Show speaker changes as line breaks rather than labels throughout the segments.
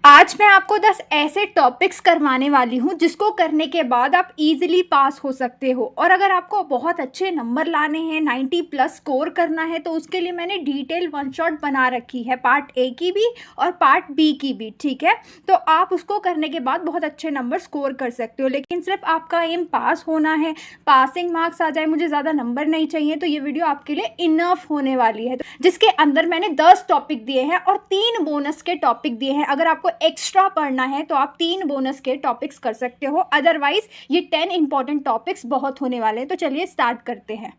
आज मैं आपको 10 ऐसे टॉपिक्स करवाने वाली हूँ जिसको करने के बाद आप इजीली पास हो सकते हो। और अगर आपको बहुत अच्छे नंबर लाने हैं, 90 प्लस स्कोर करना है, तो उसके लिए मैंने डिटेल वन शॉट बना रखी है, पार्ट ए की भी और पार्ट बी की भी। ठीक है, तो आप उसको करने के बाद बहुत अच्छे नंबर स्कोर कर सकते हो। लेकिन सिर्फ आपका एम पास होना है, पासिंग मार्क्स आ जाए, मुझे ज़्यादा नंबर नहीं चाहिए, तो ये वीडियो आपके लिए इनफ होने वाली है, जिसके अंदर मैंने 10 टॉपिक दिए हैं और 3 बोनस के टॉपिक दिए हैं। अगर आपको एक्स्ट्रा पढ़ना है तो आप 3 बोनस के टॉपिक्स कर सकते हो, अदरवाइज ये 10 इंपॉर्टेंट टॉपिक्स बहुत होने वाले हैं। तो चलिए स्टार्ट करते हैं।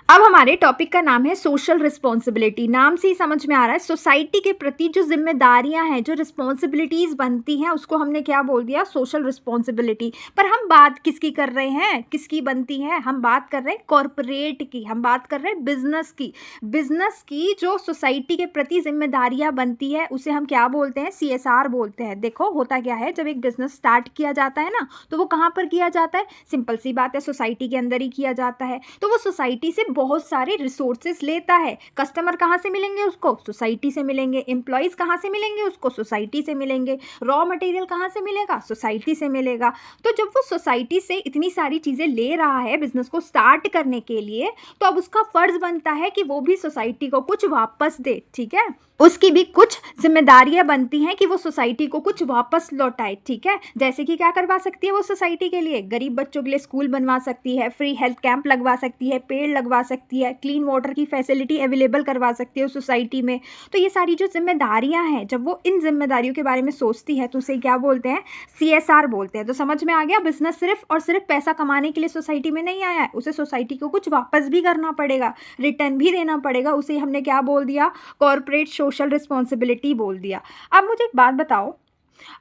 अब हमारे टॉपिक का नाम है सोशल रिस्पॉन्सिबिलिटी। नाम से ही समझ में आ रहा है, सोसाइटी के प्रति जो जिम्मेदारियां हैं, जो रिस्पॉन्सिबिलिटीज़ बनती हैं, उसको हमने क्या बोल दिया, सोशल रिस्पॉन्सिबिलिटी। पर हम बात किसकी कर रहे हैं, किसकी बनती है? हम बात कर रहे हैं कॉरपोरेट की, हम बात कर रहे हैं बिजनेस की। बिजनेस की जो सोसाइटी के प्रति जिम्मेदारियां बनती है उसे हम क्या बोलते हैं, CSR बोलते हैं। देखो होता क्या है, जब एक बिजनेस स्टार्ट किया जाता है ना, तो वो कहाँ पर किया जाता है? सिंपल सी बात है, सोसाइटी के अंदर ही किया जाता है। तो वो सोसाइटी से बहुत सारे रिसोर्सेज लेता है। कस्टमर कहाँ से मिलेंगे उसको? सोसाइटी से मिलेंगे। एम्प्लॉयज़ कहाँ से मिलेंगे उसको? सोसाइटी से मिलेंगे। रॉ मटेरियल कहाँ से मिलेगा? सोसाइटी से मिलेगा। तो जब वो सोसाइटी से इतनी सारी चीज़ें ले रहा है बिजनेस को स्टार्ट करने के लिए, तो अब उसका फर्ज बनता है कि वो भी सोसाइटी को कुछ वापस दे। ठीक है, उसकी भी कुछ जिम्मेदारियां बनती हैं कि वो सोसाइटी को कुछ वापस लौटाए। ठीक है, जैसे कि क्या करवा सकती है वो सोसाइटी के लिए? गरीब बच्चों के लिए स्कूल बनवा सकती है, फ्री हेल्थ कैंप लगवा सकती है, पेड़ लगवा सकती है, क्लीन वाटर की फैसिलिटी अवेलेबल करवा सकती है उस सोसाइटी में। तो ये सारी जो जिम्मेदारियां हैं, जब वो इन जिम्मेदारियों के बारे में सोचती है तो उसे क्या बोलते हैं, CSR बोलते हैं। तो समझ में आ गया, बिजनेस सिर्फ और सिर्फ पैसा कमाने के लिए सोसाइटी में नहीं आया है, उसे सोसाइटी को कुछ वापस भी करना पड़ेगा, रिटर्न भी देना पड़ेगा। उसे हमने क्या बोल दिया, कॉर्पोरेट सोशल रिस्पॉन्सिबिलिटी बोल दिया। अब मुझे एक बात बताओ,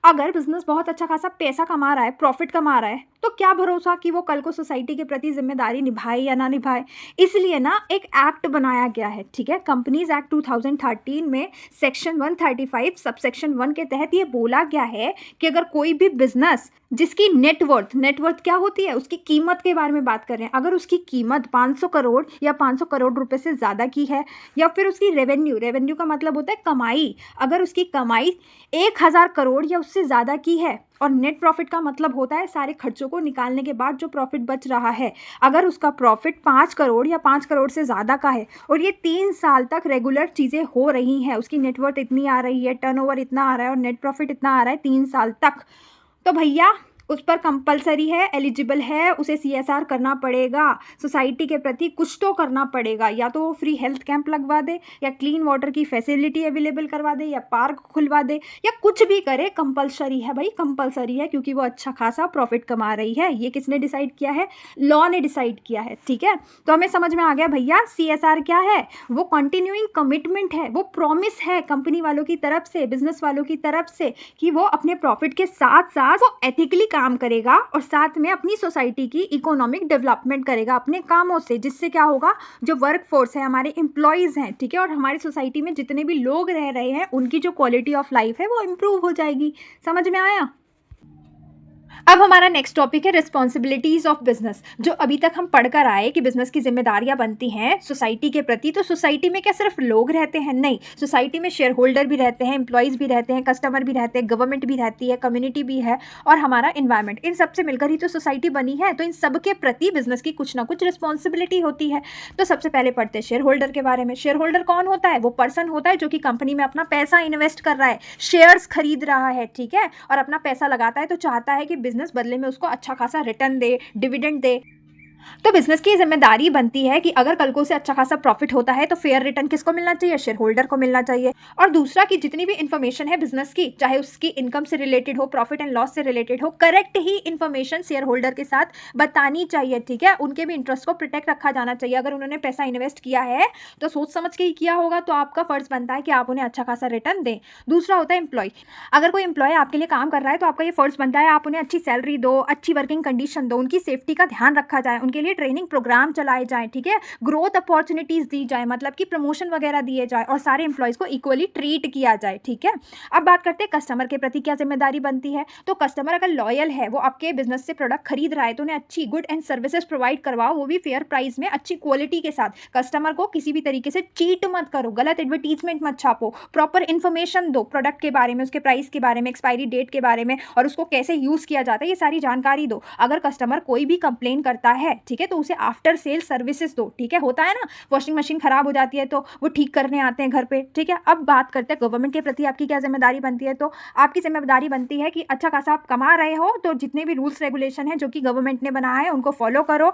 अगर बिजनेस बहुत अच्छा खासा पैसा कमा रहा है, प्रॉफिट कमा रहा है, तो क्या भरोसा कि वो कल को सोसाइटी के प्रति जिम्मेदारी निभाए या ना निभाए? इसलिए ना एक एक्ट बनाया गया है। ठीक है, कंपनीज एक्ट 2013 में सेक्शन 135 सब सेक्शन 1 के तहत ये बोला गया है कि अगर कोई भी बिजनेस जिसकी नेटवर्थ क्या होती है, उसकी कीमत के बारे में बात कर रहे हैं, अगर उसकी कीमत 500 करोड़ या 500 करोड़ रुपए से ज़्यादा की है, या फिर उसकी रेवेन्यू का मतलब होता है कमाई, अगर उसकी कमाई 1000 करोड़ या उससे ज़्यादा की है, और नेट प्रॉफिट का मतलब होता है सारे खर्चों को निकालने के बाद जो प्रॉफिट बच रहा है, अगर उसका प्रॉफिट 5 करोड़ या 5 करोड़ से ज़्यादा का है और ये 3 साल तक रेगुलर चीज़ें हो रही हैं, उसकी नेटवर्थ इतनी आ रही है, टर्नओवर इतना आ रहा है और नेट प्रॉफिट इतना आ रहा है 3 साल तक, तो भैया उस पर कंपलसरी है, एलिजिबल है, उसे CSR करना पड़ेगा। सोसाइटी के प्रति कुछ तो करना पड़ेगा, या तो वो फ्री हेल्थ कैंप लगवा दे, या क्लीन वाटर की फैसिलिटी अवेलेबल करवा दे, या पार्क खुलवा दे, या कुछ भी करे, कंपलसरी है भाई, कंपलसरी है, क्योंकि वो अच्छा खासा प्रॉफिट कमा रही है। ये किसने डिसाइड किया है? लॉ ने डिसाइड किया है। ठीक है, तो हमें समझ में आ गया भैया, CSR क्या है? वो कंटिन्यूइंग कमिटमेंट है, वो प्रॉमिस है कंपनी वालों की तरफ से, बिजनेस वालों की तरफ से, कि वो अपने प्रॉफिट के साथ साथ वो एथिकली काम करेगा और साथ में अपनी सोसाइटी की इकोनॉमिक डेवलपमेंट करेगा अपने कामों से, जिससे क्या होगा, जो वर्क फोर्स है, हमारे एम्प्लॉयज़ हैं, ठीक है, और हमारी सोसाइटी में जितने भी लोग रह रहे हैं, उनकी जो क्वालिटी ऑफ लाइफ है वो इम्प्रूव हो जाएगी। समझ में आया? अब हमारा नेक्स्ट टॉपिक है रिस्पॉन्सिबिलिटीज़ ऑफ बिजनेस। जो अभी तक हम पढ़कर आए कि बिजनेस की जिम्मेदारियां बनती हैं सोसाइटी के प्रति, तो सोसाइटी में क्या सिर्फ लोग रहते हैं? नहीं, सोसाइटी में शेयर होल्डर भी रहते हैं, एम्प्लॉयज़ भी रहते हैं, कस्टमर भी रहते हैं, गवर्नमेंट भी रहती है, कम्युनिटी भी है, और हमारा इन्वायरमेंट। इन सब से मिलकर ही तो सोसाइटी बनी है, तो इन सब के प्रति बिजनेस की कुछ ना कुछ रिस्पॉन्सिबिलिटी होती है। तो सबसे पहले पढ़ते हैं शेयर होल्डर के बारे में। शेयर होल्डर कौन होता है? वो पर्सन होता है जो कि कंपनी में अपना पैसा इन्वेस्ट कर रहा है, शेयर्स खरीद रहा है, ठीक है, और अपना पैसा लगाता है, तो चाहता है कि बिजनेस बदले में उसको अच्छा खासा रिटर्न दे, डिविडेंड दे। तो बिजनेस की जिम्मेदारी बनती है कि अगर कल को उसे अच्छा खासा प्रॉफिट होता है तो फेयर रिटर्न किसको मिलना चाहिए? शेयर होल्डर को मिलना चाहिए। और दूसरा कि जितनी भी इंफॉर्मेशन है बिजनेस की, चाहे उसकी इनकम से रिलेटेड हो, प्रॉफिट एंड लॉस से रिलेटेड हो, करेक्ट ही इंफॉर्मेशन शेयर होल्डर के साथ बतानी चाहिए। ठीक है, उनके भी इंटरेस्ट को प्रोटेक्ट रखा जाना चाहिए। अगर उन्होंने पैसा इन्वेस्ट किया है तो सोच समझ के ही किया होगा, तो आपका फर्ज बनता है कि आप उन्हें अच्छा खासा रिटर्न दें। दूसरा होता है एम्प्लॉय। अगर कोई एम्प्लॉय आपके लिए काम कर रहा है तो आपका ये फर्ज बनता है आप उन्हें अच्छी सैलरी दो, अच्छी वर्किंग कंडीशन दो, उनकी सेफ्टी का ध्यान रखा जाए, उनके लिए ट्रेनिंग प्रोग्राम चलाए जाएँ, ठीक है? ग्रोथ अपॉर्च्युनिटीज़ दी जाए, मतलब कि प्रमोशन वगैरह दिए जाए और सारे एम्प्लॉइज़ को इक्वली ट्रीट किया जाए, ठीक है? अब बात करते हैं कस्टमर के प्रति क्या ज़िम्मेदारी बनती है। तो कस्टमर अगर लॉयल है, वो आपके बिज़नेस से प्रोडक्ट खरीद रहा है, तो उन्हें अच्छी गुड एंड सर्विसेज़ प्रोवाइड करवाओ, वो भी फेयर प्राइस में, अच्छी क्वालिटी के साथ। कस्टमर को किसी भी तरीके से चीट मत करो, गलत एडवर्टाइज़मेंट मत छापो, प्रॉपर इन्फॉर्मेशन दो प्रोडक्ट के बारे में, उसके प्राइस के बारे में, एक्सपायरी डेट के बारे में और उसको कैसे यूज़ किया जाता है, ये सारी जानकारी दो। अगर कस्टमर कोई भी कंप्लेन करता है, ठीक है, तो उसे आफ्टर सेल सर्विसेज दो, ठीक है? होता है ना, वॉशिंग मशीन खराब हो जाती है तो वो ठीक करने आते हैं घर पे, ठीक है? अब बात करते हैं गवर्नमेंट के प्रति आपकी क्या जिम्मेदारी बनती है। तो आपकी जिम्मेदारी बनती है कि अच्छा खासा आप कमा रहे हो तो जितने भी रूल्स रेगुलेशन है जो कि गवर्नमेंट ने बनाया है उनको फॉलो करो,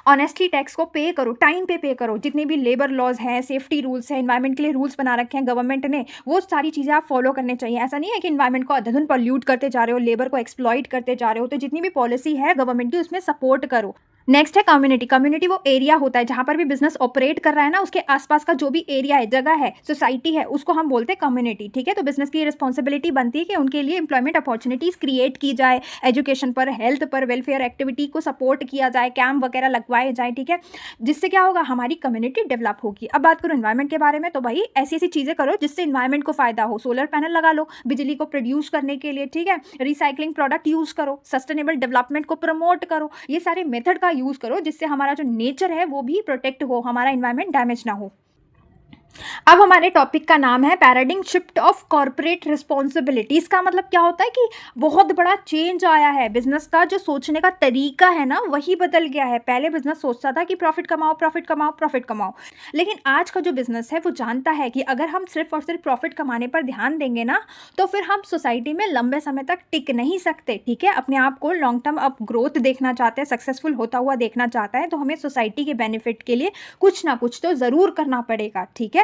ऑनेस्टली टैक्स को पे करो, टाइम पे करो, जितने भी लेबर लॉज हैं, सेफ्टी रूल्स हैं, एनवायरनमेंट के लिए रूल्स बना रखे हैं गवर्नमेंट ने, वो सारी चीज़ें आप फॉलो करने चाहिए। ऐसा नहीं है कि एनवायरनमेंट को अंधाधुंध पॉल्यूट करते जा रहे हो, लेबर को एक्सप्लॉइट करते जा रहे हो। तो जितनी भी पॉलिसी है गवर्नमेंट की उसमें सपोर्ट करो। नेक्स्ट है कम्युनिटी। कम्युनिटी वो एरिया होता है जहाँ पर भी बिजनेस ऑपरेट कर रहा है ना, उसके आसपास का जो भी एरिया है, जगह है, सोसाइटी है, उसको हम बोलते हैं कम्युनिटी, ठीक है? तो बिजनेस की रिस्पॉन्सिबिलिटी बनती है कि उनके लिए एम्प्लॉयमेंट अपॉर्चुनिटीज़ क्रिएट की जाए, एजुकेशन पर, हेल्थ पर, वेलफेयर एक्टिविटी को सपोर्ट किया जाए, कैंप वगैरह लगवाए जाए, ठीक है? जिससे क्या होगा, हमारी कम्युनिटी डेवलप होगी। अब बात करो एनवायरमेंट के बारे में, तो भाई ऐसी ऐसी चीज़ें करो जिससे एनवायरमेंट को फ़ायदा हो। सोलर पैनल लगा लो बिजली को प्रोड्यूस करने के लिए, ठीक है? रिसाइकलिंग प्रोडक्ट यूज़ करो, सस्टेनेबल डेवलपमेंट को प्रमोट करो, ये सारे मेथड का यूज़ करो जिससे हमारा जो नेचर है वो भी प्रोटेक्ट हो, हमारा एनवायरनमेंट डैमेज ना हो। अब हमारे टॉपिक का नाम है paradigm shift of corporate responsibility. इसका मतलब क्या होता है कि बहुत बड़ा चेंज आया है, बिजनेस का जो सोचने का तरीका है ना वही बदल गया है। पहले बिजनेस सोचता था कि प्रॉफिट कमाओ प्रॉफिट कमाओ प्रॉफिट कमाओ, लेकिन आज का जो बिजनेस है वो जानता है कि अगर हम सिर्फ और सिर्फ प्रॉफिट कमाने पर ध्यान देंगे ना तो फिर हम सोसाइटी में लंबे समय तक टिक नहीं सकते, ठीक है? अपने आप को लॉन्ग टर्म अप ग्रोथ देखना चाहते हैं, सक्सेसफुल होता हुआ देखना चाहता है, तो हमें सोसाइटी के बेनिफिट के लिए कुछ ना कुछ तो ज़रूर करना पड़ेगा, ठीक है?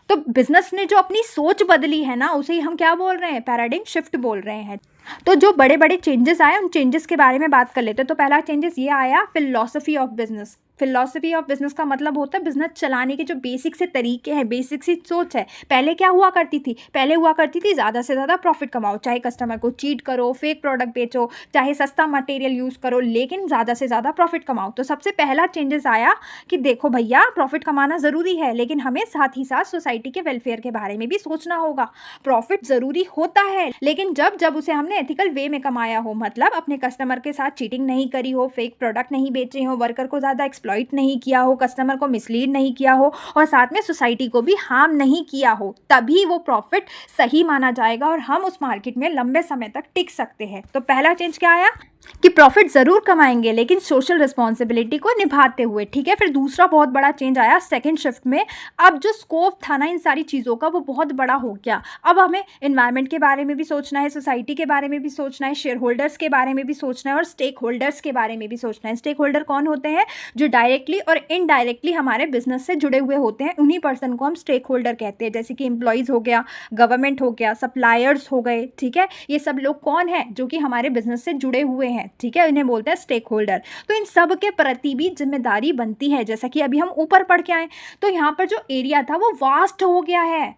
तो बिजनेस ने जो अपनी सोच बदली है ना उसे ही हम क्या बोल रहे हैं, पैराडिग्म शिफ्ट बोल रहे हैं। तो जो बड़े बड़े चेंजेस आए उन चेंजेस के बारे में बात कर लेते हैं। तो पहला चेंजेस ये आया, philosophy of business. Philosophy of business का मतलब होता है बिजनेस चलाने के जो बेसिक से तरीके हैं, बेसिक सी सोच है। पहले क्या हुआ करती थी, पहले हुआ करती थी ज़्यादा से ज़्यादा प्रॉफिट कमाओ, चाहे कस्टमर को चीट करो, फेक प्रोडक्ट बेचो, चाहे सस्ता मटेरियल यूज़ करो, लेकिन ज़्यादा से ज़्यादा प्रॉफिट कमाओ। तो सबसे पहला चेंजेस आया कि देखो भैया प्रॉफिट कमाना ज़रूरी है, लेकिन हमें साथ ही साथ सोसाइटी के वेलफेयर के बारे में भी सोचना होगा। प्रॉफिट ज़रूरी होता है, लेकिन जब जब उसे हमने एथिकल वे में कमाया हो, मतलब अपने कस्टमर के साथ चीटिंग नहीं करी हो, फेक प्रोडक्ट नहीं बेचे हो, वर्कर को ज़्यादा एक्सप्लॉइट नहीं किया हो, कस्टमर को मिसलीड नहीं किया हो और साथ में सोसाइटी को भी हार्म नहीं किया हो, तभी वो प्रॉफिट सही माना जाएगा और हम उस मार्केट में लंबे समय तक टिक सकते हैं। तो पहला चेंज क्या आया कि प्रॉफिट ज़रूर कमाएंगे लेकिन सोशल रिस्पॉन्सिबिलिटी को निभाते हुए, ठीक है? फिर दूसरा बहुत बड़ा चेंज आया सेकंड शिफ्ट में। अब जो स्कोप था ना इन सारी चीज़ों का वो बहुत बड़ा हो गया। अब हमें एनवायरनमेंट के बारे में भी सोचना है, सोसाइटी के बारे में भी सोचना है, शेयर होल्डर्स के बारे में भी सोचना है और स्टेक होल्डर्स के बारे में भी सोचना है। स्टेक होल्डर कौन होते हैं? जो डायरेक्टली और इनडायरेक्टली हमारे बिजनेस से जुड़े हुए होते हैं, उन्हीं पर्सन को हम स्टेक होल्डर कहते हैं। जैसे कि एम्प्लॉयज़ हो गया, गवर्नमेंट हो गया, सप्लायर्स हो गए, ठीक है? ये सब लोग कौन है? जो कि हमारे बिजनेस से जुड़े हुए हैं, ठीक है? इन्हें बोलते हैं स्टेक होल्डर। तो इन सब के प्रति भी जिम्मेदारी बनती है। जैसा कि अभी हम ऊपर पढ़ के आए तो यहाँ पर जो एरिया था वो वास्ट हो गया है।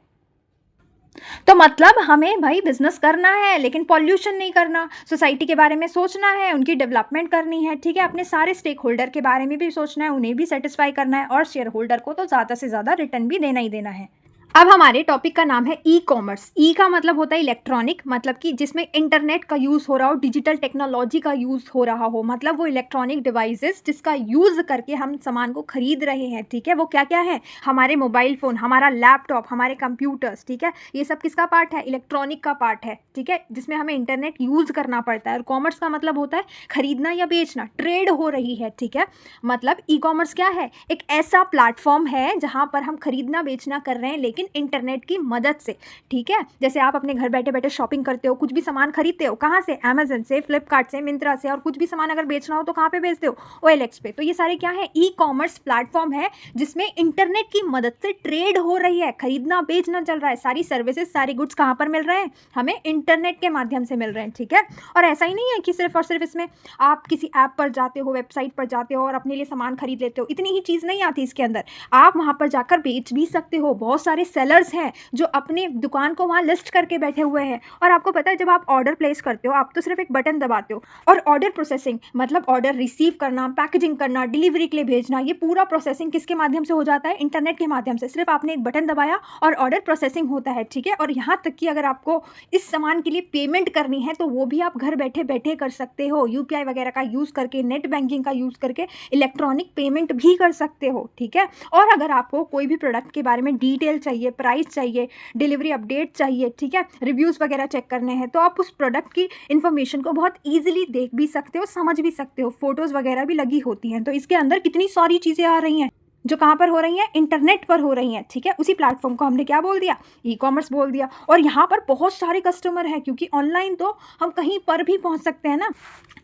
तो मतलब हमें भाई बिजनेस करना है लेकिन पॉल्यूशन नहीं करना, सोसाइटी के बारे में सोचना है, उनकी डेवलपमेंट करनी है, ठीक है? अपने सारे स्टेक होल्डर के बारे में भी सोचना है, उन्हें भी सेटिस्फाई करना है और शेयर होल्डर को तो ज़्यादा से ज़्यादा रिटर्न भी देना ही देना है। अब हमारे टॉपिक का नाम है ई कॉमर्स। ई का मतलब होता है इलेक्ट्रॉनिक, मतलब कि जिसमें इंटरनेट का यूज़ हो रहा हो, डिजिटल टेक्नोलॉजी का यूज़ हो रहा हो, मतलब वो इलेक्ट्रॉनिक डिवाइसेस जिसका यूज़ करके हम सामान को खरीद रहे हैं, ठीक है? वो क्या क्या है? हमारे मोबाइल फ़ोन, हमारा लैपटॉप, हमारे कंप्यूटर्स, ठीक है? ये सब किसका पार्ट है? इलेक्ट्रॉनिक का पार्ट है, ठीक है? जिसमें हमें इंटरनेट यूज़ करना पड़ता है। और कॉमर्स का मतलब होता है खरीदना या बेचना, ट्रेड हो रही है, ठीक है? मतलब ई कॉमर्स क्या है? एक ऐसा प्लेटफॉर्म है जहाँ पर हम खरीदना बेचना कर रहे हैं लेकिन इंटरनेट की मदद से, ठीक है? जैसे आप अपने घर बैठे बैठे शॉपिंग करते हो, कुछ भी सामान खरीदते हो, कहाँ से? अमेजन से, फ्लिपकार्ट से, मिंत्रा से, और कुछ भी सामान अगर बेचना हो तो कहाँ पे बेचते हो? OLX पे। तो ये सारे क्या है? ई कॉमर्स प्लेटफॉर्म है जिसमें इंटरनेट की मदद से ट्रेड हो रही है, खरीदना बेचना चल रहा है। सारी सर्विसेज, सारी गुड्स कहाँ पर मिल रहे हैं? हमें इंटरनेट के माध्यम से मिल रहे हैं, ठीक है? और ऐसा ही नहीं है कि सिर्फ और सिर्फ इसमें आप किसी ऐप पर जाते हो, वेबसाइट पर जाते हो और अपने लिए सामान खरीद लेते हो, इतनी ही चीज़ नहीं आती इसके अंदर। आप वहाँ पर जाकर बेच भी सकते हो, बहुत सारे सेलर्स हैं जो अपनी दुकान को वहाँ लिस्ट करके बैठे हुए हैं। और आपको पता है जब आप ऑर्डर प्लेस करते हो आप तो सिर्फ एक बटन दबाते हो, और ऑर्डर प्रोसेसिंग मतलब ऑर्डर रिसीव करना, पैकेजिंग करना, डिलीवरी के लिए भेजना, ये पूरा प्रोसेसिंग किसके माध्यम से हो जाता है? इंटरनेट के माध्यम से। सिर्फ आपने एक बटन दबाया और ऑर्डर प्रोसेसिंग होता है, ठीक है। और यहाँ तक कि अगर आपको इस सामान के लिए पेमेंट करनी है तो वो भी आप घर बैठे बैठे कर सकते हो, यूपीआई वगैरह का यूज़ करके, नेट बैंकिंग का यूज़ करके इलेक्ट्रॉनिक पेमेंट भी कर सकते हो, ठीक है। और अगर आपको कोई भी प्रोडक्ट के बारे में डिटेल चाहिए, प्राइस चाहिए, डिलीवरी अपडेट चाहिए, ठीक है, रिव्यूज़ वगैरह चेक करने हैं, तो आप उस प्रोडक्ट की इन्फॉर्मेशन को बहुत ईजिली देख भी सकते हो, समझ भी सकते हो। फोटोज़ वगैरह भी लगी होती हैं। तो इसके अंदर कितनी सारी चीज़ें आ रही हैं जो कहाँ पर हो रही हैं? इंटरनेट पर हो रही हैं, ठीक है। उसी प्लेटफॉर्म को हमने क्या बोल दिया? ई कॉमर्स बोल दिया। और यहाँ पर बहुत सारे कस्टमर हैं क्योंकि ऑनलाइन तो हम कहीं पर भी पहुँच सकते हैं ना।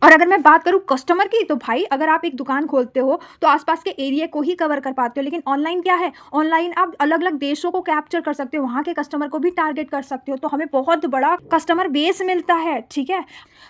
और अगर मैं बात करूँ कस्टमर की, तो भाई अगर आप एक दुकान खोलते हो तो आसपास के एरिया को ही कवर कर पाते हो, लेकिन ऑनलाइन क्या है? ऑनलाइन आप अलग अलग देशों को कैप्चर कर सकते हो, वहाँ के कस्टमर को भी टारगेट कर सकते हो, तो हमें बहुत बड़ा कस्टमर बेस मिलता है, ठीक है।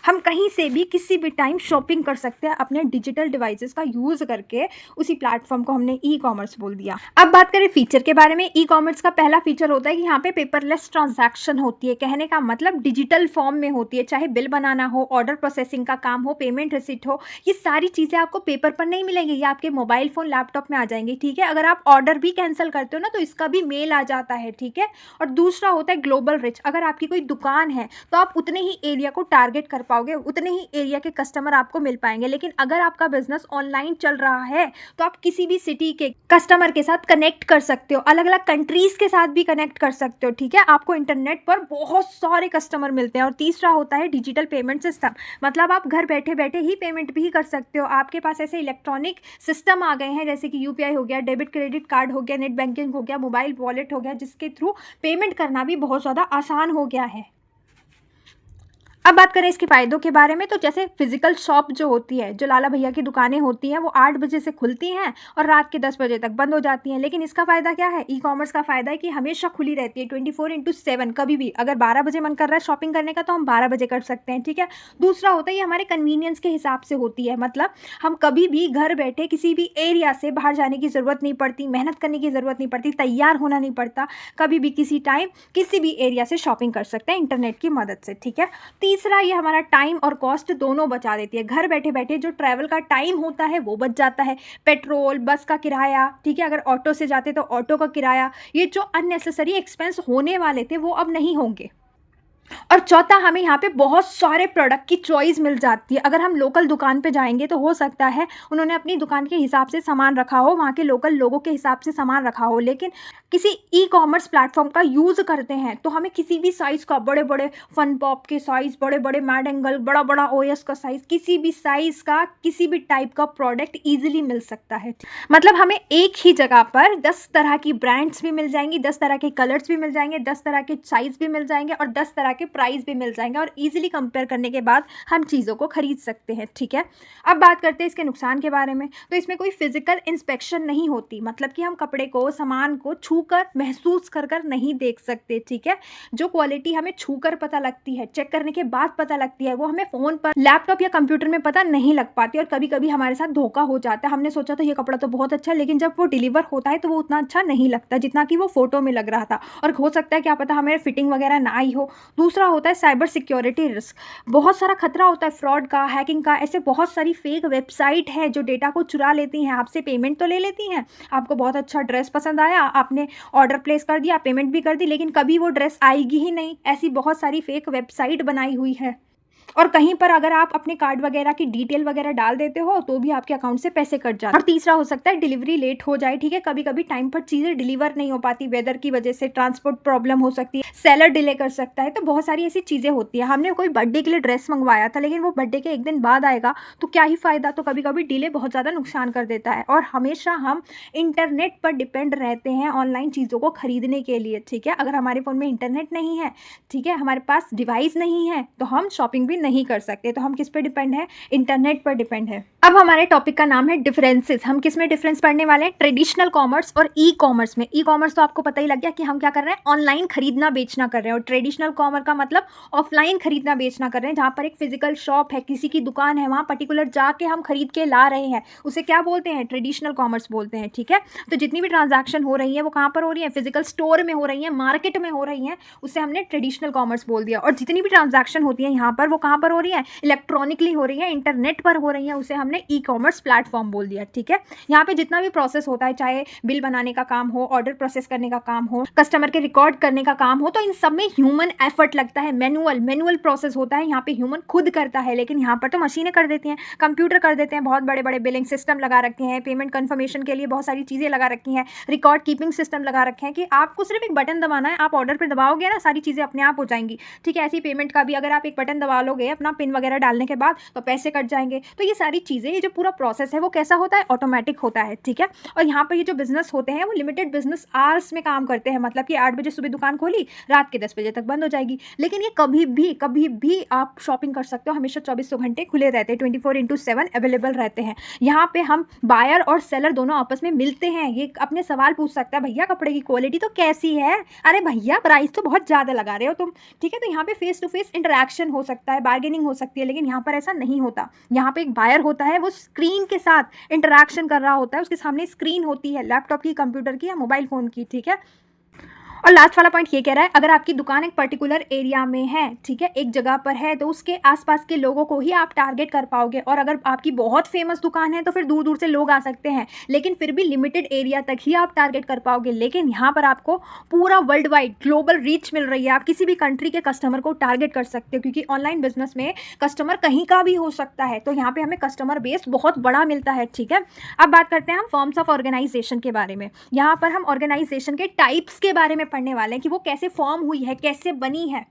हम कहीं से भी किसी भी टाइम शॉपिंग कर सकते हैं अपने डिजिटल डिवाइसेस का यूज़ करके। उसी प्लेटफॉर्म को हमने ई कॉमर्स बोल दिया। अब बात करें फीचर के बारे में। ई कॉमर्स का पहला फीचर होता है कि यहाँ पे पेपरलेस ट्रांजैक्शन होती है। कहने का मतलब डिजिटल फॉर्म में होती है, चाहे बिल बनाना हो, ऑर्डर प्रोसेसिंग का काम हो, पेमेंट रिसिट हो, ये सारी चीज़ें आपको पेपर पर नहीं मिलेंगी, ये आपके मोबाइल फ़ोन लैपटॉप में आ जाएंगी, ठीक है। अगर आप ऑर्डर भी कैंसिल करते हो ना तो इसका भी मेल आ जाता है, ठीक है। और दूसरा होता है ग्लोबल रिच। अगर आपकी कोई दुकान है तो आप उतने ही एरिया को टारगेट कर पाओगे, उतने ही एरिया के कस्टमर आपको मिल पाएंगे। लेकिन अगर आपका बिजनेस ऑनलाइन चल रहा है तो आप किसी भी सिटी के कस्टमर के साथ कनेक्ट कर सकते हो, अलग अलग कंट्रीज के साथ भी कनेक्ट कर सकते हो, ठीक है। आपको इंटरनेट पर बहुत सारे कस्टमर मिलते हैं। और तीसरा होता है डिजिटल पेमेंट सिस्टम, मतलब आप घर बैठे बैठे ही पेमेंट भी कर सकते हो। आपके पास ऐसे इलेक्ट्रॉनिक सिस्टम आ गए हैं जैसे कि यूपीआई हो गया, डेबिट क्रेडिट कार्ड हो गया, नेट बैंकिंग हो गया, मोबाइल वॉलेट हो गया, जिसके थ्रू पेमेंट करना भी बहुत ज़्यादा आसान हो गया है। अब बात करें इसके फ़ायदों के बारे में, तो जैसे फिजिकल शॉप जो होती है, जो लाला भैया की दुकानें होती हैं, वो 8 बजे से खुलती हैं और रात के 10 बजे तक बंद हो जाती हैं। लेकिन इसका फ़ायदा क्या है? ई कॉमर्स का फ़ायदा है कि हमेशा खुली रहती है 24/7। कभी भी अगर 12 बजे मन कर रहा है शॉपिंग करने का तो हम 12 बजे कर सकते हैं, ठीक है। दूसरा होता है ये हमारे कन्वीनियंस के हिसाब से होती है, मतलब हम कभी भी घर बैठे किसी भी एरिया से बाहर जाने की ज़रूरत नहीं पड़ती, मेहनत करने की ज़रूरत नहीं पड़ती, तैयार होना नहीं पड़ता, कभी भी किसी टाइम किसी भी एरिया से शॉपिंग कर सकते हैं इंटरनेट की मदद से, ठीक है। तीसरा, ये हमारा टाइम और कॉस्ट दोनों बचा देती है। घर बैठे बैठे जो ट्रैवल का टाइम होता है वो बच जाता है, पेट्रोल, बस का किराया, ठीक है। अगर ऑटो से जाते तो ऑटो का किराया, ये जो अननेसेसरी एक्सपेंस होने वाले थे वो अब नहीं होंगे। और चौथा, हमें यहाँ पे बहुत सारे प्रोडक्ट की चॉइस मिल जाती है। अगर हम लोकल दुकान पे जाएंगे तो हो सकता है उन्होंने अपनी दुकान के हिसाब से सामान रखा हो, वहाँ के लोकल लोगों के हिसाब से सामान रखा हो, लेकिन किसी ई कॉमर्स प्लेटफॉर्म का यूज़ करते हैं तो हमें किसी भी साइज़ का, बड़े बड़े फन पॉप के साइज़, बड़े बड़े मैड एंगल, बड़ा बड़ा ओएस का साइज़, किसी भी साइज़ का किसी भी टाइप का प्रोडक्ट ईजिली मिल सकता है। मतलब हमें एक ही जगह पर 10 तरह की ब्रांड्स भी मिल जाएंगी, 10 तरह के कलर्स भी मिल जाएंगे, 10 तरह के साइज़ भी मिल जाएंगे और 10 तरह के प्राइस भी मिल जाएंगे। और इजीली कंपेयर करने के बाद हम चीज़ों को खरीद सकते हैं, ठीक है। अब बात करते हैं इसके नुकसान के बारे में। तो इसमें कोई फिजिकल इंस्पेक्शन नहीं होती, मतलब कि हम कपड़े को, सामान को छूकर, महसूस कर नहीं देख सकते, ठीक है। जो क्वालिटी हमें छूकर पता लगती है, चेक करने के बाद पता लगती है, वो हमें फ़ोन पर, लैपटॉप या कंप्यूटर में पता नहीं लग पाती। और कभी कभी हमारे साथ धोखा हो जाता है। हमने सोचा था ये कपड़ा तो बहुत अच्छा है, लेकिन जब वो डिलीवर होता है तो वो उतना अच्छा नहीं लगता जितना कि वो फोटो में लग रहा था। और हो सकता है क्या पता हमें फिटिंग वगैरह ना आई हो। दूसरा होता है साइबर सिक्योरिटी रिस्क। बहुत सारा खतरा होता है फ्रॉड का, हैकिंग का। ऐसे बहुत सारी फेक वेबसाइट है जो डेटा को चुरा लेती हैं, आपसे पेमेंट तो ले लेती हैं। आपको बहुत अच्छा ड्रेस पसंद आया, आपने ऑर्डर प्लेस कर दिया, पेमेंट भी कर दी, लेकिन कभी वो ड्रेस आएगी ही नहीं। ऐसी बहुत सारी फेक वेबसाइट बनाई हुई है। और कहीं पर अगर आप अपने कार्ड वगैरह की डिटेल वगैरह डाल देते हो तो भी आपके अकाउंट से पैसे कट जाते हैं। और तीसरा हो सकता है डिलीवरी लेट हो जाए, ठीक है। कभी कभी टाइम पर चीज़ें डिलीवर नहीं हो पाती, वेदर की वजह से ट्रांसपोर्ट प्रॉब्लम हो सकती है, सेलर डिले कर सकता है, तो बहुत सारी ऐसी चीज़ें होती है। हमने कोई बर्थडे के लिए ड्रेस मंगवाया था, लेकिन वो बर्थडे के एक दिन बाद आएगा तो क्या ही फ़ायदा। तो कभी कभी डिले बहुत ज़्यादा नुकसान कर देता है। और हमेशा हम इंटरनेट पर डिपेंड रहते हैं ऑनलाइन चीज़ों को खरीदने के लिए, ठीक है। अगर हमारे फ़ोन में इंटरनेट नहीं है, ठीक है, हमारे पास डिवाइस नहीं है, तो हम शॉपिंग भी भी नहीं कर सकते। तो हम किस पे डिपेंड है? इंटरनेट पर डिपेंड है। अब हमारे टॉपिक का नाम है डिफरेंसेस। हम किस में डिफरेंस पढ़ने वाले हैं? ट्रेडिशनल कॉमर्स और ई कॉमर्स में। ई कॉमर्स तो आपको पता ही लग गया कि हम क्या कर रहे हैं? ऑनलाइन खरीदना बेचना कर रहे हैं। और ट्रेडिशनल कॉमर्स का मतलब ऑफलाइन खरीदना बेचना कर रहे हैं, जहाँ पर एक फिजिकल शॉप है, किसी की दुकान है, वहाँ पर्टिकुलर जाके हम खरीद के ला रहे हैं, उसे क्या बोलते हैं? ट्रेडिशनल कॉमर्स बोलते हैं। ठीक है, तो जितनी भी ट्रांजैक्शन हो रही है वो कहाँ पर हो रही है? फिजिकल स्टोर में हो रही है, मार्केट में हो रही है, उसे हमने ट्रेडिशनल कॉमर्स बोल दिया। और जितनी भी ट्रांजैक्शन होती है यहाँ पर वो कहाँ पर हो रही है? इलेक्ट्रॉनिकली हो रही है, इंटरनेट पर हो रही है, उसे हमने ई कॉमर्स प्लेटफॉर्म बोल दिया। ठीक है, यहाँ पे जितना भी प्रोसेस होता है, चाहे बिल बनाने का काम हो, ऑर्डर प्रोसेस करने का काम हो, कस्टमर के रिकॉर्ड करने का काम हो, तो इन सब में ह्यूमन एफर्ट लगता है, मैनुअल प्रोसेस होता है, यहाँ पे ह्यूमन खुद करता है। लेकिन यहाँ पर तो मशीनें कर देती हैं, कंप्यूटर कर देते हैं, बहुत बड़े बड़े बिलिंग सिस्टम लगा रखे हैं, पेमेंट कन्फर्मेशन के लिए बहुत सारी चीज़ें लगा रखी हैं, रिकॉर्ड कीपिंग सिस्टम लगा रखे हैं कि आपको सिर्फ एक बटन दबाना है, आप ऑर्डर पर दबाओगे ना, सारी चीज़ें अपने आप हो जाएंगी। ठीक है, ऐसी पेमेंट का भी अगर आप एक बटन दबा लोगे अपना पिन वगैरह डालने के बाद, तो पैसे कट जाएंगे। तो ये सारी चीज़ें, ये जो पूरा प्रोसेस है वो कैसा होता है? ऑटोमेटिक होता है। ठीक है, और यहाँ पर ये जो बिजनेस होते हैं वो लिमिटेड बिजनेस आवर्स में काम करते हैं, मतलब कि 8 बजे सुबह दुकान खोली, रात के 10 बजे तक बंद हो जाएगी। लेकिन ये कभी भी आप शॉपिंग कर सकते हो, हमेशा 24 घंटे खुले रहते हैं, 24/7 अवेलेबल रहते हैं। यहाँ पे हम बायर और सेलर दोनों आपस में मिलते हैं। ये अपने सवाल पूछ सकता है, भैया कपड़े की क्वालिटी तो कैसी है? अरे भैया प्राइस तो बहुत ज़्यादा लगा रहे हो तुम। ठीक है, तो यहाँ पे फेस टू फेस इंटरेक्शन हो सकता है, बार्गेनिंग हो सकती है, लेकिन यहाँ पर ऐसा नहीं होता। यहाँ पे एक बायर होता है, वो स्क्रीन के साथ इंटरेक्शन कर रहा होता है, उसके सामने स्क्रीन होती है, लैपटॉप की, कंप्यूटर की या मोबाइल फ़ोन की। ठीक है, और लास्ट वाला पॉइंट ये कह रहा है, अगर आपकी दुकान एक पर्टिकुलर एरिया में है, ठीक है, एक जगह पर है, तो उसके आसपास के लोगों को ही आप टारगेट कर पाओगे। और अगर आपकी बहुत फेमस दुकान है तो फिर दूर दूर से लोग आ सकते हैं, लेकिन फिर भी लिमिटेड एरिया तक ही आप टारगेट कर पाओगे। लेकिन यहाँ पर आपको पूरा वर्ल्ड वाइड ग्लोबल रीच मिल रही है, आप किसी भी कंट्री के कस्टमर को टारगेट कर सकते हो, क्योंकि ऑनलाइन बिजनेस में कस्टमर कहीं का भी हो सकता है। तो यहाँ पर हमें कस्टमर बेस बहुत बड़ा मिलता है। ठीक है, अब बात करते हैं हम फॉर्म्स ऑफ ऑर्गेनाइजेशन के बारे में। यहाँ पर हम ऑर्गेनाइजेशन के टाइप्स के बारे में पढ़ने वाले हैं कि वो कैसे फॉर्म हुई है, कैसे बनी है।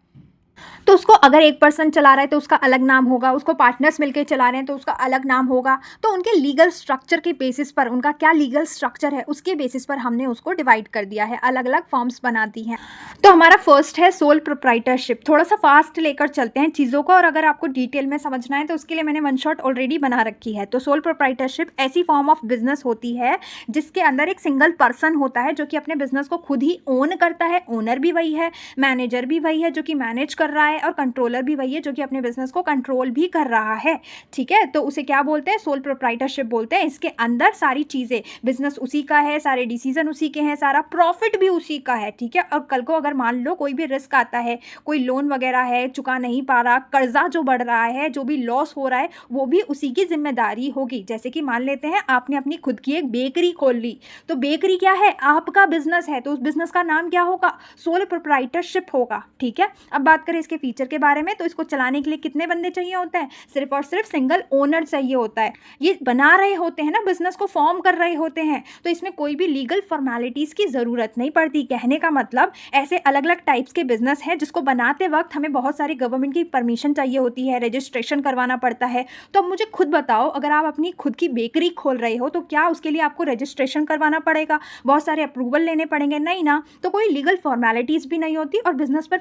तो उसको अगर एक पर्सन चला रहा है तो उसका अलग नाम होगा, उसको पार्टनर्स मिलकर चला रहे हैं तो उसका अलग नाम होगा। तो उनके लीगल स्ट्रक्चर के बेसिस पर, उनका क्या लीगल स्ट्रक्चर है उसके बेसिस पर हमने उसको डिवाइड कर दिया है, अलग अलग फॉर्म्स बना दी हैं। तो हमारा फर्स्ट है सोल प्रोप्राइटरशिप। थोड़ा सा फास्ट लेकर चलते हैं चीज़ों को, और अगर आपको डिटेल में समझना है तो उसके लिए मैंने वन शॉट ऑलरेडी बना रखी है। तो सोल प्रोप्राइटरशिप ऐसी फॉर्म ऑफ बिजनेस होती है जिसके अंदर एक सिंगल पर्सन होता है जो कि अपने बिजनेस को खुद ही ओन करता है। ओनर भी वही है, मैनेजर भी वही है जो कि मैनेज कर रहा है, और कंट्रोलर भी वही है जो कि अपने बिजनेस को कंट्रोल भी कर रहा है। ठीक है, तो उसे क्या बोलते हैं? सोल प्रोप्राइटरशिप बोलते हैं। इसके अंदर सारी चीज़ें, बिजनेस उसी का है, सारे डिसीजन उसी के हैं, सारा प्रॉफिट भी उसी का है। ठीक है, और कल को अगर मान लो कोई भी रिस्क आता है, कोई लोन वगैरह है चुका नहीं पा रहा, कर्जा जो बढ़ रहा है, जो भी लॉस हो रहा है, वो भी उसी की जिम्मेदारी होगी। जैसे कि मान लेते हैं आपने अपनी खुद की एक बेकरी खोल ली, तो बेकरी क्या है? आपका बिजनेस है, तो उस बिजनेस का नाम क्या होगा? सोल प्रोप्राइटरशिप होगा। ठीक है, अब बात करें इसके फीचर के बारे में, तो इसको चलाने के लिए कितने बंदे चाहिए होते हैं? सिर्फ और सिर्फ सिंगल ओनर चाहिए होता है। ये बना रहे होते हैं ना, बिजनेस को फॉर्म कर रहे होते हैं, तो इसमें कोई भी लीगल फॉर्मेलिटीज़ की ज़रूरत नहीं पड़ती। कहने का मतलब ऐसे अलग अलग टाइप्स के बिजनेस हैं जिसको बनाते वक्त हमें बहुत सारी गवर्नमेंट की परमिशन चाहिए होती है, रजिस्ट्रेशन करवाना पड़ता है। तो अब मुझे खुद बताओ, अगर आप अपनी खुद की बेकरी खोल रहे हो तो क्या उसके लिए आपको रजिस्ट्रेशन करवाना पड़ेगा, बहुत सारे अप्रूवल लेने पड़ेंगे? नहीं ना, तो कोई लीगल फॉर्मेलिटीज़ भी नहीं होती, और बिजनेस पर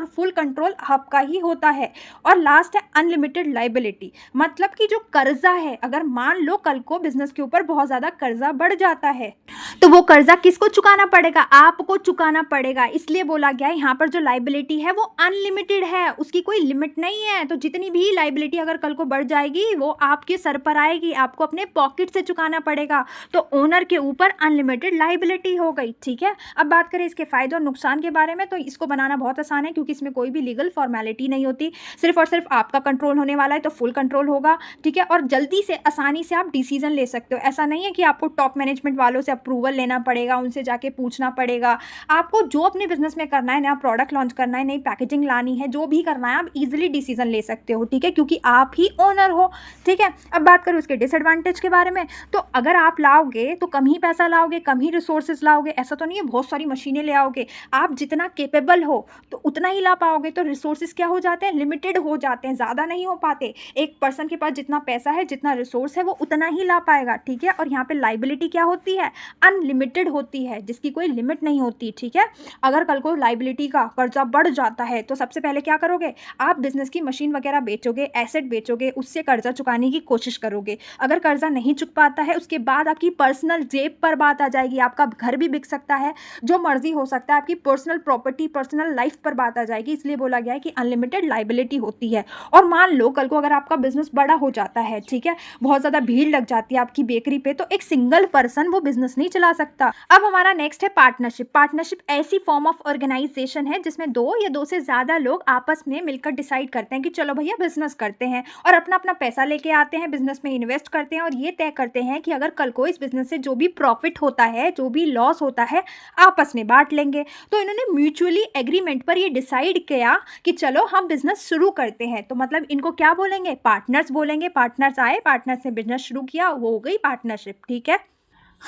फुल कंट्रोल आपका ही होता है। और लास्ट है अनलिमिटेड लायबिलिटी, मतलब कि जो कर्जा है, अगर मान लो कल को बिजनेस के ऊपर बहुत ज़्यादा कर्जा बढ़ जाता है, तो वो कर्जा किसको चुकाना पड़ेगा? आपको चुकाना पड़ेगा। इसलिए बोला गया है यहाँ पर जो लायबिलिटी है वो अनलिमिटेड है, उसकी कोई लिमिट नहीं है। तो जितनी भी लायबिलिटी अगर कल को बढ़ जाएगी वो आपके सर पर आएगी, आपको अपने पॉकेट से चुकाना पड़ेगा। तो ओनर के ऊपर अनलिमिटेड लायबिलिटी हो गई। ठीक है, अब बात करें इसके फायदे और नुकसान के बारे में, तो इसको बनाना बहुत आसान है क्योंकि इसमें कोई भी लीगल फॉर्मेलिटी नहीं होती, सिर्फ और सिर्फ आपका कंट्रोल होने वाला है, तो फुल कंट्रोल होगा। ठीक है, और जल्दी से आसानी से आप डिसीजन ले सकते हो। ऐसा नहीं है कि आपको टॉप मैनेजमेंट वालों से अप्रूवल लेना पड़ेगा, उनसे जाके पूछना पड़ेगा। आपको जो अपने बिजनेस में करना है, नया प्रोडक्ट लॉन्च करना है, नई पैकेजिंग लानी है, जो भी करना है, आप इजीली डिसीजन ले सकते हो। ठीक है, क्योंकि आप ही ओनर हो। ठीक है, अब बात करूँ उसके डिसएडवांटेज के बारे में, तो अगर आप लाओगे तो कम ही पैसा लाओगे, कम ही रिसोर्सेज लाओगे। ऐसा तो नहीं है बहुत सारी मशीनें ले आओगे, आप जितना केपेबल हो तो उतना ही ला पाओगे। तो तो रिसोर्सेज क्या हो जाते हैं, लिमिटेड हो जाते हैं, ज़्यादा नहीं हो पाते। एक पर्सन के पास जितना पैसा है, जितना रिसोर्स है, वो उतना ही ला पाएगा, ठीक है। और यहाँ पे लाइबिलिटी क्या होती है, अनलिमिटेड होती है, जिसकी कोई लिमिट नहीं होती, ठीक है। अगर कल को लाइबिलिटी का कर्जा बढ़ जाता है तो सबसे पहले क्या करोगे, आप बिजनेस की मशीन वगैरह बेचोगे, एसेट बेचोगे, उससे कर्जा चुकाने की कोशिश करोगे। अगर कर्जा नहीं चुक पाता है, उसके बाद आपकी पर्सनल जेब पर बात आ जाएगी, आपका घर भी बिक सकता है, जो मर्जी हो सकता है, आपकी पर्सनल प्रॉपर्टी, पर्सनल लाइफ पर बात आ जाएगी। इसलिए बोला गया है कि अनलिमिटेड लाइबिलिटी होती है। और मान लो कल को अगर आपका बिजनेस बड़ा हो जाता है, ठीक है, बहुत ज़्यादा भीड़ लग जाती है आपकी बेकरी पे, तो एक सिंगल पर्सन वो बिजनेस नहीं चला सकता। अब हमारा नेक्स्ट है पार्टनरशिप। पार्टनरशिप ऐसी फॉर्म ऑफ ऑर्गेनाइजेशन है जिसमें दो या दो से ज़्यादा लोग आपस में मिलकर डिसाइड करते हैं कि चलो भैया बिजनेस करते हैं, और अपना अपना पैसा लेके आते हैं, बिजनेस में इन्वेस्ट करते हैं, और ये तय करते हैं कि अगर कल को इस बिजनेस से जो भी प्रॉफिट होता है, जो भी लॉस होता है, आपस में बांट लेंगे। तो इन्होंने म्यूचुअली एग्रीमेंट पर ये डिसाइड किया कि चलो हम बिजनेस शुरू करते हैं। तो मतलब इनको क्या बोलेंगे, पार्टनर्स बोलेंगे। पार्टनर्स आए, पार्टनर्स ने बिजनेस शुरू किया, वो हो गई पार्टनरशिप, ठीक है।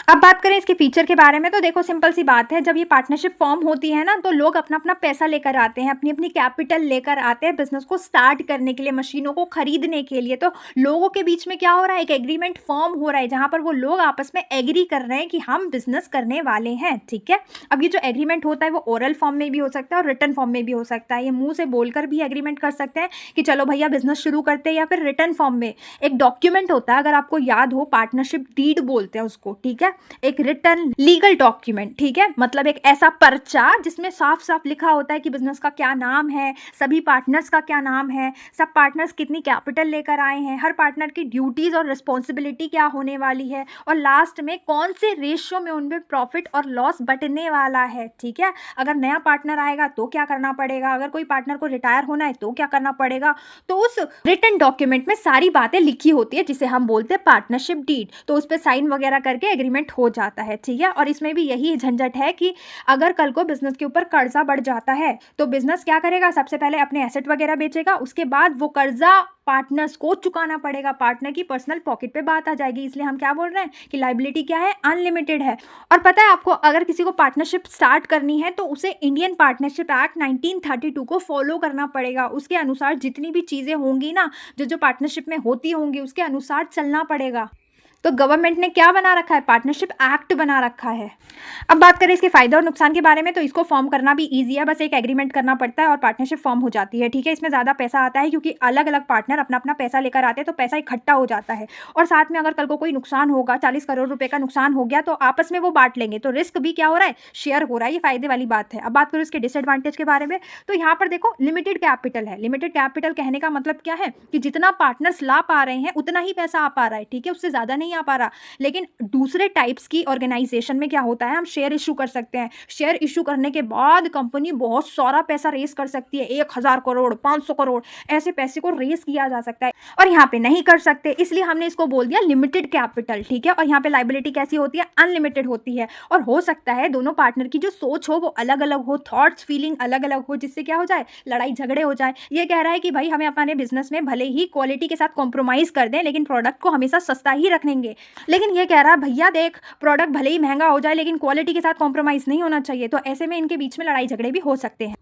अब बात करें इसके फीचर के बारे में, तो देखो सिंपल सी बात है, जब ये पार्टनरशिप फॉर्म होती है ना, तो लोग अपना अपना पैसा लेकर आते हैं, अपनी अपनी कैपिटल लेकर आते हैं बिजनेस को स्टार्ट करने के लिए, मशीनों को खरीदने के लिए। तो लोगों के बीच में क्या हो रहा है, एक एग्रीमेंट फॉर्म हो रहा है, जहां पर वो लोग आपस में एग्री कर रहे हैं कि हम बिजनेस करने वाले हैं, ठीक है। अब ये जो एग्रीमेंट होता है वो ओरल फॉर्म में भी हो सकता है और रिटन फॉर्म में भी हो सकता है। ये मुंह से बोलकर भी एग्रीमेंट कर सकते हैं कि चलो भैया बिजनेस शुरू करते हैं, या फिर रिटन फॉर्म में एक डॉक्यूमेंट होता है, अगर आपको याद हो, पार्टनरशिप डीड बोलते हैं उसको, ठीक है। एक रिटन लीगल डॉक्यूमेंट, ठीक है, मतलब एक ऐसा पर्चा जिसमें साफ साफ लिखा होता है कि बिजनेस का क्या नाम है, सभी पार्टनर्स का क्या नाम है, सब पार्टनर्स कितनी कैपिटल लेकर आए हैं, हर पार्टनर की ड्यूटीज और रिस्पॉन्सिबिलिटी क्या होने वाली है, और लास्ट में कौन से रेशियो में उनमें प्रॉफिट और लॉस बंटने वाला है, ठीक है। अगर नया पार्टनर आएगा तो क्या करना पड़ेगा, अगर कोई पार्टनर को रिटायर होना है तो क्या करना पड़ेगा। तो उस रिटन डॉक्यूमेंट में सारी बातें लिखी होती है, जिसे हम बोलते हैं पार्टनरशिप डीड। तो उस पर साइन वगैरह करके एग्रीमेंट हो जाता है, ठीक है। और इसमें भी यही झंझट है कि अगर कल को बिजनेस के ऊपर कर्जा बढ़ जाता है तो बिजनेस क्या करेगा, सबसे पहले अपने एसेट वगैरह बेचेगा, उसके बाद वो कर्जा पार्टनर्स को चुकाना पड़ेगा, पार्टनर की पर्सनल पॉकेट पे बात आ जाएगी। इसलिए हम क्या बोल रहे हैं कि लाइबिलिटी क्या है, अनलिमिटेड है। और पता है आपको, अगर किसी को पार्टनरशिप स्टार्ट करनी है तो उसे इंडियन पार्टनरशिप एक्ट 1932 को फॉलो करना पड़ेगा। उसके अनुसार जितनी भी चीज़ें होंगी ना, जो जो पार्टनरशिप में होती होंगी, उसके अनुसार चलना पड़ेगा। तो गवर्नमेंट ने क्या बना रखा है, पार्टनरशिप एक्ट बना रखा है। अब बात करें इसके फायदे और नुकसान के बारे में, तो इसको फॉर्म करना भी ईजी है, बस एक एग्रीमेंट करना पड़ता है और पार्टनरशिप फॉर्म हो जाती है, ठीक है। इसमें ज़्यादा पैसा आता है क्योंकि अलग अलग पार्टनर अपना अपना पैसा लेकर आते हैं, तो पैसा इकट्ठा हो जाता है। और साथ में अगर कल को कोई नुकसान होगा, 40 करोड़ रुपए का नुकसान हो गया, तो आपस में वो बांट लेंगे, तो रिस्क भी क्या हो रहा है, शेयर हो रहा है। ये फायदे वाली बात है। अब बात करूँ इसके डिसएडवांटेज के बारे में, तो यहाँ पर देखो लिमिटेड कैपिटल है। लिमिटेड कैपिटल कहने का मतलब क्या है कि जितना पार्टनर्स ला पा रहे हैं उतना ही पैसा आ पा रहा है, ठीक है, उससे ज़्यादा नहीं आ पा रहा। लेकिन दूसरे टाइप्स की ऑर्गेनाइजेशन में क्या होता है, हम शेयर इशू कर सकते हैं। शेयर इशू करने के बाद कंपनी बहुत सारा पैसा रेस कर सकती है, 1000 करोड़, 500 करोड़, ऐसे पैसे को रेस किया जा सकता है, और यहाँ पे नहीं कर सकते। इसलिए हमने इसको बोल दिया लिमिटेड कैपिटल, ठीक है। और यहाँ पे लाइबिलिटी कैसी होती है, अनलिमिटेड होती है। और हो सकता है दोनों पार्टनर की जो सोच हो वो अलग अलग हो, थॉट्स फीलिंग अलग अलग हो, जिससे क्या हो जाए, लड़ाई झगड़े हो जाए। ये कह रहा है कि भाई हमें अपने बिजनेस में भले ही क्वालिटी के साथ कॉम्प्रोमाइज कर दें, लेकिन प्रोडक्ट को हमेशा सस्ता ही रखेंगे। लेकिन ये कह रहा है भैया देख, प्रोडक्ट भले ही महंगा हो जाए लेकिन क्वालिटी के साथ कॉम्प्रोमाइज नहीं होना चाहिए। तो ऐसे में इनके बीच में लड़ाई झगड़े भी हो सकते हैं।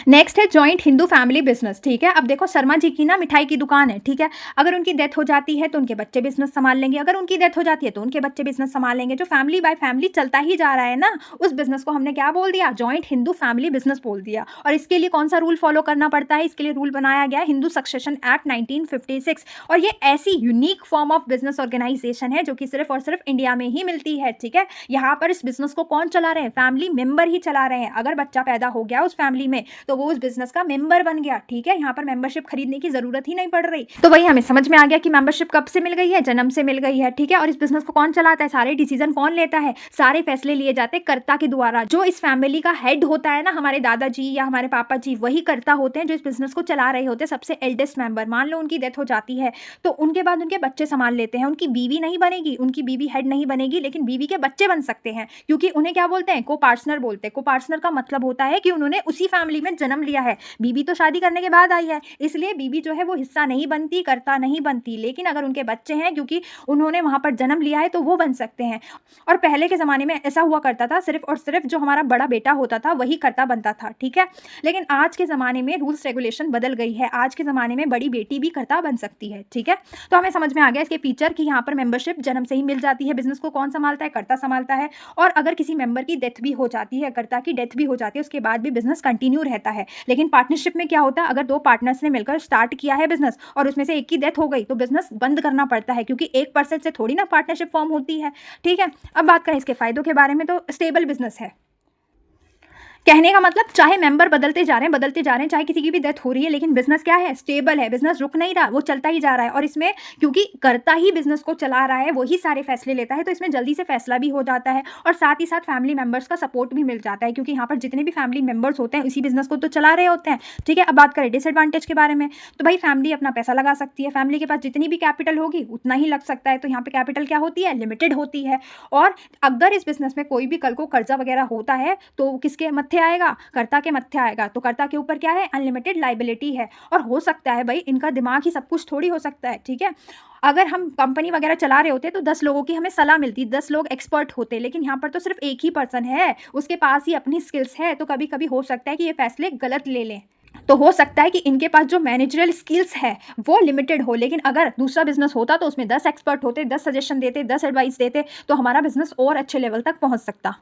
नेक्स्ट है जॉइंट हिंदू फैमिली बिजनेस, ठीक है। अब देखो शर्मा जी की ना मिठाई की दुकान है, ठीक है। अगर उनकी डेथ हो जाती है तो उनके बच्चे बिजनेस संभाल लेंगे, अगर उनकी डेथ हो जाती है तो उनके बच्चे बिजनेस संभाल लेंगे। जो फैमिली बाय फैमिली चलता ही जा रहा है ना, उस बिजनेस को हमने क्या बोल दिया, जॉइंट हिंदू फैमिली बिजनेस बोल दिया। और इसके लिए कौन सा रूल फॉलो करना पड़ता है, इसके लिए रूल बनाया गया हिंदू सक्सेशन एक्ट 1956। और ये ऐसी unique form of business organisation है जो कि सिर्फ और सिर्फ इंडिया में ही मिलती है, ठीक है। यहाँ पर इस बिजनेस को कौन चला रहे हैं, फैमिली मेंबर ही चला रहे हैं। अगर बच्चा पैदा हो गया उस फैमिली में तो वो उस बिजनेस का मेंबर बन गया, ठीक है। यहाँ पर मेंबरशिप खरीदने की जरूरत ही नहीं पड़ रही। तो वही हमें समझ में आ गया कि मेंबरशिप कब से मिल गई है, जन्म से मिल गई है, ठीक है। और इस बिजनेस को कौन चलाता है, सारे डिसीजन कौन लेता है, सारे फैसले लिए जाते हैं कर्ता के द्वारा। जो इस फैमिली का हेड होता है ना, हमारे दादाजी या हमारे पापा जी, वही कर्ता होते हैं जो इस बिजनेस को चला रहे होते हैं, सबसे एल्डेस्ट मेंबर। मान लो उनकी डेथ हो जाती है तो उनके बाद उनके बच्चे संभाल लेते हैं। उनकी बीवी नहीं बनेगी, उनकी बीवी हेड नहीं बनेगी, लेकिन बीवी के बच्चे बन सकते हैं, क्योंकि उन्हें क्या बोलते हैं, को पार्टनर बोलते हैं। को पार्टनर का मतलब होता है कि उन्होंने उसी फैमिली में जन्म लिया है। बीबी तो शादी करने के बाद आई है, इसलिए बीबी जो है वो हिस्सा नहीं बनती, कर्ता नहीं बनती। लेकिन अगर उनके बच्चे हैं, क्योंकि उन्होंने वहाँ पर जन्म लिया है, तो वो बन सकते हैं। और पहले के ज़माने में ऐसा हुआ करता था, सिर्फ और सिर्फ जो हमारा बड़ा बेटा होता था वही कर्ता बनता था, ठीक है। लेकिन आज के ज़माने में रूल्स रेगुलेशन बदल गई है। आज के ज़माने में बड़ी बेटी भी कर्ता बन सकती है, ठीक है। तो हमें समझ में आ गया इसके फीचर कि यहाँ पर मेंबरशिप जन्म से ही मिल जाती है। बिजनेस को कौन संभालता है? कर्ता संभालता है। और अगर किसी मेंबर की डेथ भी हो जाती है, कर्ता की डेथ भी हो जाती है, उसके बाद भी बिजनेस कंटिन्यू रहता है। लेकिन पार्टनरशिप में क्या होता है? अगर दो पार्टनर्स ने मिलकर स्टार्ट किया है बिजनेस और उसमें से एक की डेथ हो गई, तो बिजनेस बंद करना पड़ता है, क्योंकि एक पर्सन से थोड़ी ना पार्टनरशिप फॉर्म होती है, ठीक है। अब बात करें इसके फायदों के बारे में, तो स्टेबल बिजनेस है। कहने का मतलब चाहे मेंबर बदलते जा रहे हैं, चाहे किसी की भी डेथ हो रही है, लेकिन बिजनेस क्या है? स्टेबल है। बिजनेस रुक नहीं रहा, वो चलता ही जा रहा है। और इसमें क्योंकि कर्ता ही बिजनेस को चला रहा है, वही सारे फैसले लेता है, तो इसमें जल्दी से फैसला भी हो जाता है और साथ ही साथ फैमिली मेंबर्स का सपोर्ट भी मिल जाता है, क्योंकि यहाँ पर जितने भी फैमिली मेंबर्स होते हैं इसी बिजनेस को तो चला रहे होते हैं, ठीक है। अब बात करें डिसएडवांटेज के बारे में, तो भाई फैमिली अपना पैसा लगा सकती है। फैमिली के पास जितनी भी कैपिटल होगी उतना ही लग सकता है, तो यहाँ पे कैपिटल क्या होती है? लिमिटेड होती है। और अगर इस बिजनेस में कोई भी कल को कर्जा वगैरह होता है, तो किसके मत्थे आएगा? कर्ता के मत्थे आएगा। तो कर्ता के ऊपर क्या है? अनलिमिटेड लाइबिलिटी है। और हो सकता है भाई, इनका दिमाग ही सब कुछ थोड़ी हो सकता है, ठीक है। अगर हम कंपनी वगैरह चला रहे होते तो 10 लोगों की हमें सलाह मिलती, 10 लोग एक्सपर्ट होते, लेकिन यहाँ पर तो सिर्फ एक ही पर्सन है, उसके पास ही अपनी स्किल्स है। तो कभी कभी हो सकता है कि ये फैसले गलत ले लें। तो हो सकता है कि इनके पास जो मैनेजरियल स्किल्स है वो लिमिटेड हो। लेकिन अगर दूसरा बिजनेस होता तो उसमें 10 एक्सपर्ट होते, 10 सजेशन देते, 10 एडवाइस देते, तो हमारा बिजनेस और अच्छे लेवल तक पहुंच सकता।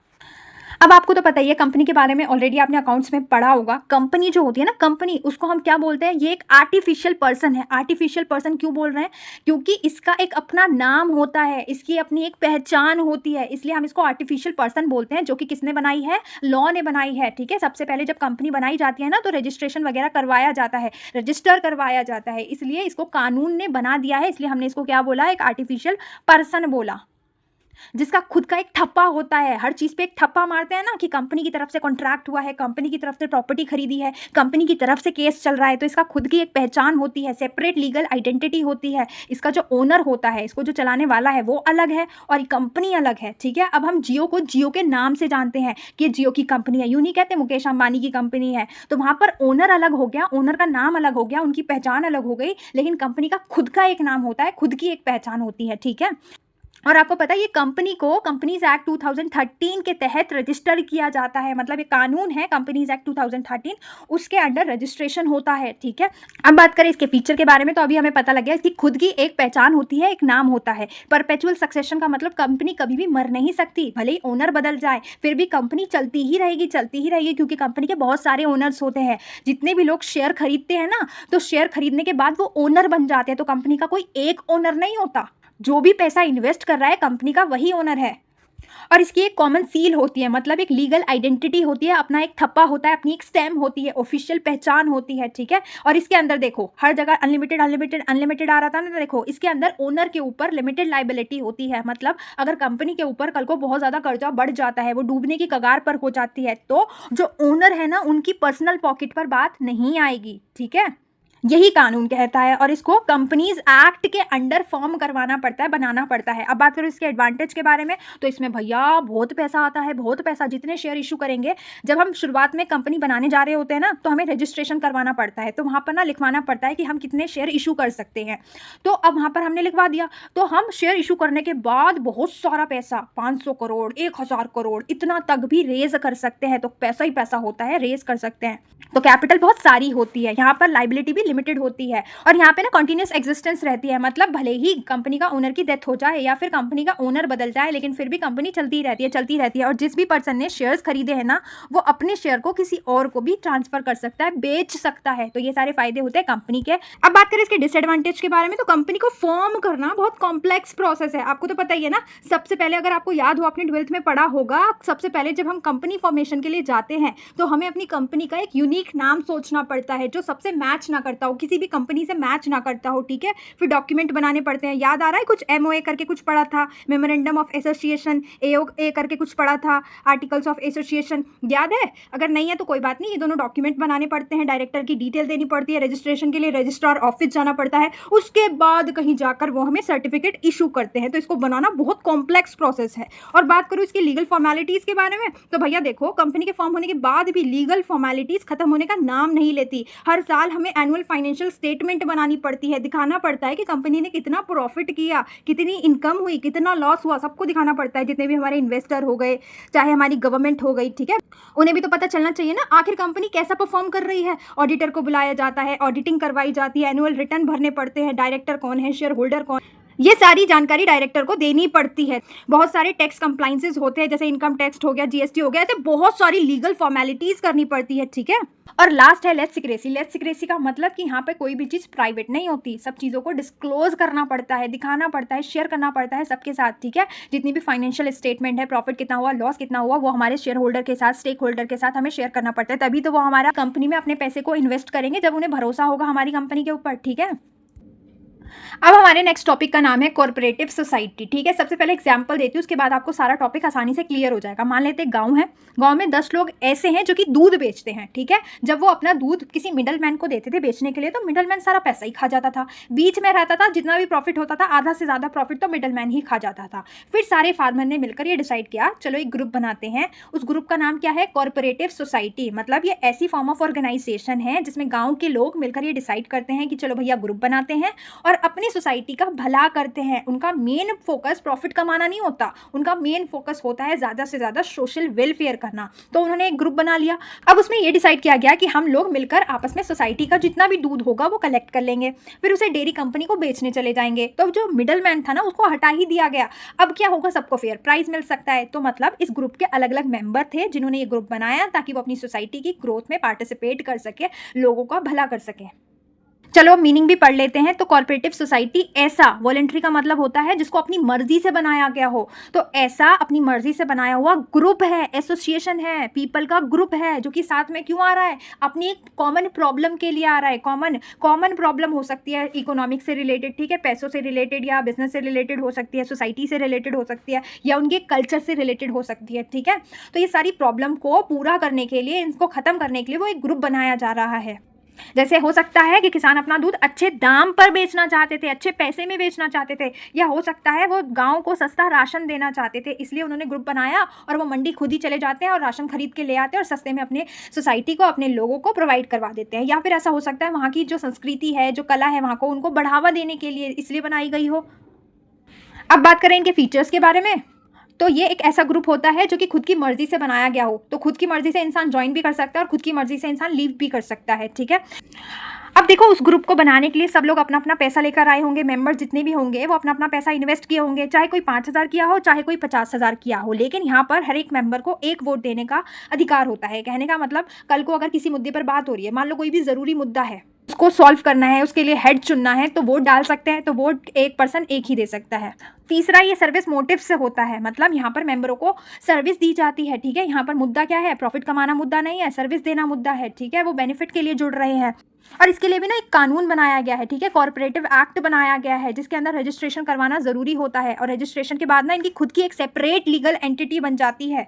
अब आपको तो पता ही है कंपनी के बारे में, ऑलरेडी आपने अकाउंट्स में पढ़ा होगा। कंपनी जो होती है ना, कंपनी, उसको हम क्या बोलते हैं? ये एक आर्टिफिशियल पर्सन है। आर्टिफिशियल पर्सन क्यों बोल रहे हैं? क्योंकि इसका एक अपना नाम होता है, इसकी अपनी एक पहचान होती है, इसलिए हम इसको आर्टिफिशियल पर्सन बोलते हैं। जो कि किसने बनाई है? लॉ ने बनाई है, ठीक है। सबसे पहले जब कंपनी बनाई जाती है ना, तो रजिस्ट्रेशन वगैरह करवाया जाता है, रजिस्टर करवाया जाता है, इसलिए इसको कानून ने बना दिया है। इसलिए हमने इसको क्या बोला? एक आर्टिफिशियल पर्सन बोला, जिसका खुद का एक ठप्पा होता है। हर चीज पे एक ठप्पा मारते हैं ना, कि कंपनी की तरफ से कॉन्ट्रैक्ट हुआ है, कंपनी की तरफ से प्रॉपर्टी खरीदी है, कंपनी की तरफ से केस चल रहा है, तो इसका खुद की एक पहचान होती है, सेपरेट लीगल आइडेंटिटी होती है। इसका जो ओनर होता है, इसको जो चलाने वाला है, वो अलग है और कंपनी अलग है, ठीक है। अब हम जियो को जियो के नाम से जानते हैं कि जियो की कंपनी है, यूं नहीं कहते मुकेश अंबानी की कंपनी है। तो वहां पर ओनर अलग हो गया, ओनर का नाम अलग हो गया, उनकी पहचान अलग हो गई, लेकिन कंपनी का खुद का एक नाम होता है, खुद की एक पहचान होती है, ठीक है। और आपको पता है ये कंपनी को कंपनीज एक्ट 2013 के तहत रजिस्टर किया जाता है। मतलब ये कानून है कंपनीज एक्ट 2013, उसके अंडर रजिस्ट्रेशन होता है, ठीक है। अब बात करें इसके फीचर के बारे में, तो अभी हमें पता लग गया इसकी खुद की एक पहचान होती है, एक नाम होता है। परपेचुअल सक्सेशन का मतलब कंपनी कभी भी मर नहीं सकती, भले ही ओनर बदल जाए फिर भी कंपनी चलती ही रहेगी, चलती ही रहेगी, क्योंकि कंपनी के बहुत सारे ओनर्स होते हैं। जितने भी लोग शेयर खरीदते हैं ना, तो शेयर खरीदने के बाद वो ओनर बन जाते हैं। तो कंपनी का कोई एक ओनर नहीं होता, जो भी पैसा इन्वेस्ट कर रहा है कंपनी का वही ओनर है। और इसकी एक कॉमन सील होती है, मतलब एक लीगल आइडेंटिटी होती है, अपना एक थप्पा होता है, अपनी एक स्टैम्प होती है, ऑफिशियल पहचान होती है, ठीक है। और इसके अंदर देखो हर जगह अनलिमिटेड अनलिमिटेड अनलिमिटेड आ रहा था ना, देखो इसके अंदर ओनर के ऊपर लिमिटेड लाइबिलिटी होती है। मतलब अगर कंपनी के ऊपर कल को बहुत ज्यादा कर्जा बढ़ जाता है, वो डूबने की कगार पर हो जाती है, तो जो ओनर है ना, उनकी पर्सनल पॉकेट पर बात नहीं आएगी, ठीक है। यही कानून कहता है और इसको कंपनीज एक्ट के अंडर फॉर्म करवाना पड़ता है, बनाना पड़ता है। अब बात करो इसके एडवांटेज के बारे में, तो इसमें भैया बहुत पैसा आता है, बहुत पैसा। जितने शेयर इशू करेंगे, जब हम शुरुआत में कंपनी बनाने जा रहे होते हैं ना, तो हमें रजिस्ट्रेशन करवाना पड़ता है, तो वहाँ पर ना लिखवाना पड़ता है कि हम कितने शेयर इशू कर सकते हैं। तो अब वहाँ पर हमने लिखवा दिया, तो हम शेयर इशू करने के बाद बहुत सारा पैसा, 500 करोड़ 1000 करोड़ इतना तक भी रेज कर सकते हैं। तो पैसा ही पैसा होता है, रेज कर सकते हैं। तो कैपिटल बहुत सारी होती है, यहाँ पर लाइबिलिटी भी लिमिटेड होती है। और यहाँ पे ना कंटिन्यूस एग्जिस्टेंस रहती है, मतलब भले ही कंपनी का ओनर की डेथ हो जाए या फिर कंपनी का ओनर बदल जाए, लेकिन फिर भी कंपनी चलती रहती है, चलती रहती है। और जिस भी पर्सन ने शेयर्स खरीदे हैं ना, वो अपने शेयर को किसी और को भी ट्रांसफर कर सकता है, बेच सकता है। तो ये सारे फायदे होते हैं कंपनी के। अब बात करें इसके डिसएडवांटेज के बारे में, तो कंपनी को फॉर्म करना बहुत कॉम्प्लेक्स प्रोसेस है, आपको तो पता ही है ना। सबसे पहले अगर आपको याद हो, आपने 12th में पढ़ा होगा, सबसे पहले जब हम कंपनी फॉर्मेशन के लिए जाते हैं, तो हमें अपनी कंपनी का एक यूनिक नाम सोचना पड़ता है जो सबसे मैच ना करता करता हो, किसी भी कंपनी से मैच ना करता हो, ठीक है? फिर डॉक्यूमेंट बनाने पड़ते हैं, याद आ रहा है कुछ एमओए करके कुछ पढ़ा था, मेमोरेंडम ऑफ एसोसिएशन, एओए करके कुछ पढ़ा था, आर्टिकल्स ऑफ एसोसिएशन, याद है? अगर नहीं है तो कोई बात नहीं, ये दोनों डॉक्यूमेंट बनाने पड़ते हैं, डायरेक्टर की डिटेल देनी पड़ती है, रजिस्ट्रेशन के लिए रजिस्ट्रार ऑफिस जाना पड़ता है, उसके बाद कहीं जाकर वो हमें सर्टिफिकेट इशू करते हैं। तो इसको बनाना बहुत कॉम्प्लेक्स प्रोसेस है। और बात करूँ इसकी लीगल फॉर्मेलिटीज़ के बारे में, तो भैया देखो, कंपनी के फॉर्म होने के बाद भी लीगल फॉर्मेलिटीज़ खत्म होने का नाम नहीं लेती। हर साल हमें एनुअल फाइनेंशियल स्टेटमेंट बनानी पड़ती है, दिखाना पड़ता है कि कंपनी ने कितना प्रॉफिट किया, कितनी इनकम हुई, कितना लॉस हुआ, सबको दिखाना पड़ता है। जितने भी हमारे इन्वेस्टर हो गए, चाहे हमारी गवर्नमेंट हो गई, ठीक है, उन्हें भी तो पता चलना चाहिए ना आखिर कंपनी कैसा परफॉर्म कर रही है। ऑडिटर को बुलाया जाता है, ऑडिटिंग करवाई जाती है, एनुअल रिटर्न भरने पड़ते हैं, डायरेक्टर कौन है, शेयर होल्डर कौन, ये सारी जानकारी डायरेक्टर को देनी पड़ती है। बहुत सारे टैक्स कंप्लाइंसेस होते हैं, जैसे इनकम टैक्स हो गया, जीएसटी हो गया, ऐसे बहुत सारी लीगल फॉर्मेलिटीज करनी पड़ती है, ठीक है। और लास्ट है लेस सीक्रेसी। लेस सीक्रेसी का मतलब कि यहाँ पे कोई भी चीज़ प्राइवेट नहीं होती, सब चीज़ों को डिस्क्लोज करना पड़ता है, दिखाना पड़ता है, शेयर करना पड़ता है सबके साथ, ठीक है। जितनी भी फाइनेंशियल स्टेटमेंट है, प्रॉफिट कितना हुआ, लॉस कितना हुआ, वो हमारे शेयर होल्डर के साथ, स्टेक होल्डर के साथ हमें शेयर करना पड़ता है, तभी तो वो हमारा कंपनी में अपने पैसे को इन्वेस्ट करेंगे, जब उन्हें भरोसा होगा हमारी कंपनी के ऊपर, ठीक है। अब हमारे नेक्स्ट टॉपिक का नाम है कॉर्पोरेटिव सोसाइटी, ठीक है। सबसे पहले एग्जांपल देती हूँ, उसके बाद आपको सारा टॉपिक आसानी से क्लियर हो जाएगा। मान लेते हैं गांव है, गांव में 10 लोग ऐसे हैं जो कि दूध बेचते हैं, ठीक है। जब वो अपना दूध किसी मिडलमैन को देते थे बेचने के लिए, तो मिडलमैन सारा पैसा ही खा जाता था, बीच में रहता था, जितना भी प्रॉफिट होता था आधा से ज़्यादा प्रॉफिट तो मिडलमैन ही खा जाता था। फिर सारे फार्मर ने मिलकर ये डिसाइड किया, चलो एक ग्रुप बनाते हैं। उस ग्रुप का नाम क्या है? Corporative society. मतलब ये ऐसी फॉर्म ऑफ ऑर्गेनाइजेशन है जिसमें गाँव के लोग मिलकर ये डिसाइड करते हैं कि चलो भैया ग्रुप बनाते हैं और अपनी सोसाइटी का भला करते हैं। उनका मेन फोकस प्रॉफिट कमाना नहीं होता, उनका मेन फोकस होता है ज़्यादा से ज़्यादा सोशल वेलफेयर करना। तो उन्होंने एक ग्रुप बना लिया। अब उसमें ये डिसाइड किया गया कि हम लोग मिलकर आपस में सोसाइटी का जितना भी दूध होगा वो कलेक्ट कर लेंगे, फिर उसे डेयरी कंपनी को बेचने चले जाएंगे। तो जो मिडल मैन था ना, उसको हटा ही दिया गया। अब क्या होगा? सबको फेयर प्राइस मिल सकता है। तो मतलब इस ग्रुप के अलग अलग मेंबर थे जिन्होंने ये ग्रुप बनाया ताकि वो अपनी सोसाइटी की ग्रोथ में पार्टिसिपेट कर सके, लोगों का भला कर सके। चलो मीनिंग भी पढ़ लेते हैं। तो कॉर्पोरेटिव सोसाइटी ऐसा, वॉलंटरी का मतलब होता है जिसको अपनी मर्जी से बनाया गया हो। तो ऐसा अपनी मर्जी से बनाया हुआ ग्रुप है, एसोसिएशन है, पीपल का ग्रुप है, जो कि साथ में क्यों आ रहा है? अपनी एक कॉमन प्रॉब्लम के लिए आ रहा है। कॉमन प्रॉब्लम हो सकती है इकोनॉमिक से रिलेटेड, ठीक है, पैसों से रिलेटेड या बिजनेस से रिलेटेड हो सकती है, सोसाइटी से रिलेटेड हो सकती है, या उनके कल्चर से रिलेटेड हो सकती है, ठीक है। तो ये सारी प्रॉब्लम को पूरा करने के लिए, इनको खत्म करने के लिए वो एक ग्रुप बनाया जा रहा है। जैसे हो सकता है कि किसान अपना दूध अच्छे दाम पर बेचना चाहते थे, अच्छे पैसे में बेचना चाहते थे, या हो सकता है वो गांव को सस्ता राशन देना चाहते थे, इसलिए उन्होंने ग्रुप बनाया और वो मंडी खुद ही चले जाते हैं और राशन खरीद के ले आते हैं और सस्ते में अपने सोसाइटी को, अपने लोगों को प्रोवाइड करवा देते हैं। या फिर ऐसा हो सकता है वहाँ की जो संस्कृति है, जो कला है, वहाँ को उनको बढ़ावा देने के लिए इसलिए बनाई गई हो। अब बात करें इनके फीचर्स के बारे में, तो ये एक ऐसा ग्रुप होता है जो कि खुद की मर्जी से बनाया गया हो। तो खुद की मर्जी से इंसान ज्वाइन भी कर सकता है और खुद की मर्जी से इंसान लीव भी कर सकता है, ठीक है। अब देखो, उस ग्रुप को बनाने के लिए सब लोग अपना अपना पैसा लेकर आए होंगे। मेंबर जितने भी होंगे वो अपना अपना पैसा इन्वेस्ट किए होंगे, चाहे कोई 5,000 किया हो, चाहे कोई 50,000 किया हो। लेकिन यहाँ पर हर एक मेंबर को एक वोट देने का अधिकार होता है। कहने का मतलब, कल को अगर किसी मुद्दे पर बात हो रही है, मान लो कोई भी ज़रूरी मुद्दा है, उसको सॉल्व करना है, उसके लिए हेड चुनना है, तो वोट डाल सकते हैं। तो वोट एक पर्सन एक ही दे सकता है। तीसरा, ये सर्विस मोटिव से होता है। मतलब यहाँ पर मेंबरों को सर्विस दी जाती है, ठीक है। यहाँ पर मुद्दा क्या है? प्रॉफिट कमाना मुद्दा नहीं है, सर्विस देना मुद्दा है, ठीक है। वो बेनिफिट के लिए जुड़ रहे हैं। और इसके लिए भी ना एक कानून बनाया गया है, ठीक है, कॉर्पोरेटिव एक्ट बनाया गया है, जिसके अंदर रजिस्ट्रेशन करवाना ज़रूरी होता है। और रजिस्ट्रेशन के बाद ना इनकी खुद की एक सेपरेट लीगल एंटिटी बन जाती है।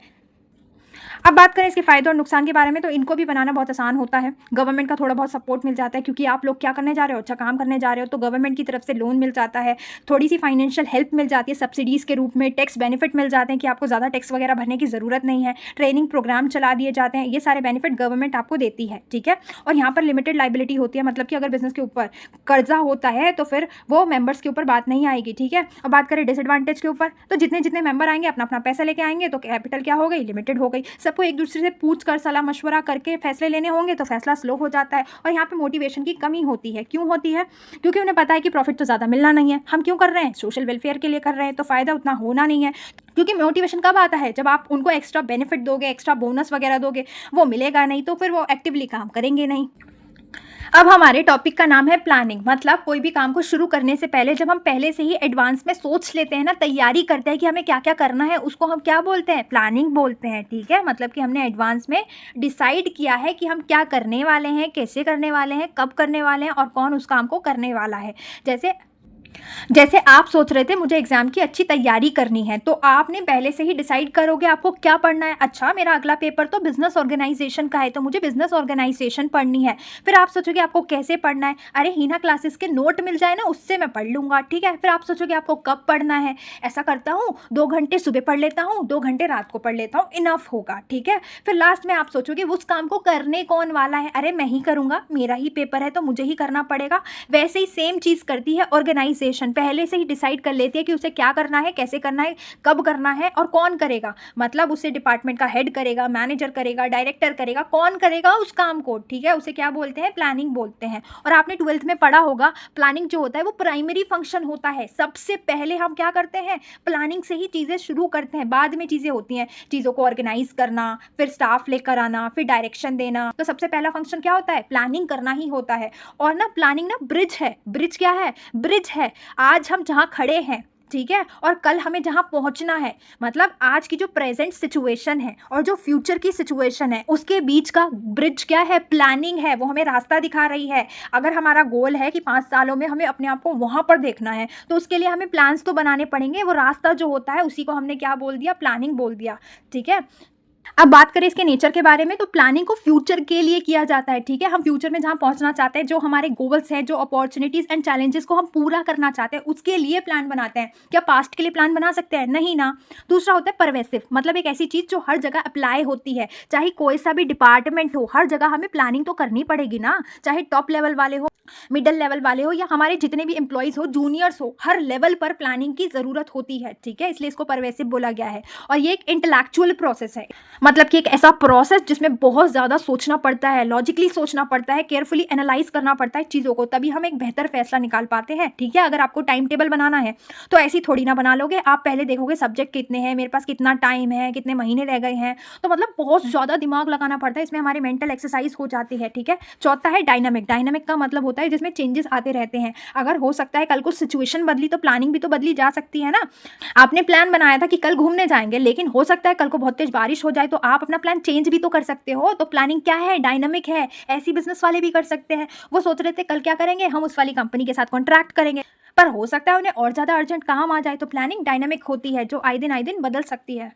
अब बात करें इसके फायदे और नुकसान के बारे में, तो इनको भी बनाना बहुत आसान होता है। गवर्नमेंट का थोड़ा बहुत सपोर्ट मिल जाता है, क्योंकि आप लोग क्या करने जा रहे हो? अच्छा काम करने जा रहे हो, तो गवर्नमेंट की तरफ से लोन मिल जाता है, थोड़ी सी फाइनेंशियल हेल्प मिल जाती है सब्सिडीज़ के रूप में, टैक्स बेनिफिट मिल जाते हैं कि आपको ज़्यादा टैक्स वगैरह भरने की ज़रूरत नहीं है, ट्रेनिंग प्रोग्राम चला दिए जाते हैं। ये सारे बेनिफिट गवर्नमेंट आपको देती है, ठीक है। और यहाँ पर लिमिटेड लाइबिलिटी होती है, मतलब कि अगर बिजनेस के ऊपर कर्जा होता है तो फिर वो मेंबर्स के ऊपर बात नहीं आएगी, ठीक है। अब बात करें डिसएडवांटेज के ऊपर, तो जितने जितने मेंबर आएंगे अपना अपना पैसा लेके आएंगे, तो कैपिटल क्या हो गई? लिमिटेड हो गई। सबको एक दूसरे से पूछ कर सलाह मशवरा करके फैसले लेने होंगे, तो फैसला स्लो हो जाता है। और यहाँ पे मोटिवेशन की कमी होती है। क्यों होती है? क्योंकि उन्हें पता है कि प्रॉफिट तो ज़्यादा मिलना नहीं है। हम क्यों कर रहे हैं? सोशल वेलफेयर के लिए कर रहे हैं, तो फ़ायदा उतना होना नहीं है। क्योंकि मोटिवेशन कब आता है? जब आप उनको एक्स्ट्रा बेनिफिट दोगे, एक्स्ट्रा बोनस वगैरह दोगे, वो मिलेगा नहीं, तो फिर वो एक्टिवली काम करेंगे नहीं। अब हमारे टॉपिक का नाम है प्लानिंग। मतलब कोई भी काम को शुरू करने से पहले जब हम पहले से ही एडवांस में सोच लेते हैं ना, तैयारी करते हैं कि हमें क्या क्या करना है, उसको हम क्या बोलते हैं, प्लानिंग बोलते हैं। ठीक है, मतलब कि हमने एडवांस में डिसाइड किया है कि हम क्या करने वाले हैं, कैसे करने वाले हैं, कब करने वाले हैं और कौन उस काम को करने वाला है। जैसे जैसे आप सोच रहे थे मुझे एग्जाम की अच्छी तैयारी करनी है, तो आपने पहले से ही डिसाइड करोगे आपको क्या पढ़ना है। अच्छा, मेरा अगला पेपर तो बिजनेस ऑर्गेनाइजेशन का है, तो मुझे बिजनेस ऑर्गेनाइजेशन पढ़नी है। फिर आप सोचोगे आपको कैसे पढ़ना है, अरे हिना क्लासेस के नोट मिल जाए ना, उससे मैं पढ़ लूंगा। ठीक है, फिर आप सोचोगे आपको कब पढ़ना है, ऐसा करता हूँ 2 घंटे सुबह पढ़ लेता हूँ, 2 घंटे रात को पढ़ लेता हूँ, इनफ होगा। ठीक है, फिर लास्ट में आप सोचोगे उस काम को करने कौन वाला है, अरे मैं ही करूँगा, मेरा ही पेपर है तो मुझे ही करना पड़ेगा। वैसे ही सेम चीज़ करती है ऑर्गेनाइजेशन, पहले से ही डिसाइड कर लेती है कि उसे क्या करना है, कैसे करना है, कब करना है और कौन करेगा। मतलब उसे डिपार्टमेंट का हेड करेगा, मैनेजर करेगा, डायरेक्टर करेगा, कौन करेगा उस काम को। ठीक है, उसे क्या बोलते हैं, प्लानिंग बोलते हैं। और आपने 12th में पढ़ा होगा, प्लानिंग जो होता है वो प्राइमरी फंक्शन होता है। सबसे पहले हम क्या करते हैं, प्लानिंग से ही चीज़ें शुरू करते हैं, बाद में चीज़ें होती हैं, चीज़ों को ऑर्गेनाइज करना, फिर स्टाफ लेकर आना, फिर डायरेक्शन देना। तो सबसे पहला फंक्शन क्या होता है, प्लानिंग करना ही होता है। और ना प्लानिंग ना ब्रिज है। ब्रिज क्या है, ब्रिज है आज हम जहाँ खड़े हैं, ठीक है, और कल हमें जहाँ पहुँचना है। मतलब आज की जो प्रेजेंट सिचुएशन है और जो फ्यूचर की सिचुएशन है, उसके बीच का ब्रिज क्या है, प्लानिंग है। वो हमें रास्ता दिखा रही है। अगर हमारा गोल है कि 5 सालों में हमें अपने आप को वहाँ पर देखना है, तो उसके लिए हमें प्लान्स तो बनाने पड़ेंगे। वो रास्ता जो होता है उसी को हमने क्या बोल दिया, प्लानिंग बोल दिया। ठीक है, अब बात करें इसके नेचर के बारे में, तो प्लानिंग को फ्यूचर के लिए किया जाता है। ठीक है, हम फ्यूचर में जहाँ पहुँचना चाहते हैं, जो हमारे गोल्स हैं, जो अपॉर्चुनिटीज़ एंड चैलेंजेस को हम पूरा करना चाहते हैं, उसके लिए प्लान बनाते हैं। क्या पास्ट के लिए प्लान बना सकते हैं, नहीं ना। दूसरा होता है परवेसिव, मतलब एक ऐसी चीज़ जो हर जगह अप्लाई होती है। चाहे कोई सा भी डिपार्टमेंट हो, हर जगह हमें प्लानिंग तो करनी पड़ेगी ना। चाहे टॉप लेवल वाले हो, मिडिल लेवल वाले हो, या हमारे जितने भी एम्प्लॉयज़ हो, जूनियर्स हो, हर लेवल पर प्लानिंग की ज़रूरत होती है। ठीक है, इसलिए इसको परवेसिव बोला गया है। और ये एक इंटेलेक्चुअल प्रोसेस है, मतलब कि एक ऐसा प्रोसेस जिसमें बहुत ज़्यादा सोचना पड़ता है, लॉजिकली सोचना पड़ता है, केयरफुली एनालाइज करना पड़ता है चीज़ों को, तभी हम एक बेहतर फैसला निकाल पाते हैं। ठीक है, अगर आपको टाइम टेबल बनाना है तो ऐसी थोड़ी ना बना लोगे। आप पहले देखोगे सब्जेक्ट कितने हैं, मेरे पास कितना टाइम है, कितने महीने रह गए हैं, तो मतलब बहुत ज़्यादा दिमाग लगाना पड़ता है। इसमें हमारी मेंटल एक्सरसाइज हो जाती है। ठीक है, चौथा है डायनामिक। डायनामिक का मतलब होता है जिसमें चेंजेस आते रहते हैं। अगर हो सकता है कल को सिचुएशन बदली तो प्लानिंग भी तो बदली जा सकती है ना। आपने प्लान बनाया था कि कल घूमने जाएंगे, लेकिन हो सकता है कल को बहुत तेज बारिश हो जाए, तो आप अपना प्लान चेंज भी तो कर सकते हो। तो प्लानिंग क्या है, डायनामिक है। ऐसी बिजनेस वाले भी कर सकते हैं। वो सोच रहे थे कल क्या करेंगे, हम उस वाली कंपनी के साथ कॉन्ट्रैक्ट करेंगे, पर हो सकता है उन्हें और ज़्यादा अर्जेंट काम आ जाए। तो प्लानिंग डायनामिक होती है, जो आए दिन बदल सकती है।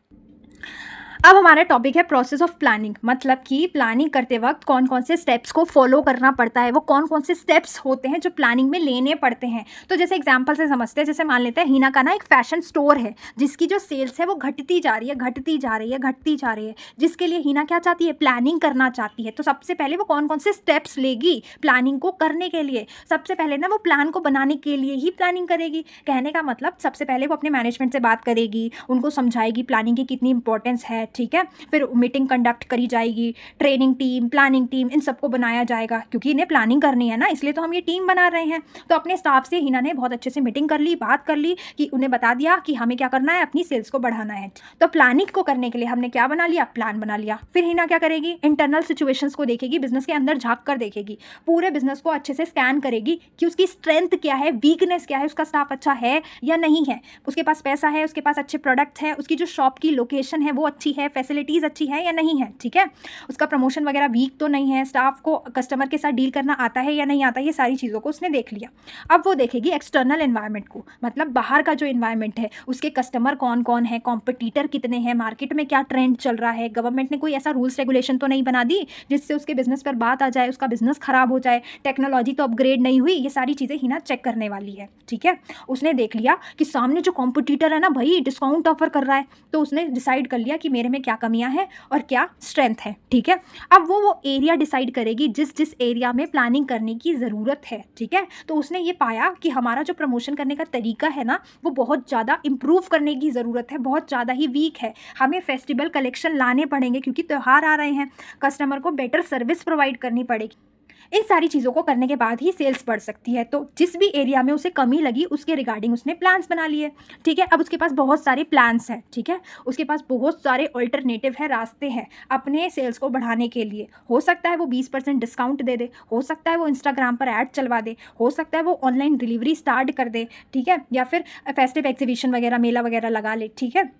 अब हमारा टॉपिक है प्रोसेस ऑफ प्लानिंग, मतलब कि प्लानिंग करते वक्त कौन कौन से स्टेप्स को फॉलो करना पड़ता है, वो कौन कौन से स्टेप्स होते हैं जो प्लानिंग में लेने पड़ते हैं। तो जैसे एग्जांपल से समझते हैं, जैसे मान लेते हैं हिना का ना एक फैशन स्टोर है, जिसकी जो सेल्स है वो घटती जा रही है, घटती जा रही है, घटती जा रही है, जिसके लिए हिना क्या चाहती है, प्लानिंग करना चाहती है। तो सबसे पहले वो कौन कौन से स्टेप्स लेगी प्लानिंग को करने के लिए। सबसे पहले ना वो प्लान को बनाने के लिए ही प्लानिंग करेगी। कहने का मतलब सबसे पहले वो अपने मैनेजमेंट से बात करेगी, उनको समझाएगी प्लानिंग की कितनी इंपॉर्टेंस है। ठीक है, फिर मीटिंग कंडक्ट करी जाएगी, ट्रेनिंग टीम, प्लानिंग टीम, इन सबको बनाया जाएगा, क्योंकि इन्हें प्लानिंग करनी है ना, इसलिए तो हम ये टीम बना रहे हैं। तो अपने स्टाफ से हिना ने बहुत अच्छे से मीटिंग कर ली, बात कर ली, कि उन्हें बता दिया कि हमें क्या करना है, अपनी सेल्स को बढ़ाना है। तो प्लानिंग को करने के लिए हमने क्या बना लिया, प्लान बना लिया। फिर हिना क्या करेगी, इंटरनल सिचुएशंस को देखेगी, बिजनेस के अंदर झांक कर देखेगी, पूरे बिजनेस को अच्छे से स्कैन करेगी कि उसकी स्ट्रेंथ क्या है, वीकनेस क्या है, उसका स्टाफ अच्छा है या नहीं है, उसके पास पैसा है, उसके पास अच्छे प्रोडक्ट्स हैं, उसकी जो शॉप की लोकेशन है वो अच्छी है, फैसिलिटीज़ अच्छी है या नहीं है। ठीक है, उसका प्रमोशन वगैरह वीक तो नहीं है, स्टाफ को कस्टमर के साथ डील करना आता है या नहीं आता, ये सारी चीज़ों को उसने देख लिया। अब वो देखेगी एक्सटर्नल एनवायरनमेंट को, मतलब बाहर का जो एनवायरनमेंट है, उसके कस्टमर कौन कौन है, कॉम्पिटिटर कितने हैं, मार्केट में क्या ट्रेंड चल रहा है, गवर्नमेंट ने कोई ऐसा रूल्स रेगुलेशन तो नहीं बना दी जिससे उसके बिजनेस पर बात आ जाए, उसका बिजनेस खराब हो जाए, टेक्नोलॉजी तो अपग्रेड नहीं हुई। ये सारी चीज़ें हिना चेक करने वाली है। ठीक है, उसने देख लिया कि सामने जो कॉम्पिटिटर है ना भाई, डिस्काउंट ऑफर कर रहा है, तो उसने डिसाइड कर लिया कि मेरे में क्या कमियां हैं और क्या स्ट्रेंथ है। ठीक है, अब वो एरिया डिसाइड करेगी जिस जिस एरिया में प्लानिंग करने की ज़रूरत है। ठीक है, तो उसने ये पाया कि हमारा जो प्रमोशन करने का तरीका है ना, वो बहुत ज़्यादा इंप्रूव करने की ज़रूरत है, बहुत ज़्यादा ही वीक है। हमें फेस्टिवल कलेक्शन लाने पड़ेंगे, क्योंकि त्यौहार आ रहे हैं, कस्टमर को बेटर सर्विस प्रोवाइड करनी पड़ेगी। इन सारी चीज़ों को करने के बाद ही सेल्स बढ़ सकती है। तो जिस भी एरिया में उसे कमी लगी उसके रिगार्डिंग उसने प्लान्स बना लिए, ठीक है। अब उसके पास बहुत सारे प्लान्स हैं, ठीक है। उसके पास बहुत सारे अल्टरनेटिव है, रास्ते हैं अपने सेल्स को बढ़ाने के लिए। हो सकता है वो 20% डिस्काउंट दे दे, हो सकता है वो इंस्टाग्राम पर ऐड चलवा दे, हो सकता है वो ऑनलाइन डिलीवरी स्टार्ट कर दे, ठीक है, या फिर फेस्टिव एग्जीबिशन वगैरह, मेला वगैरह लगा ले, ठीक है।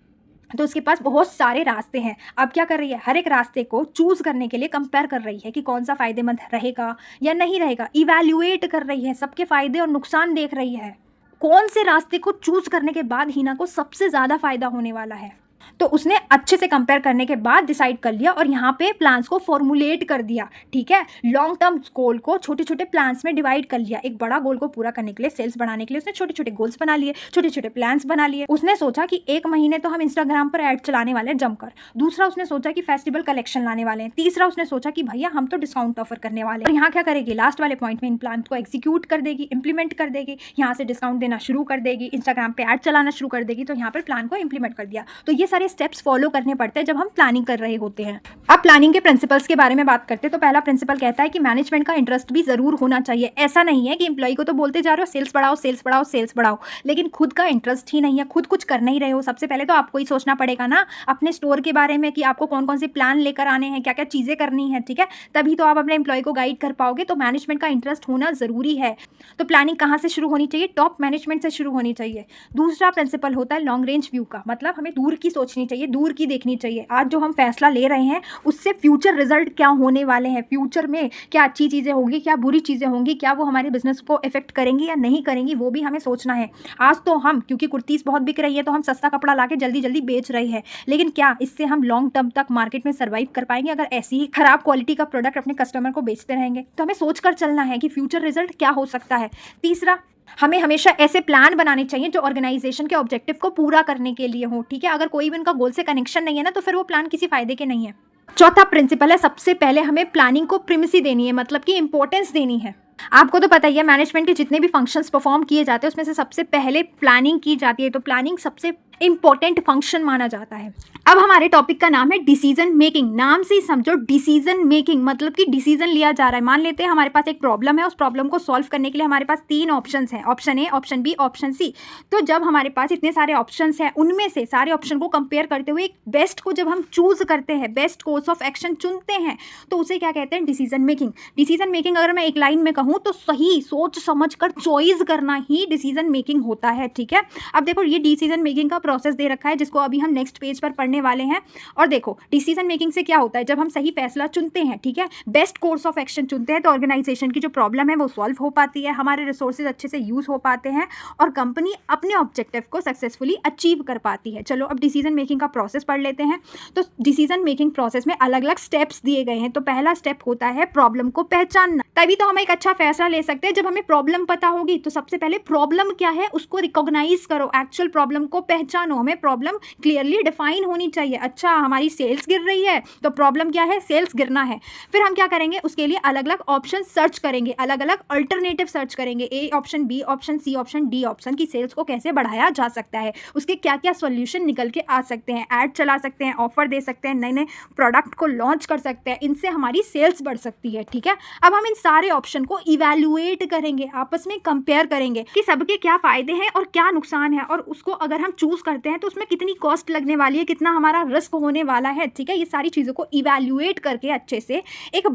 तो उसके पास बहुत सारे रास्ते हैं। अब क्या कर रही है, हर एक रास्ते को चूज़ करने के लिए कंपेयर कर रही है कि कौन सा फ़ायदेमंद रहेगा या नहीं रहेगा। इवैल्यूएट कर रही है, सबके फ़ायदे और नुकसान देख रही है। कौन से रास्ते को चूज़ करने के बाद हिना को सबसे ज़्यादा फ़ायदा होने वाला है, तो उसने अच्छे से कंपेयर करने के बाद डिसाइड कर लिया और यहाँ पे प्लान्स को फॉर्मुलेट कर दिया, ठीक है। लॉन्ग टर्म गोल को छोटे छोटे प्लान्स में डिवाइड कर लिया। एक बड़ा गोल को पूरा करने के लिए, सेल्स बढ़ाने के लिए उसने छोटे छोटे गोल्स बना लिए, छोटे छोटे प्लान्स बना लिए। उसने सोचा कि 1 महीने तो हम इंस्टाग्राम पर ऐड चलाने वाले हैं जमकर। दूसरा उसने सोचा कि फेस्टिवल कलेक्शन लाने वाले हैं। तीसरा उसने सोचा कि भैया हम तो डिस्काउंट ऑफर करने वाले हैं। यहाँ क्या करेगी, लास्ट वाले पॉइंट में इन प्लान को एग्जीक्यूट कर देगी, इंप्लीमेंट कर देगी। यहाँ से डिस्काउंट देना शुरू कर देगी, इंस्टाग्राम पे ऐड चलाना शुरू कर देगी। तो यहाँ पर प्लान को इंप्लीमेंट कर दिया। तो ये सारे स्टेप्स फॉलो करने पड़ते हैं जब हम प्लानिंग कर रहे होते हैं। अब प्लानिंग के प्रिंसिपल्स के बारे में बात करते हैं। तो पहला प्रिंसिपल कहता है कि मैनेजमेंट का इंटरेस्ट भी जरूर होना चाहिए। ऐसा नहीं है कि एम्प्लॉय को तो बोलते जा रहे हो सेल्स बढ़ाओ सेल्स बढ़ाओ सेल्स बढ़ाओ, लेकिन खुद का इंटरेस्ट ही नहीं है, खुद कुछ कर नहीं रहे हो। सबसे पहले तो आपको ही सोचना पड़ेगा ना अपने स्टोर के बारे में कि आपको कौन कौन से प्लान लेकर आने हैं, क्या क्या चीज़ें करनी है, ठीक है। तभी तो आप अपने एम्प्लॉय को गाइड कर पाओगे। तो मैनेजमेंट का इंटरेस्ट होना ज़रूरी है। तो प्लानिंग कहाँ से शुरू होनी चाहिए, टॉप मैनेजमेंट से शुरू होनी चाहिए। दूसरा प्रिंसिपल होता है लॉन्ग रेंज व्यू का, मतलब हमें दूर की सोचनी चाहिए, दूर की देखनी चाहिए। आज जो हम फैसला ले रहे हैं उससे फ्यूचर रिजल्ट क्या होने वाले हैं, फ्यूचर में क्या अच्छी चीज़ें होंगी, क्या बुरी चीज़ें होंगी, क्या वो हमारे बिजनेस को इफेक्ट करेंगी या नहीं करेंगी, वो भी हमें सोचना है। आज तो हम क्योंकि कुर्तीस बहुत बिक रही है तो हम सस्ता कपड़ा लाके जल्दी जल्दी बेच रहे हैं, लेकिन क्या इससे हम लॉन्ग टर्म तक मार्केट में सर्वाइव कर पाएंगे अगर ऐसी ही खराब क्वालिटी का प्रोडक्ट अपने कस्टमर को बेचते रहेंगे। तो हमें सोच कर चलना है कि फ्यूचर रिजल्ट क्या हो सकता है। तीसरा, हमें हमेशा ऐसे प्लान बनाने चाहिए जो ऑर्गेनाइजेशन के ऑब्जेक्टिव को पूरा करने के लिए हो, ठीक है। अगर कोई भी उनका गोल से कनेक्शन नहीं है ना, तो फिर वो प्लान किसी फायदे के नहीं है। चौथा प्रिंसिपल है, सबसे पहले हमें प्लानिंग को प्रिमेसी देनी है, मतलब कि इंपॉर्टेंस देनी है। आपको तो पता ही है मैनेजमेंट के जितने भी फंक्शंस परफॉर्म किए जाते हैं उसमें से सबसे पहले प्लानिंग की जाती है। तो प्लानिंग सबसे इंपॉर्टेंट फंक्शन माना जाता है। अब हमारे टॉपिक का नाम है डिसीजन मेकिंग। नाम से ही समझो डिसीजन मेकिंग, मतलब कि डिसीजन लिया जा रहा है। मान लेते हैं हमारे पास एक प्रॉब्लम है, उस प्रॉब्लम को सॉल्व करने के लिए हमारे पास 3 ऑप्शंस हैं, option A, option B, option C. तो जब हमारे पास इतने सारे ऑप्शंस हैं, उनमें से सारे ऑप्शन को कंपेयर करते हुए एक बेस्ट को जब हम चूज करते हैं, बेस्ट कोर्स ऑफ एक्शन चुनते हैं, तो उसे क्या कहते हैं, डिसीजन मेकिंग। डिसीजन मेकिंग अगर मैं एक लाइन में कहूँ तो सही सोच समझ कर चॉइस करना ही डिसीजन मेकिंग होता है, ठीक है। अब देखो ये डिसीजन मेकिंग का प्रोसेस दे रखा है जिसको अभी हम नेक्स्ट पेज पर पढ़ने वाले हैं। और देखो डिसीजन मेकिंग से क्या होता है, जब हम सही फैसला चुनते हैं, ठीक है, बेस्ट कोर्स ऑफ एक्शन चुनते हैं, तो ऑर्गेनाइजेशन की जो प्रॉब्लम है वो सॉल्व हो पाती है, हमारे रिसोर्सेज अच्छे से यूज हो पाते हैं और कंपनी अपने ऑब्जेक्टिव को सक्सेसफुली अचीव कर पाती है। चलो अब डिसीजन मेकिंग का प्रोसेस पढ़ लेते हैं। तो डिसीजन मेकिंग प्रोसेस में अलग अलग स्टेप्स दिए गए हैं। तो पहला स्टेप होता है प्रॉब्लम को पहचानना। तभी तो हम एक अच्छा फैसला ले सकते हैं जब हमें प्रॉब्लम पता होगी। तो सबसे पहले प्रॉब्लम क्या है उसको रिकॉग्नाइज करो, एक्चुअल प्रॉब्लम को पहचानो। हमें प्रॉब्लम क्लियरली डिफाइन होनी चाहिए। अच्छा हमारी सेल्स गिर रही है तो प्रॉब्लम क्या है, सेल्स गिरना है। फिर हम क्या करेंगे, उसके लिए अलग अलग ऑप्शन सर्च करेंगे, अलग अलग अल्टरनेटिव सर्च करेंगे, A option, B option, C option, D option की सेल्स को कैसे बढ़ाया जा सकता है, उसके क्या क्या सॉल्यूशन निकल के आ सकते हैं। ऐड चला सकते हैं, ऑफर दे सकते हैं, नए नए प्रोडक्ट को लॉन्च कर सकते हैं, इनसे हमारी सेल्स बढ़ सकती है, ठीक है। अब हम इन सारे ऑप्शन को इवैल्यूएट करेंगे, आपस में कंपेयर करेंगे कि सबके क्या फायदे हैं और क्या नुकसान है, और उसको अगर हम चूज करते हैं तो उसमें कितनी कॉस्ट लगने वाली है, कितना हमारा रिस्क होने वाला है, ठीक है। ये सारी चीज़ों को इवैल्यूएट करके अच्छे से एक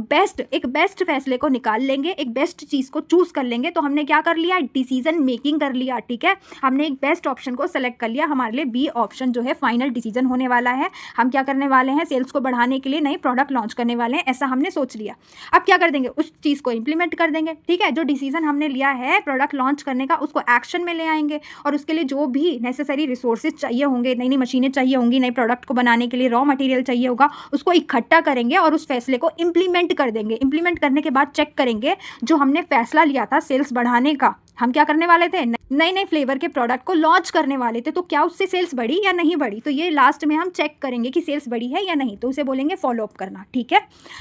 बेस्ट फैसले को निकाल लेंगे, एक बेस्ट चीज़ को चूज कर लेंगे। तो हमने क्या कर लिया, डिसीजन मेकिंग कर लिया, ठीक है। हमने एक बेस्ट ऑप्शन को सेलेक्ट कर लिया, हमारे लिए बी ऑप्शन जो है फाइनल डिसीजन होने वाला है। हम क्या करने वाले हैं, सेल्स को बढ़ाने के लिए नए प्रोडक्ट लॉन्च करने वाले हैं, ऐसा हमने सोच लिया। अब क्या कर देंगे, उस चीज़ को इंप्लीमेंट कर देंगे, ठीक है। जो डिसीजन हमने लिया है प्रोडक्ट लॉन्च करने का उसको एक्शन में ले आएंगे और उसके लिए जो भी नेसेसरी रिसोर्सेज चाहिए होंगे, नई नई मशीनें चाहिए होंगी, नए प्रोडक्ट को बनाने के लिए रॉ मटेरियल चाहिए होगा, उसको इकट्ठा करेंगे और उस फैसले को इंप्लीमेंट कर देंगे। इंप्लीमेंट करने के बाद चेक करेंगे जो हमने फैसला लिया था सेल्स बढ़ाने का, हम क्या करने वाले थे, नए नए फ्लेवर के प्रोडक्ट को लॉन्च करने वाले थे, तो क्या उससे सेल्स बढ़ी या नहीं बढ़ी, तो ये लास्ट में हम चेक करेंगे कि सेल्स बढ़ी है या नहीं, तो उसे बोलेंगे फॉलो अप करना, ठीक है।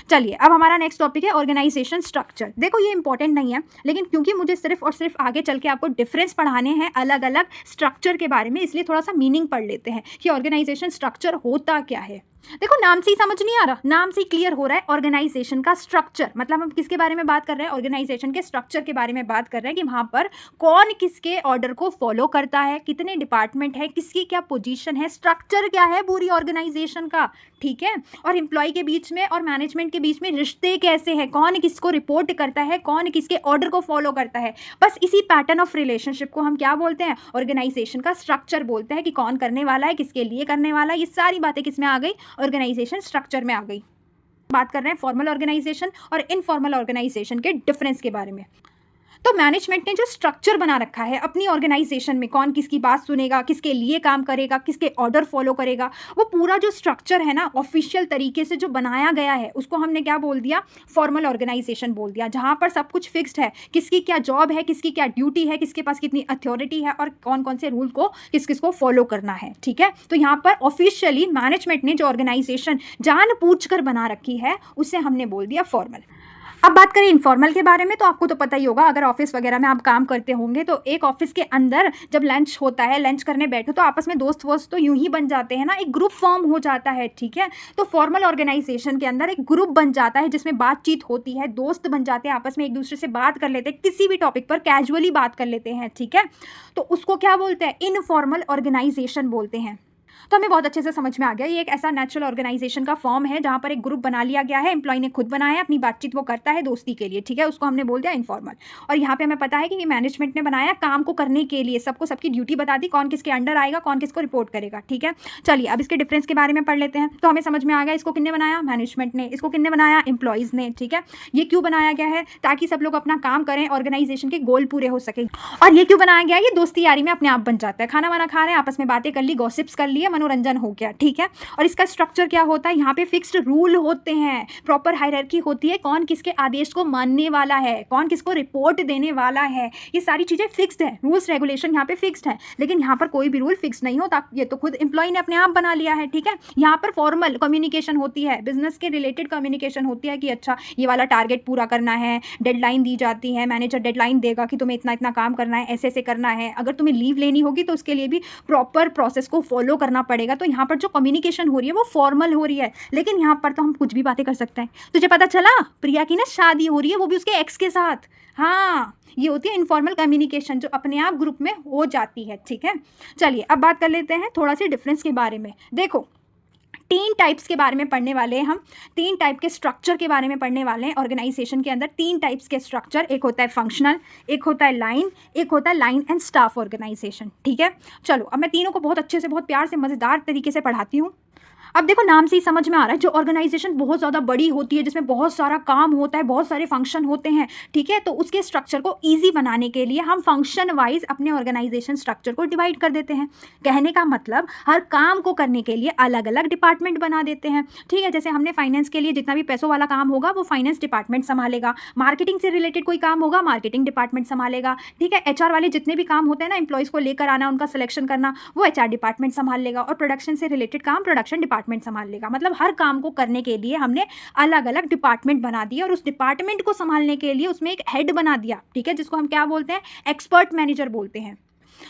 चलिए अब हमारा नेक्स्ट टॉपिक है ऑर्गेनाइजेशन स्ट्रक्चर। देखो ये इंपॉर्टेंट नहीं है, लेकिन क्योंकि मुझे सिर्फ और सिर्फ आगे चल के आपको डिफरेंस पढ़ाने हैं अलग अलग स्ट्रक्चर के बारे में, इसलिए थोड़ा सा मीनिंग पढ़ लेते हैं कि ऑर्गेनाइजेशन स्ट्रक्चर होता क्या है। देखो नाम से ही समझ नहीं आ रहा, नाम से ही क्लियर हो रहा है ऑर्गेनाइजेशन का स्ट्रक्चर, मतलब हम किसके बारे में बात कर रहे हैं, ऑर्गेनाइजेशन के स्ट्रक्चर के बारे में बात कर रहे हैं कि वहां पर कौन किसके ऑर्डर को फॉलो करता है, कितने डिपार्टमेंट है, किसकी क्या पोजीशन है, स्ट्रक्चर क्या है पूरी ऑर्गेनाइजेशन का, ठीक है। और एम्प्लॉय के बीच में और मैनेजमेंट के बीच में रिश्ते कैसे हैं, कौन किसको रिपोर्ट करता है, कौन किसके ऑर्डर को फॉलो करता है, बस इसी पैटर्न ऑफ रिलेशनशिप को हम क्या बोलते हैं, ऑर्गेनाइजेशन का स्ट्रक्चर बोलते हैं कि कौन करने वाला है, किसके लिए करने वाला है। ये सारी बातें किस में आ गई, ऑर्गेनाइजेशन स्ट्रक्चर में आ गई। बात कर रहे हैं फॉर्मल ऑर्गेनाइजेशन और इनफॉर्मल ऑर्गेनाइजेशन के डिफरेंस के बारे में। तो मैनेजमेंट ने जो स्ट्रक्चर बना रखा है अपनी ऑर्गेनाइजेशन में, कौन किसकी बात सुनेगा, किसके लिए काम करेगा, किसके ऑर्डर फॉलो करेगा, वो पूरा जो स्ट्रक्चर है ना ऑफिशियल तरीके से जो बनाया गया है उसको हमने क्या बोल दिया, फॉर्मल ऑर्गेनाइजेशन बोल दिया, जहाँ पर सब कुछ फिक्स्ड है, किसकी क्या जॉब है, किसकी क्या ड्यूटी है, किसके पास कितनी अथॉरिटी है और कौन कौन से रूल को किस किस को फॉलो करना है, ठीक है। तो यहाँ पर ऑफिशियली मैनेजमेंट ने जो ऑर्गेनाइजेशन जानबूझ कर बना रखी है उसे हमने बोल दिया फॉर्मल। अब बात करें इनफॉर्मल के बारे में, तो आपको तो पता ही होगा, अगर ऑफिस वगैरह में आप काम करते होंगे तो एक ऑफिस के अंदर जब लंच होता है, लंच करने बैठो तो आपस में दोस्त वोस्त तो यूं ही बन जाते हैं ना, एक ग्रुप फॉर्म हो जाता है, ठीक है। तो फॉर्मल ऑर्गेनाइजेशन के अंदर एक ग्रुप बन जाता है जिसमें बातचीत होती है, दोस्त बन जाते हैं, आपस में एक दूसरे से बात कर लेते हैं, किसी भी टॉपिक पर कैजुअली बात कर लेते हैं, ठीक है। तो उसको क्या बोलते हैं, इनफॉर्मल ऑर्गेनाइजेशन बोलते हैं। तो हमें बहुत अच्छे से समझ में आ गया, ये एक ऐसा नेचुरल ऑर्गेनाइजेशन का फॉर्म है जहाँ पर एक ग्रुप बना लिया गया है, एम्प्लॉय ने खुद बनाया है, अपनी बातचीत वो करता है दोस्ती के लिए, ठीक है, उसको हमने बोल दिया इनफॉर्मल। और यहाँ पे हमें पता है कि ये मैनेजमेंट ने बनाया काम को करने के लिए, सबको सबकी ड्यूटी बता दी, कौन किसके अंडर आएगा, कौन किसको रिपोर्ट करेगा, ठीक है। चलिए अब इसके डिफरेंस के बारे में पढ़ लेते हैं। तो हमें समझ में आ गया इसको किसने बनाया, मैनेजमेंट ने, इसको किसने बनाया, एम्प्लॉयज़ ने, ठीक है। ये क्यों बनाया गया है, ताकि सब लोग अपना काम करें, ऑर्गेनाइजेशन के गोल पूरे हो सके। और ये क्यों बनाया गया, ये दोस्ती यारी में अपने आप बन जाता है, खाना वाना खा रहे हैं, आपस में बातें कर ली, गॉसिप्स कर लिए, मनोरंजन हो गया, ठीक है। और इसका स्ट्रक्चर क्या होता है, यहाँ पे फिक्स्ड रूल होते हैं, प्रॉपर हायरार्की होती है, कौन किसके आदेश को मानने वाला है, कौन किसको रिपोर्ट देने वाला है, ये सारी चीज़ें फिक्स्ड है, रूल्स रेगुलेशन यहाँ पे फिक्स्ड है। लेकिन यहाँ पर कोई भी रूल फिक्स नहीं होता, ये तो खुद एम्प्लॉय ने अपने आप बना लिया है, ठीक है। यहाँ पर फॉर्मल कम्युनिकेशन होती है, बिजनेस के रिलेटेड कम्युनिकेशन होती है कि अच्छा ये वाला टारगेट पूरा करना है, डेडलाइन दी जाती है, मैनेजर डेडलाइन देगा कि तुम्हें इतना इतना काम करना है, ऐसे ऐसे करना है, अगर तुम्हें लीव लेनी होगी तो उसके लिए भी प्रॉपर प्रोसेस को फॉलो करना पड़ेगा। तो यहाँ पर जो कम्युनिकेशन हो रही है वो फॉर्मल हो रही है, लेकिन यहाँ पर तो हम कुछ भी बातें कर सकते हैं। तुझे पता चला प्रिया की ना शादी हो रही है, वो भी उसके एक्स के साथ, हाँ ये होती है इनफॉर्मल कम्युनिकेशन जो अपने आप ग्रुप में हो जाती है, ठीक है। चलिए अब बात कर लेते हैं थोड़ा सी डिफरेंस के बारे में। देखो 3 टाइप्स के बारे में पढ़ने वाले हैं हम, 3 टाइप के स्ट्रक्चर के बारे में पढ़ने वाले हैं। ऑर्गेनाइजेशन के अंदर 3 टाइप्स के स्ट्रक्चर, एक होता है फंक्शनल, एक होता है लाइन, एक होता है लाइन एंड स्टाफ ऑर्गेनाइजेशन, ठीक है। चलो अब मैं तीनों को बहुत अच्छे से, बहुत प्यार से, मज़ेदार तरीके से पढ़ाती हूँ। अब देखो नाम से ही समझ में आ रहा है, जो ऑर्गेनाइजेशन बहुत ज़्यादा बड़ी होती है, जिसमें बहुत सारा काम होता है, बहुत सारे फंक्शन होते हैं, ठीक है, तो उसके स्ट्रक्चर को ईजी बनाने के लिए हम फंक्शन वाइज अपने ऑर्गेनाइजेशन स्ट्रक्चर को डिवाइड कर देते हैं। कहने का मतलब हर काम को करने के लिए अलग अलग डिपार्टमेंट बना देते हैं, ठीक है। जैसे हमने फाइनेंस के लिए जितना भी पैसों वाला काम होगा वो फाइनेंस डिपार्टमेंट संभालेगा, मार्केटिंग से रिलेटेड कोई काम होगा मार्केटिंग डिपार्टमेंट संभालेगा, ठीक है। एचआर वाले जितने भी काम होते हैं ना, एम्प्लॉयज़ को लेकर आना, उनका सिलेक्शन करना, वो एचआर डिपार्टमेंट संभाल लेगा, और प्रोडक्शन से रिलेटेड काम प्रोडक्शन डिपार्टमेंट संभाल लेगा। मतलब हर काम को करने के लिए हमने अलग अलग डिपार्टमेंट बना दिया, और उस डिपार्टमेंट को संभालने के लिए उसमें एक हेड बना दिया, ठीक है, जिसको हम क्या बोलते हैं, एक्सपर्ट मैनेजर बोलते हैं।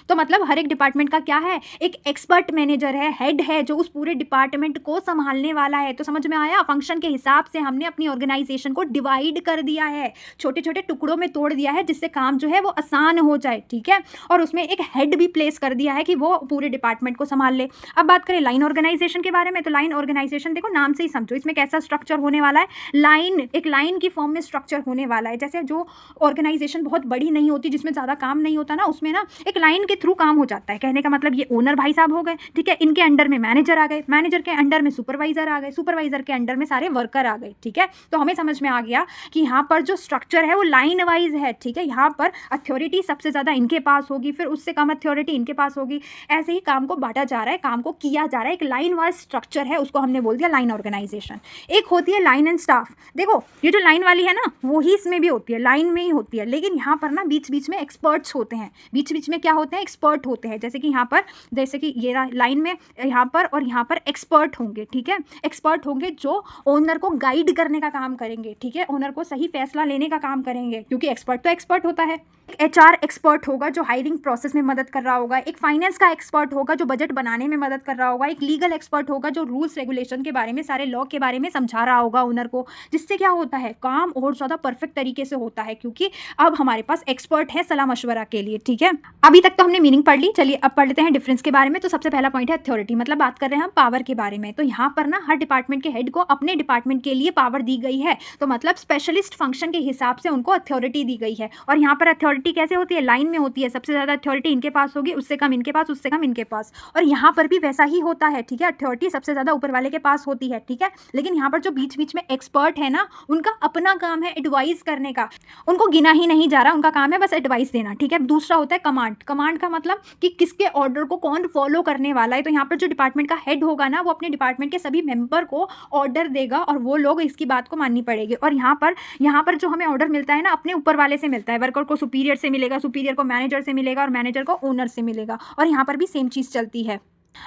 तो मतलब हर एक डिपार्टमेंट का क्या है, एक एक्सपर्ट मैनेजर है, हेड है, जो उस पूरे डिपार्टमेंट को संभालने वाला है। तो समझ में आया, फंक्शन के हिसाब से हमने अपनी ऑर्गेनाइजेशन को डिवाइड कर दिया है, छोटे छोटे टुकड़ों में तोड़ दिया है, जिससे काम जो है वो आसान हो जाए, ठीक है। और उसमें एक हेड भी प्लेस कर दिया है कि वो पूरे डिपार्टमेंट को संभाल ले। अब बात करें लाइन ऑर्गेनाइजेशन के बारे में, तो लाइन ऑर्गेनाइजेशन देखो नाम से ही समझो, इसमें कैसा स्ट्रक्चर होने वाला है, लाइन, एक लाइन की फॉर्म में स्ट्रक्चर होने वाला है। जैसे जो ऑर्गेनाइजेशन बहुत बड़ी नहीं होती, जिसमें ज़्यादा काम नहीं होता ना, उसमें ना एक लाइन लाइन के थ्रू काम हो जाता है। कहने का मतलब ये ओनर भाई साहब हो गए, ठीक है, इनके अंडर में मैनेजर आ गए, मैनेजर के अंडर में सुपरवाइजर आ गए, सुपरवाइजर के अंडर में सारे वर्कर आ गए, ठीक है। तो हमें समझ में आ गया कि यहाँ पर जो स्ट्रक्चर है वो लाइन वाइज है, ठीक है। यहाँ पर अथॉरिटी सबसे ज़्यादा इनके पास होगी, फिर उससे कम अथॉरिटी इनके पास होगी, ऐसे ही काम को बांटा जा रहा है, काम को किया जा रहा है। एक लाइन वाइज स्ट्रक्चर है, उसको हमने बोल दिया लाइन ऑर्गेनाइजेशन। एक होती है लाइन एंड स्टाफ। देखो ये जो लाइन वाली है ना वो ही इसमें भी होती है, लाइन में ही होती है, लेकिन यहाँ पर ना बीच बीच में एक्सपर्ट्स होते हैं। बीच बीच में क्या होते हैं? एक्सपर्ट होते हैं। जैसे कि यहाँ पर, जैसे कि ये लाइन में यहाँ पर और यहाँ पर एक्सपर्ट होंगे, ठीक है। एक्सपर्ट होंगे जो ओनर को गाइड करने का काम करेंगे, ठीक है, ओनर को सही फैसला लेने का काम करेंगे, क्योंकि एक्सपर्ट तो एक्सपर्ट होता है। HR एक्सपर्ट होगा जो हायरिंग प्रोसेस में मदद कर रहा होगा, एक फाइनेंस का एक्सपर्ट होगा जो बजट बनाने में मदद कर रहा होगा, एक लीगल एक्सपर्ट होगा जो रूल्स रेगुलेशन के बारे में, सारे लॉ के बारे में समझा रहा होगा ओनर को, जिससे क्या होता है काम और ज़्यादा परफेक्ट तरीके से होता है, क्योंकि अब हमारे पास एक्सपर्ट है सलाह मशवरा के लिए, ठीक है। अभी तक तो हमने मीनिंग पढ़ ली, चलिए अब पढ़ लेते हैं डिफरेंस के बारे में। तो सबसे पहला पॉइंट है अथॉरिटी, मतलब बात कर रहे हैं हम पावर के बारे में। तो यहाँ पर ना हर डिपार्टमेंट के हेड को अपने डिपार्टमेंट के लिए पावर दी गई है, तो मतलब स्पेशलिस्ट फंक्शन के हिसाब से उनको अथॉरिटी दी गई है। और यहाँ पर अथॉरिटी कैसे होती है? लाइन में होती है, सबसे ज़्यादा अथॉरिटी इनके पास होगी, उससे कम इनके पास, उससे कम इनके पास। और यहाँ पर भी वैसा ही होता है, ठीक है, अथॉरिटी सबसे ज़्यादा ऊपर वाले के पास होती है, ठीक है। लेकिन यहाँ पर जो बीच बीच में एक्सपर्ट है ना, उनका अपना काम है एडवाइस करने का, उनको गिना ही नहीं जा रहा, उनका काम है बस एडवाइस देना, ठीक है। दूसरा होता है कमांड। कमांड का मतलब कि किसके ऑर्डर को कौन फॉलो करने वाला है। तो यहाँ पर जो डिपार्टमेंट का हेड होगा ना, वो अपने डिपार्टमेंट के सभी मेंबर को ऑर्डर देगा और वो लोग इसकी बात को माननी पड़ेगी। और यहाँ पर जो हमें ऑर्डर मिलता है ना, अपने ऊपर वाले से मिलता है, वर्कर को सुपीरियर से मिलेगा, सुपीरियर को मैनेजर से मिलेगा और मैनेजर को ओनर से मिलेगा। और यहाँ पर भी सेम चीज़ चलती है।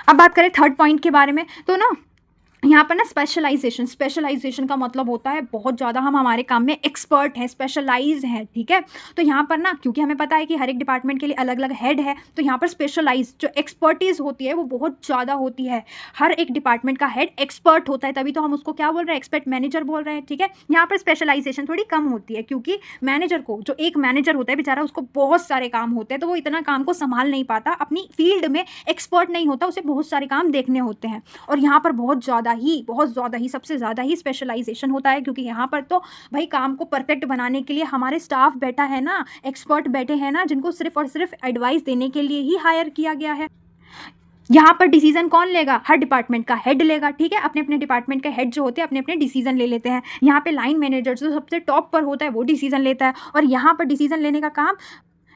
अब बात करें थर्ड पॉइंट के बारे में, तो ना यहाँ पर ना स्पेशलाइजेशन का मतलब होता है बहुत ज़्यादा हम हमारे काम में एक्सपर्ट हैं, स्पेशलाइज हैं, ठीक है। तो यहाँ पर ना क्योंकि हमें पता है कि हर एक डिपार्टमेंट के लिए अलग अलग हेड है, तो यहाँ पर स्पेशलाइज जो एक्सपर्टीज़ होती है वो बहुत ज़्यादा होती है। हर एक डिपार्टमेंट का हेड एक्सपर्ट होता है, तभी तो हम उसको क्या बोल रहे हैं? एक्सपर्ट मैनेजर बोल रहे हैं, ठीक है। यहाँ पर स्पेशलाइजेशन थोड़ी कम होती है, क्योंकि मैनेजर को, जो एक मैनेजर होता है बेचारा, उसको बहुत सारे काम होते हैं, तो वो इतना काम को संभाल नहीं पाता, अपनी फील्ड में एक्सपर्ट नहीं होता, उसे बहुत सारे काम देखने होते हैं। और यहाँ पर बहुत ज़्यादा ही सबसे ज़्यादा ही स्पेशलाइजेशन होता है, क्योंकि यहाँ पर तो भाई काम को परफेक्ट बनाने के लिए हमारे स्टाफ बैठा है ना, एक्सपर्ट बैठे हैं ना, जिनको सिर्फ और सिर्फ एडवाइस देने के लिए ही हायर किया गया है। यहाँ पर डिसीजन कौन लेगा? हर डिपार्टमेंट का हेड लेगा, ठीक है। अपने अपने डिपार्टमेंट के हेड जो होते हैं अपने अपने डिसीजन ले लेते हैं। यहाँ पे लाइन मैनेजर जो सबसे टॉप पर होता है वो डिसीजन लेता है, और यहाँ पर डिसीजन लेने का काम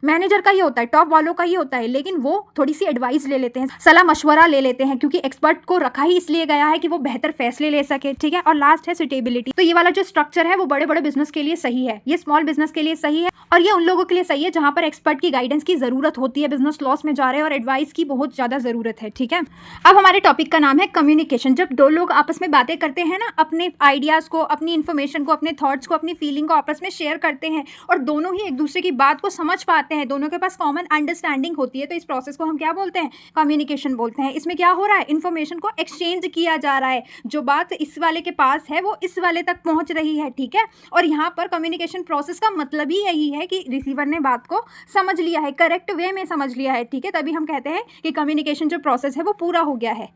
मैनेजर का ही होता है, टॉप वालों का ही होता है, लेकिन वो थोड़ी सी एडवाइस ले लेते हैं, सलाह मशवरा ले लेते हैं, क्योंकि एक्सपर्ट को रखा ही इसलिए गया है कि वो बेहतर फैसले ले सके, ठीक है। और लास्ट है सुटेबिलिटी। तो ये वाला जो स्ट्रक्चर है वो बड़े बड़े बिजनेस के लिए सही है, ये स्मॉल बिजनेस के लिए सही है, और ये उन लोगों के लिए सही है जहाँ पर एक्सपर्ट की गाइडेंस की जरूरत होती है, बिजनेस लॉस में जा रहे हैं और एडवाइस की बहुत ज़्यादा ज़रूरत है, ठीक है। अब हमारे टॉपिक का नाम है कम्युनिकेशन। जब दो लोग आपस में बातें करते हैं ना, अपने आइडियाज़ को, अपनी इन्फॉर्मेशन को, अपने थॉट्स को, अपनी फीलिंग को आपस में शेयर करते हैं और दोनों ही एक दूसरे की बात को समझ पाते हैं, दोनों के पास कॉमन अंडरस्टैंडिंग होती है, तो इस प्रोसेस को हम क्या बोलते हैं? कम्युनिकेशन बोलते हैं। इसमें क्या हो रहा है? इन्फॉर्मेशन को एक्सचेंज किया जा रहा है, जो बात इस वाले के पास है वो इस वाले तक पहुंच रही है, ठीक है। और यहाँ पर कम्युनिकेशन प्रोसेस का मतलब ही यही है कि रिसीवर ने बात को समझ लिया है, करेक्ट वे में समझ लिया है, ठीक है। तभी हम कहते हैं कि कम्युनिकेशन जो प्रोसेस है वो पूरा हो गया है।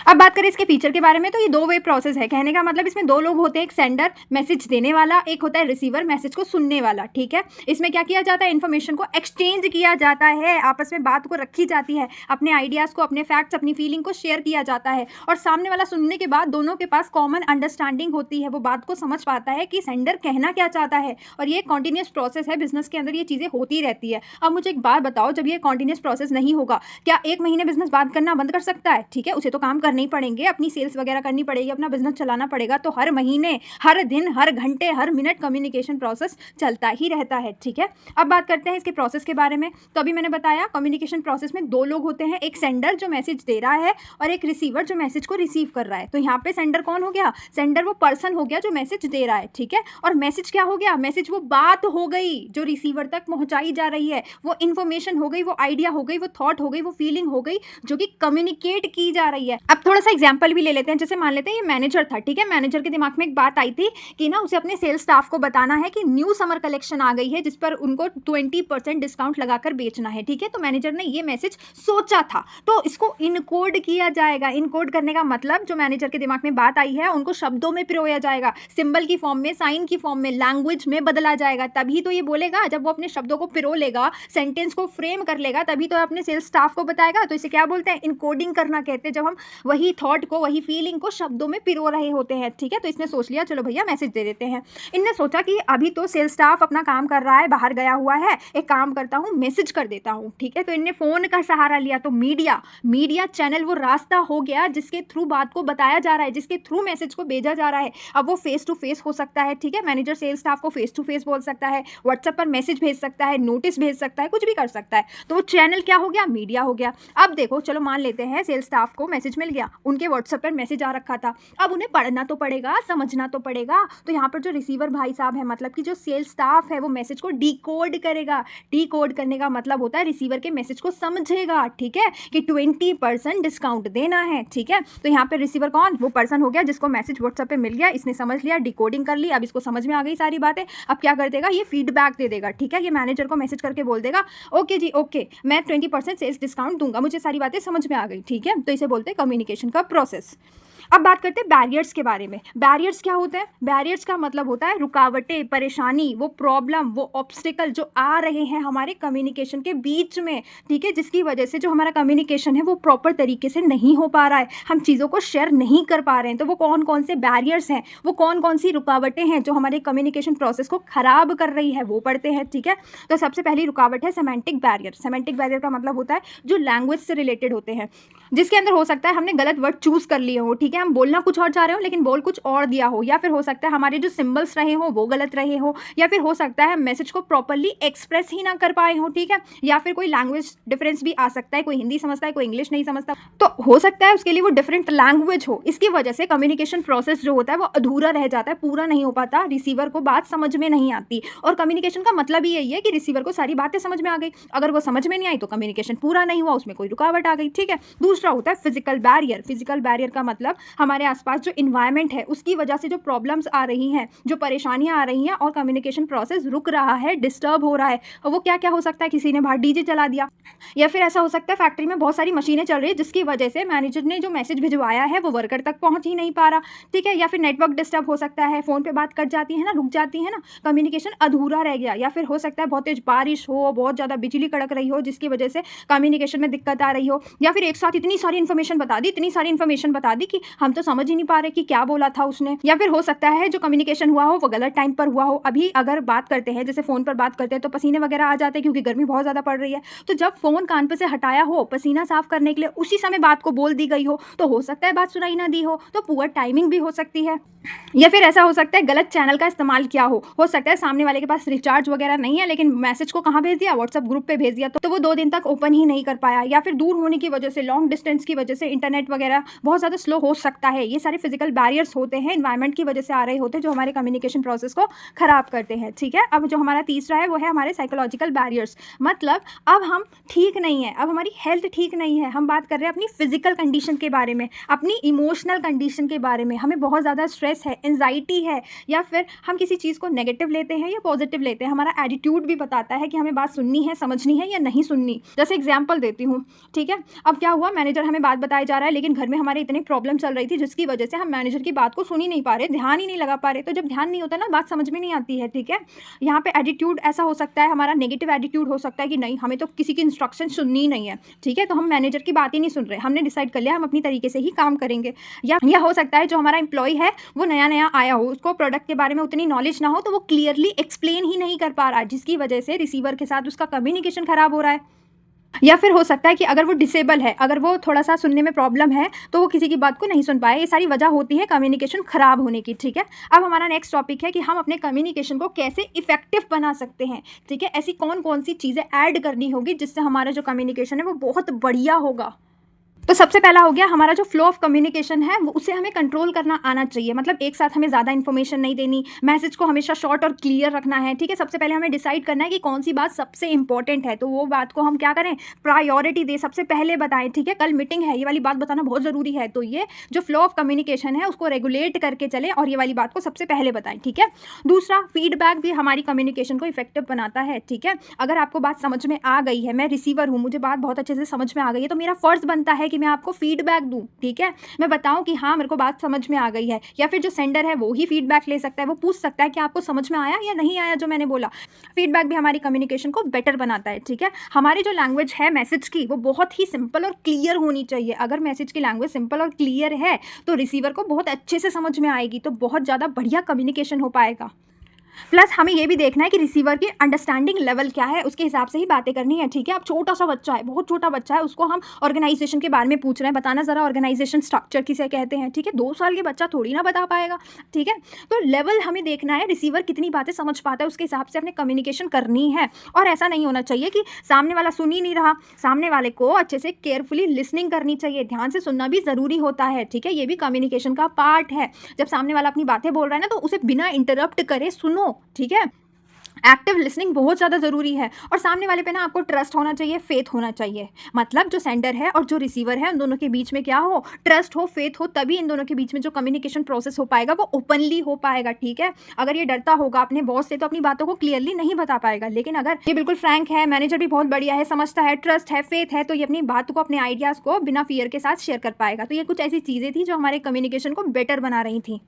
अब बात करें इसके फीचर के बारे में, तो ये 2 वे प्रोसेस है। कहने का मतलब इसमें 2 लोग होते हैं, एक सेंडर मैसेज देने वाला, एक होता है रिसीवर मैसेज को सुनने वाला, ठीक है। इसमें क्या किया जाता है? इन्फॉर्मेशन को एक्सचेंज किया जाता है, आपस में बात को रखी जाती है, अपने आइडियाज़ को, अपने फैक्ट्स, अपनी फीलिंग को शेयर किया जाता है, और सामने वाला सुनने के बाद दोनों के पास कॉमन अंडरस्टैंडिंग होती है, वो बात को समझ पाता है कि सेंडर कहना क्या चाहता है। और ये कॉन्टिन्यूस प्रोसेस है, बिजनेस के अंदर ये चीज़ें होती रहती है। अब मुझे एक बात बताओ, जब ये कॉन्टिन्यूस प्रोसेस नहीं होगा, क्या 1 महीने बिजनेस बात करना बंद कर सकता है? ठीक है, उसे तो काम करने ही पड़ेंगे, अपनी सेल्स वगैरह करनी पड़ेगी, अपना बिजनेस चलाना पड़ेगा, तो हर महीने, हर दिन, हर घंटे, हर मिनट कम्युनिकेशन प्रोसेस चलता ही रहता है, ठीक है। अब बात करते हैं इसके प्रोसेस के बारे में। तो अभी मैंने बताया कम्युनिकेशन प्रोसेस में 2 लोग होते हैं, एक सेंडर जो मैसेज दे रहा है और एक रिसीवर जो मैसेज को रिसीव कर रहा है। तो यहाँ पे सेंडर कौन हो गया? सेंडर वो पर्सन हो गया जो मैसेज दे रहा है, ठीक है। और मैसेज क्या हो गया? मैसेज वो बात हो गई जो रिसीवर तक पहुंचाई जा रही है, वो इन्फॉर्मेशन हो गई, वो आइडिया हो गई, वो थॉट हो गई, वो फीलिंग हो गई जो कि कम्युनिकेट की जा रही है। अब थोड़ा-सा एग्ज़ाम्पल भी ले लेते हैं, जैसे मान लेते हैं ये मैनेजर था, ठीक है? मैनेजर के दिमाग में एक बात आई थी कि ना उसे अपने सेल्स स्टाफ को बताना है कि न्यू समर कलेक्शन आ गई है जिस पर उनको 20% डिस्काउंट लगाकर बेचना है, ठीक है? तो मैनेजर ने ये मैसेज सोचा था, तो इसको इनकोड किया जाएगा। इनकोड करने का मतलब जो मैनेजर के दिमाग में बात आई है उनको शब्दों में पिरोया जाएगा, सिंबल की फॉर्म में, साइन की फॉर्म में, लैंग्वेज में बदला जाएगा, तभी तो ये बोलेगा। जब वो अपने शब्दों को पिरो लेगा, सेंटेंस को फ्रेम कर लेगा, तभी तो अपने सेल्स स्टाफ को बताएगा। तो इसे क्या बोलते हैं? इनकोडिंग करना कहते हैं, जब हम वही थॉट को, वही फीलिंग को शब्दों में पिरो रहे होते हैं, ठीक है? तो इसने सोच लिया चलो भैया मैसेज दे देते हैं। इनने सोचा कि अभी तो सेल्स स्टाफ अपना काम कर रहा है, बाहर गया हुआ है, एक काम करता हूँ मैसेज कर देता हूँ, ठीक है? तो इनने फ़ोन का सहारा लिया। तो मीडिया चैनल वो रास्ता हो गया जिसके थ्रू बात को बताया जा रहा है, जिसके थ्रू मैसेज को भेजा जा रहा है। अब वो फेस टू फेस हो सकता है, ठीक है? मैनेजर सेल्स स्टाफ को फेस टू फेस बोल सकता है, व्हाट्सएप पर मैसेज भेज सकता है, नोटिस भेज सकता है, कुछ भी कर सकता है। तो वो चैनल क्या हो गया? मीडिया हो गया। अब देखो, चलो मान लेते हैं सेल्स स्टाफ को मैसेज मिल गया, उनके व्हाट्सएप पर मैसेज आ रखा था। अब उन्हें पढ़ना तो पड़ेगा, समझना तो पड़ेगा। तो यहाँ पर जो रिसीवर भाई साहब है, मतलब कि जो सेल्स स्टाफ है, वो मैसेज को डिकोड करेगा। डिकोड करने का मतलब होता है रिसीवर के मैसेज को समझेगा, ठीक है? कि 20% डिस्काउंट देना है, ठीक है? तो यहाँ पे रिसीवर कौन? वो पर्सन हो गया जिसको मैसेज व्हाट्सएप पे मिल गया, इसने समझ लिया, डिकोडिंग कर ली, अब इसको समझ में आ गई सारी बातें। अब क्या कर देगा? ये फीडबैक दे देगा, ठीक है? ये मैनेजर को मैसेज करके बोल देगा, ओके जी ओके, मैं 20% सेल्स डिस्काउंट दूंगा, मुझे सारी बातें समझ में आ गई, ठीक है? तो इसे बोलते हैं कम्युनिकेशन का प्रोसेस। अब बात करते हैं बैरियर्स के बारे में। बैरियर्स क्या होते हैं? बैरियर्स का मतलब होता है रुकावटें, परेशानी, वो प्रॉब्लम, वो ऑब्स्टिकल जो आ रहे हैं हमारे कम्युनिकेशन के बीच में, ठीक है? जिसकी वजह से जो हमारा कम्युनिकेशन है वो प्रॉपर तरीके से नहीं हो पा रहा है, हम चीज़ों को शेयर नहीं कर पा रहे हैं। तो वो कौन कौन से बैरियर्स हैं, वो कौन कौन सी रुकावटें हैं जो हमारे कम्युनिकेशन प्रोसेस को खराब कर रही है, वो पढ़ते हैं, ठीक है? तो सबसे पहली रुकावट है सेमेंटिक बैरियर। सेमेंटिक बैरियर का मतलब होता है जो लैंग्वेज से रिलेटेड होते हैं, जिसके अंदर हो सकता है हमने गलत वर्ड चूज़ कर लिए हो, ठीक है? हम बोलना कुछ और चाह रहे हो लेकिन बोल कुछ और दिया हो, या फिर हो सकता है हमारे जो सिंबल्स रहे हो वो गलत रहे हो, या फिर हो सकता है मैसेज को प्रॉपर्ली एक्सप्रेस ही ना कर पाए हो, ठीक है? या फिर कोई लैंग्वेज डिफरेंस भी आ सकता है, कोई हिंदी समझता है, कोई इंग्लिश नहीं समझता, तो हो सकता है उसके लिए वो डिफरेंट लैंग्वेज हो। इसकी वजह से कम्युनिकेशन प्रोसेस जो होता है वो अधूरा रह जाता है, पूरा नहीं हो पाता, रिसीवर को बात समझ में नहीं आती। और कम्युनिकेशन का मतलब ही यही है कि रिसीवर को सारी बातें समझ में आ गई, अगर वो समझ में नहीं आई तो कम्युनिकेशन पूरा नहीं हुआ, उसमें कोई रुकावट आ गई, ठीक है? दूसरा होता है फिजिकल बैरियर। फिजिकल बैरियर का मतलब हमारे आसपास जो इन्वायरमेंट है उसकी वजह से जो प्रॉब्लम्स आ रही हैं, जो परेशानियां आ रही हैं और कम्युनिकेशन प्रोसेस रुक रहा है, डिस्टर्ब हो रहा है। और वो क्या क्या हो सकता है? किसी ने बाहर डीजे चला दिया, या फिर ऐसा हो सकता है फैक्ट्री में बहुत सारी मशीनें चल रही है जिसकी वजह से मैनेजर ने जो मैसेज भिजवाया है वो वर्कर तक पहुंच ही नहीं पा रहा, ठीक है? या फिर नेटवर्क डिस्टर्ब हो सकता है, फ़ोन पे बात कट जाती है ना, रुक जाती है ना, कम्युनिकेशन अधूरा रह गया। या फिर हो सकता है बहुत तेज बारिश हो, बहुत ज़्यादा बिजली कड़क रही हो जिसकी वजह से कम्युनिकेशन में दिक्कत आ रही हो, या फिर एक साथ इतनी सारी इन्फॉर्मेशन बता दी कि हम तो समझ ही नहीं पा रहे कि क्या बोला था उसने। या फिर हो सकता है जो कम्युनिकेशन हुआ हो वो गलत टाइम पर हुआ हो। अभी अगर बात करते हैं, जैसे फ़ोन पर बात करते हैं तो पसीने वगैरह आ जाते हैं क्योंकि गर्मी बहुत ज़्यादा पड़ रही है, तो जब फ़ोन कान पे से हटाया हो पसीना साफ करने के लिए, उसी समय बात को बोल दी गई हो, तो हो सकता है बात सुनाई ना दी हो, तो पुअर टाइमिंग भी हो सकती है। या फिर ऐसा हो सकता है गलत चैनल का इस्तेमाल किया हो सकता है सामने वाले के पास रिचार्ज वगैरह नहीं है लेकिन मैसेज को कहाँ भेज दिया? व्हाट्सएप ग्रुप पे भेज दिया, तो वो 2 दिन तक ओपन ही नहीं कर पाया। या फिर दूर होने की वजह से, लॉन्ग डिस्टेंस की वजह से इंटरनेट वगैरह बहुत ज़्यादा स्लो हो सकता है। ये सारे फिजिकल बैरियर्स होते हैं, एनवायरनमेंट की वजह से आ रहे होते हैं जो हमारे कम्युनिकेशन प्रोसेस को खराब करते हैं, ठीक है? अब जो हमारा तीसरा है वो है हमारे साइकोलॉजिकल बैरियर्स। मतलब अब हम ठीक नहीं है, अब हमारी हेल्थ ठीक नहीं है, हम बात कर रहे हैं अपनी फिजिकल कंडीशन के बारे में, अपनी इमोशनल कंडीशन के बारे में, हमें बहुत ज़्यादा स्ट्रेस है, एंजाइटी है, या फिर हम किसी चीज़ को नेगेटिव लेते हैं या पॉजिटिव लेते हैं। हमारा एटीट्यूड भी बताता है कि हमें बात सुननी है, समझनी है या नहीं सुननी। जैसे एग्जाम्पल देती हूँ, ठीक है? अब क्या हुआ, मैनेजर हमें बात बताया जा रहा है लेकिन घर में हमारे इतनी प्रॉब्लम चल रही थी जिसकी वजह से हम मैनेजर की बात को सुन ही नहीं पा रहे, ध्यान ही नहीं लगा पा रहे। तो जब ध्यान नहीं होता ना, बात समझ में नहीं आती है, ठीक है? यहाँ पे एटीट्यूड ऐसा हो सकता है, हमारा नेगेटिव एटीट्यूड हो सकता है कि नहीं, हमें तो किसी की इंस्ट्रक्शन सुननी ही नहीं है, ठीक है? तो हम मैनेजर की बात ही नहीं सुन रहे, हमने डिसाइड कर लिया हम अपनी तरीके से ही काम करेंगे। या हो सकता है जो हमारा एम्प्लॉय है वो नया नया आया हो, उसको प्रोडक्ट के बारे में उतनी नॉलेज ना हो, तो वो क्लियरली एक्सप्लेन ही नहीं कर पा रहा, जिसकी वजह से रिसीवर के साथ उसका कम्युनिकेशन खराब हो रहा है। या फिर हो सकता है कि अगर वो डिसेबल है, अगर वो थोड़ा सा सुनने में प्रॉब्लम है तो वो किसी की बात को नहीं सुन पाए। ये सारी वजह होती है कम्युनिकेशन खराब होने की, ठीक है? अब हमारा नेक्स्ट टॉपिक है कि हम अपने कम्युनिकेशन को कैसे इफेक्टिव बना सकते हैं, ठीक है? ऐसी कौन कौन सी चीज़ें ऐड करनी होगी जिससे हमारा जो कम्युनिकेशन है वो बहुत बढ़िया होगा। तो सबसे पहला हो गया हमारा जो फ्लो ऑफ कम्युनिकेशन है वो उसे हमें कंट्रोल करना आना चाहिए, मतलब एक साथ हमें ज़्यादा इन्फॉर्मेशन नहीं देनी, मैसेज को हमेशा शॉर्ट और क्लियर रखना है, ठीक है। सबसे पहले हमें डिसाइड करना है कि कौन सी बात सबसे इंपॉर्टेंट है, तो वो बात को हम क्या करें, प्रायोरिटी दें, सबसे पहले बताएं, ठीक है। कल मीटिंग है, ये वाली बात बताना बहुत ज़रूरी है, तो ये जो फ्लो ऑफ कम्युनिकेशन है उसको रेगुलेट करके चलें और ये वाली बात को सबसे पहले बताएं, ठीक है। दूसरा, फीडबैक भी हमारी कम्युनिकेशन को इफेक्टिव बनाता है, ठीक है। अगर आपको बात समझ में आ गई है, मैं रिसीवर हूँ, मुझे बात बहुत अच्छे से समझ में आ गई है, तो मेरा फर्ज बनता है कि मैं आपको फीडबैक दूं, ठीक है। मैं बताऊं कि हाँ मेरे को बात समझ में आ गई है, या फिर जो सेंडर है वो ही फीडबैक ले सकता है, वो पूछ सकता है कि आपको समझ में आया या नहीं आया जो मैंने बोला। फीडबैक भी हमारी कम्युनिकेशन को बेटर बनाता है, ठीक है। हमारी जो लैंग्वेज है मैसेज की वो बहुत ही सिंपल और क्लियर होनी चाहिए। अगर मैसेज की लैंग्वेज सिंपल और क्लियर है तो रिसीवर को बहुत अच्छे से समझ में आएगी, तो बहुत ज़्यादा बढ़िया कम्युनिकेशन हो पाएगा। प्लस हमें ये भी देखना है कि रिसीवर की अंडरस्टैंडिंग लेवल क्या है, उसके हिसाब से ही बातें करनी है, ठीक है। अब छोटा सा बच्चा है, बहुत छोटा बच्चा है, उसको हम ऑर्गेनाइजेशन के बारे में पूछ रहे हैं, बताना ज़रा ऑर्गेनाइजेशन स्ट्रक्चर किसे कहते हैं, ठीक है। 2 साल के बच्चा थोड़ी ना बता पाएगा, ठीक है। तो लेवल हमें देखना है, रिसीवर कितनी बातें समझ पाता है, उसके हिसाब से अपने कम्युनिकेशन करनी है। और ऐसा नहीं होना चाहिए कि सामने वाला सुन ही नहीं रहा, सामने वाले को अच्छे से केयरफुली लिसनिंग करनी चाहिए, ध्यान से सुनना भी ज़रूरी होता है, ठीक है। ये भी कम्युनिकेशन का पार्ट है। जब सामने वाला अपनी बातें बोल रहा है ना, तो उसे बिना इंटरप्ट करे सुनो, ठीक है। एक्टिव लिसनिंग बहुत ज़्यादा ज़रूरी है। और सामने वाले पे ना आपको ट्रस्ट होना चाहिए, फेथ होना चाहिए, मतलब जो सेंडर है और जो रिसीवर है उन दोनों के बीच में क्या हो, ट्रस्ट हो, फेथ हो, तभी इन दोनों के बीच में जो कम्युनिकेशन प्रोसेस हो पाएगा वो ओपनली हो पाएगा, ठीक है। अगर ये डरता होगा अपने बॉस से तो अपनी बातों को क्लियरली नहीं बता पाएगा, लेकिन अगर ये बिल्कुल फ्रैंक है, मैनेजर भी बहुत बढ़िया है, समझता है, ट्रस्ट है, फेथ है, तो ये अपनी बात को, अपने आइडियाज़ को बिना फियर के साथ शेयर कर पाएगा। तो ये कुछ ऐसी चीज़ें थी जो हमारे कम्युनिकेशन को बेटर बना रही थी।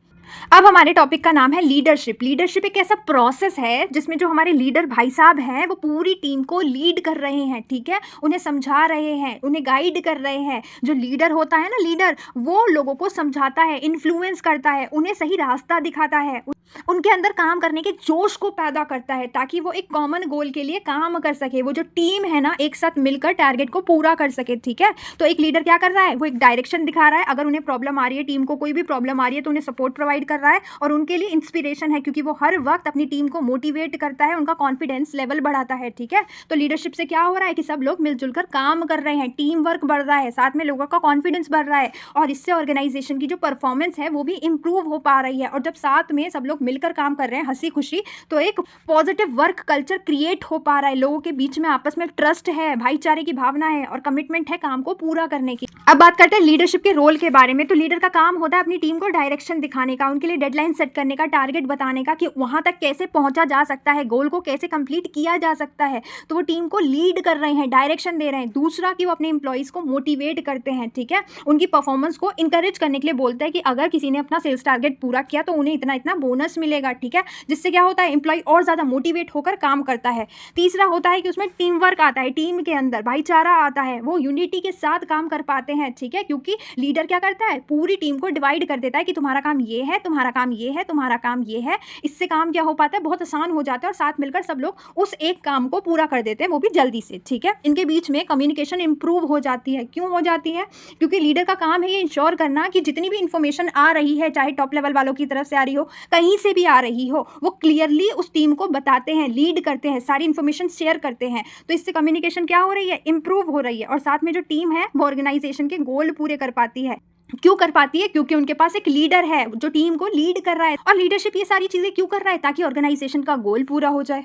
अब हमारे टॉपिक का नाम है लीडरशिप। लीडरशिप एक ऐसा प्रोसेस है जिसमें जो हमारे लीडर भाई साहब हैं वो पूरी टीम को लीड कर रहे हैं, ठीक है। उन्हें समझा रहे हैं, उन्हें गाइड कर रहे हैं। जो लीडर होता है ना, लीडर, वो लोगों को समझाता है, इन्फ्लुएंस करता है, उन्हें सही रास्ता दिखाता है, उनके अंदर काम करने के जोश को पैदा करता है, ताकि वो एक कॉमन गोल के लिए काम कर सके, वो जो टीम है ना एक साथ मिलकर टारगेट को पूरा कर सके, ठीक है। तो एक लीडर क्या कर रहा है, वो एक डायरेक्शन दिखा रहा है। अगर उन्हें प्रॉब्लम आ रही है, टीम को कोई भी प्रॉब्लम आ रही है, तो उन्हें सपोर्ट प्रोवाइड कर रहा है और उनके लिए इंस्पिरेशन है, क्योंकि वो हर वक्त अपनी टीम को मोटिवेट करता है, उनका कॉन्फिडेंस लेवल बढ़ाता है, ठीक है। तो लीडरशिप से क्या हो रहा है कि सब लोग मिलजुल कर काम कर रहे हैं, टीम वर्क बढ़ रहा है, साथ में लोगों का कॉन्फिडेंस बढ़ रहा है, और इससे ऑर्गेनाइजेशन की जो परफॉर्मेंस है वो भी इंप्रूव हो पा रही है। और जब साथ में सब लोग मिलकर काम कर रहे हैं हंसी खुशी, तो एक पॉजिटिव वर्क कल्चर क्रिएट हो पा रहा है। लोगों के बीच में आपस में ट्रस्ट है, भाईचारे की भावना है और कमिटमेंट है काम को पूरा करने की। अब बात करते हैं लीडरशिप के रोल के बारे में। तो लीडर का काम होता है अपनी टीम को डायरेक्शन दिखाने का, उनके लिए डेडलाइन सेट करने का, टारगेट बताने का कि वहां तक कैसे पहुंचा जा सकता है, गोल को कैसे कंप्लीट किया जा सकता है। तो वो टीम को लीड कर रहे हैं, डायरेक्शन दे रहे हैं। दूसरा कि वो अपने एम्प्लॉइज को मोटिवेट करते हैं, ठीक है। उनकी परफॉर्मेंस को इंकरेज करने के लिए बोलते हैं कि अगर किसी ने अपना सेल्स टारगेट पूरा किया तो उन्हें इतना इतना बोनस मिलेगा, ठीक है। जिससे क्या होता है, एम्प्लॉय और ज़्यादा मोटिवेट होकर काम करता है। तीसरा होता है कि उसमें टीम वर्क आता है, टीम के अंदर भाईचारा आता है, वो यूनिटी के साथ काम कर पाते हैं, ठीक है। क्योंकि लीडर क्या करता है, पूरी टीम को डिवाइड कर देता है कि तुम्हारा काम ये है, तुम्हारा काम ये है, तुम्हारा काम ये है। इससे काम क्या हो पाता है, बहुत आसान हो जाता है और साथ मिलकर सब लोग उस एक काम को पूरा कर देते हैं, वो भी जल्दी से, ठीक है। इनके बीच में कम्युनिकेशन इंप्रूव हो जाती है। क्यों हो जाती है, क्योंकि लीडर का काम है ये इंश्योर करना कि जितनी भी इंफॉर्मेशन आ रही है, चाहे टॉप लेवल वालों की तरफ से आ रही हो, कहीं से भी आ रही हो, वो क्लियरली उस टीम को बताते हैं, लीड करते हैं, सारी इन्फॉर्मेशन शेयर करते हैं। तो इससे कम्युनिकेशन क्या हो रही है, इंप्रूव हो रही है। और साथ में जो टीम है वो ऑर्गेनाइजेशन के गोल पूरे कर पाती है। क्यों कर पाती है, क्योंकि उनके पास एक लीडर है जो टीम को लीड कर रहा है। और लीडरशिप ये सारी चीजें क्यों कर रहा है, ताकि ऑर्गेनाइजेशन का गोल पूरा हो जाए।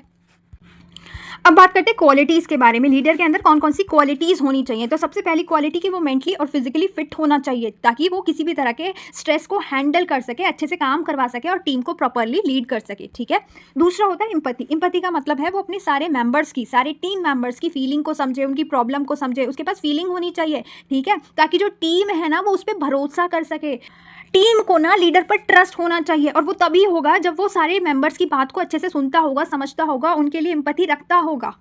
अब बात करते हैं क्वालिटीज़ के बारे में। लीडर के अंदर कौन कौन सी क्वालिटीज़ होनी चाहिए। तो सबसे पहली क्वालिटी कि वो मेंटली और फिजिकली फिट होना चाहिए, ताकि वो किसी भी तरह के स्ट्रेस को हैंडल कर सके, अच्छे से काम करवा सके और टीम को प्रॉपरली लीड कर सके, ठीक है। दूसरा होता है एम्पैथी। एम्पैथी का मतलब है वो अपने सारे मेंबर्स की, सारे टीम मेंबर्स की फीलिंग को समझे, उनकी प्रॉब्लम को समझे, उसके पास फीलिंग होनी चाहिए, ठीक है, ताकि जो टीम है ना वो उस पर भरोसा कर सके। टीम को ना लीडर पर ट्रस्ट होना चाहिए, और वो तभी होगा जब वो सारे मेंबर्स की बात को अच्छे से सुनता होगा, समझता होगा, उनके लिए एम्पैथी रखता होगा।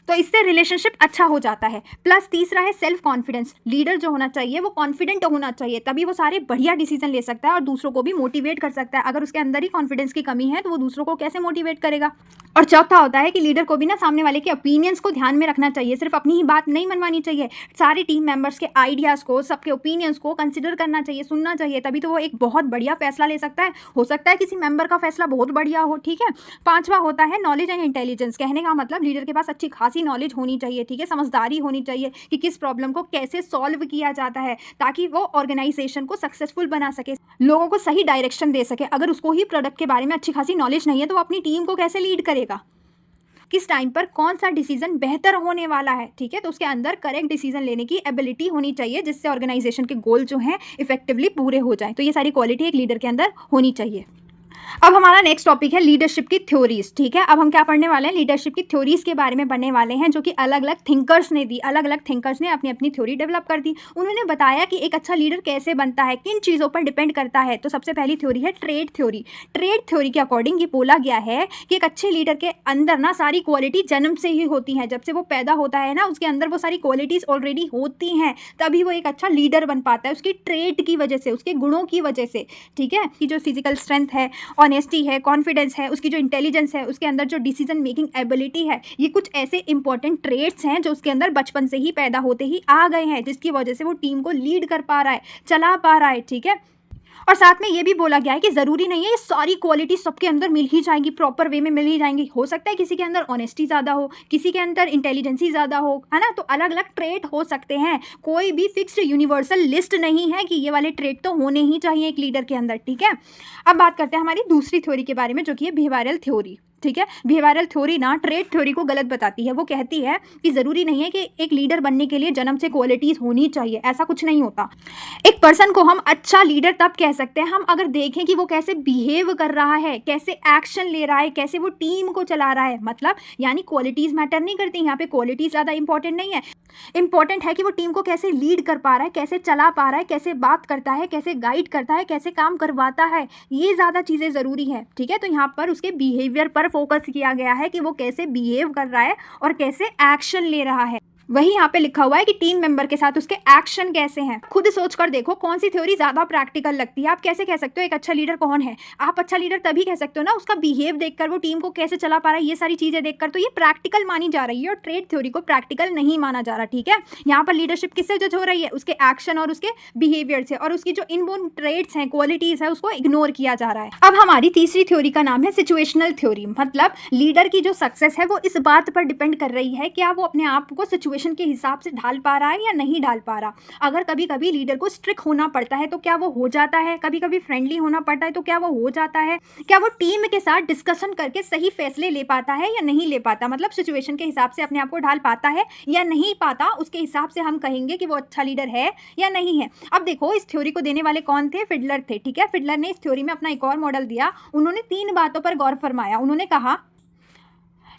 तो इससे रिलेशनशिप अच्छा हो जाता है। प्लस तीसरा है सेल्फ कॉन्फिडेंस। लीडर जो होना चाहिए वो कॉन्फिडेंट होना चाहिए, तभी वो सारे बढ़िया डिसीजन ले सकता है और दूसरों को भी मोटिवेट कर सकता है। अगर उसके अंदर ही कॉन्फिडेंस की कमी है तो वो दूसरों को कैसे मोटिवेट करेगा। और चौथा होता है कि लीडर को भी ना सामने वाले के ओपिनियंस को ध्यान में रखना चाहिए, सिर्फ अपनी ही बात नहीं मनवानी चाहिए, सारे टीम मेंबर्स के आइडियाज़ को, सबके ओपिनियंस को कंसिडर करना चाहिए, सुनना चाहिए, तभी तो वो एक बहुत बढ़िया फैसला ले सकता है। हो सकता है किसी मेंबर का फैसला बहुत बढ़िया हो, ठीक है। पांचवा होता है नॉलेज एंड इंटेलिजेंस। कहने का मतलब लीडर के पास अच्छी खासी खासी नॉलेज होनी चाहिए, ठीक है, समझदारी होनी चाहिए कि किस प्रॉब्लम को कैसे सॉल्व किया जाता है, ताकि वो ऑर्गेनाइजेशन को सक्सेसफुल बना सके, लोगों को सही डायरेक्शन दे सके। अगर उसको ही प्रोडक्ट के बारे में अच्छी खासी नॉलेज नहीं है तो वो अपनी टीम को कैसे लीड करेगा, किस टाइम पर कौन सा डिसीजन बेहतर होने वाला है, ठीक है। तो उसके अंदर करेक्ट डिसीजन लेने की एबिलिटी होनी चाहिए, जिससे ऑर्गेनाइजेशन के गोल जो हैं इफेक्टिवली पूरे हो जाएं। तो ये सारी क्वालिटी एक लीडर के अंदर होनी चाहिए। अब हमारा नेक्स्ट टॉपिक है लीडरशिप की थ्योरीज, ठीक है। अब हम क्या पढ़ने वाले हैं, लीडरशिप की थ्योरीज के बारे में पढ़ने वाले हैं, जो कि अलग अलग थिंकर्स ने दी, अलग अलग थिंकर्स ने अपनी अपनी थ्योरी डेवलप कर दी। उन्होंने बताया कि एक अच्छा लीडर कैसे बनता है, किन चीज़ों पर डिपेंड करता है। तो सबसे पहली थ्योरी है ट्रेड थ्योरी। ट्रेड थ्योरी के अकॉर्डिंग ये बोला गया है कि एक अच्छे लीडर के अंदर ना सारी क्वालिटी जन्म से ही होती हैं, जब से वो पैदा होता है ना उसके अंदर वो सारी क्वालिटीज़ ऑलरेडी होती हैं, तभी वो एक अच्छा लीडर बन पाता है, उसकी ट्रेड की वजह से, उसके गुणों की वजह से, ठीक है। कि जो फिजिकल स्ट्रेंथ है, ऑनेस्टी है, कॉन्फिडेंस है, उसकी जो इंटेलिजेंस है, उसके अंदर जो डिसीजन मेकिंग एबिलिटी है, ये कुछ ऐसे इंपॉर्टेंट ट्रेड्स हैं जो उसके अंदर बचपन से ही पैदा होते ही आ गए हैं, जिसकी वजह से वो टीम को लीड कर पा रहा है, चला पा रहा है, ठीक है। और साथ में ये भी बोला गया है कि ज़रूरी नहीं है ये सारी क्वालिटी सबके अंदर मिल ही जाएंगी, प्रॉपर वे में मिल ही जाएंगी। हो सकता है किसी के अंदर ऑनेस्टी ज़्यादा हो, किसी के अंदर इंटेलिजेंसी ज़्यादा हो, है ना। तो अलग अलग ट्रेट हो सकते हैं, कोई भी फिक्स्ड यूनिवर्सल लिस्ट नहीं है कि ये वाले ट्रेट तो होने ही चाहिए एक लीडर के अंदर, ठीक है। अब बात करते हैं हमारी दूसरी थ्योरी के बारे में, जो कि है बिहेवियरल थ्योरी, ठीक है। बिहेवियरल थ्योरी ना ट्रेड थ्योरी को गलत बताती है। वो कहती है कि ज़रूरी नहीं है कि एक लीडर बनने के लिए जन्म से क्वालिटीज़ होनी चाहिए, ऐसा कुछ नहीं होता। एक पर्सन को हम अच्छा लीडर तब कह सकते हैं हम अगर देखें कि वो कैसे बिहेव कर रहा है, कैसे एक्शन ले रहा है, कैसे वो टीम को चला रहा है। मतलब यानी क्वालिटीज़ मैटर नहीं करती यहाँ पे, क्वालिटीज़ ज़्यादा इंपॉर्टेंट नहीं है, इंपॉर्टेंट है कि वो टीम को कैसे लीड कर पा रहा है, कैसे चला पा रहा है, कैसे बात करता है, कैसे गाइड करता है, कैसे काम करवाता है, ये ज़्यादा चीज़ें ज़रूरी है, ठीक है। तो यहाँ पर उसके बिहेवियर पर फोकस किया गया है कि वो कैसे बिहेव कर रहा है और कैसे एक्शन ले रहा है। वही यहाँ पे लिखा हुआ है कि टीम मेंबर के साथ उसके एक्शन कैसे हैं। खुद सोच कर देखो कौन सी थ्योरी ज़्यादा प्रैक्टिकल लगती है। आप कैसे कह सकते हो एक अच्छा लीडर कौन है, आप अच्छा लीडर तभी कह सकते हो ना उसका बिहेव देखकर, वो टीम को कैसे चला पा रहा है, ये सारी चीज़ें देखकर। तो ये प्रैक्टिकल मानी जा रही है और ट्रेड थ्योरी को प्रैक्टिकल नहीं माना जा रहा, ठीक है। यहाँ पर लीडरशिप किससे जज हो रही है, उसके एक्शन और उसके बिहेवियर से, और उसकी जो इनबोर्न ट्रेड्स हैं, क्वालिटीज़ है, उसको इग्नोर किया जा रहा है। अब हमारी तीसरी थ्योरी का नाम है सिचुएशनल थ्योरी। मतलब लीडर की जो सक्सेस है वो इस बात पर डिपेंड कर रही है क्या वो अपने आप को सिचुएशन के हिसाब से ढाल पा रहा है या नहीं ढाल पा रहा। अगर कभी कभी लीडर को स्ट्रिक्ट होना पड़ता है तो क्या वो हो जाता है, कभी कभी फ्रेंडली होना पड़ता है तो क्या वो हो जाता है, क्या वो टीम के साथ डिस्कशन करके सही फैसले ले पाता है या नहीं ले पाता। मतलब सिचुएशन के हिसाब से अपने आप को ढाल पाता है या नहीं पाता, उसके हिसाब से हम कहेंगे कि वो अच्छा लीडर है या नहीं है। अब देखो इस थ्योरी को देने वाले कौन थे, फिडलर थे, ठीक है। फिडलर ने इस थ्योरी में अपना एक और मॉडल दिया। उन्होंने 3 बातों पर गौर फरमाया। उन्होंने कहा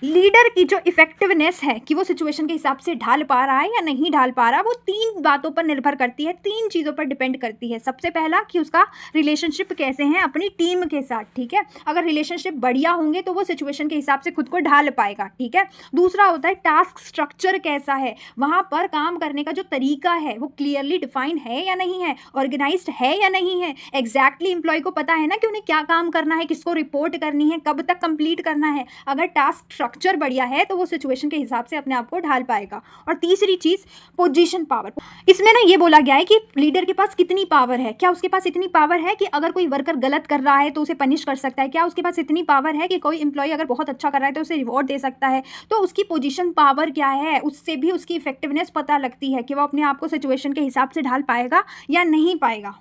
लीडर की जो इफेक्टिवनेस है कि वो सिचुएशन के हिसाब से ढाल पा रहा है या नहीं ढाल पा रहा, वो 3 बातों पर निर्भर करती है, 3 चीज़ों पर डिपेंड करती है। सबसे पहला कि उसका रिलेशनशिप कैसे हैं अपनी टीम के साथ, ठीक है। अगर रिलेशनशिप बढ़िया होंगे तो वो सिचुएशन के हिसाब से खुद को ढाल पाएगा, ठीक है। दूसरा होता है टास्क स्ट्रक्चर कैसा है, वहाँ पर काम करने का जो तरीका है वो क्लियरली डिफाइंड है या नहीं है, ऑर्गेनाइज्ड है या नहीं है, एग्जैक्टली एम्प्लॉय को पता है ना कि उन्हें क्या काम करना है, किसको रिपोर्ट करनी है, कब तक कंप्लीट करना है। अगर टास्क स्ट्रक्चर बढ़िया है तो वो सिचुएशन के हिसाब से अपने आप को ढाल पाएगा। और तीसरी चीज पोजीशन पावर। इसमें ना ये बोला गया है कि लीडर के पास कितनी पावर है, क्या उसके पास इतनी पावर है कि अगर कोई वर्कर गलत कर रहा है तो उसे पनिश कर सकता है, क्या उसके पास इतनी पावर है कि कोई एम्प्लॉय अगर बहुत अच्छा कर रहा है तो उसे रिवॉर्ड दे सकता है। तो उसकी पोजीशन पावर क्या है, उससे भी उसकी इफेक्टिवनेस पता लगती है कि वो अपने आप को सिचुएशन के हिसाब से ढाल पाएगा या नहीं पाएगा।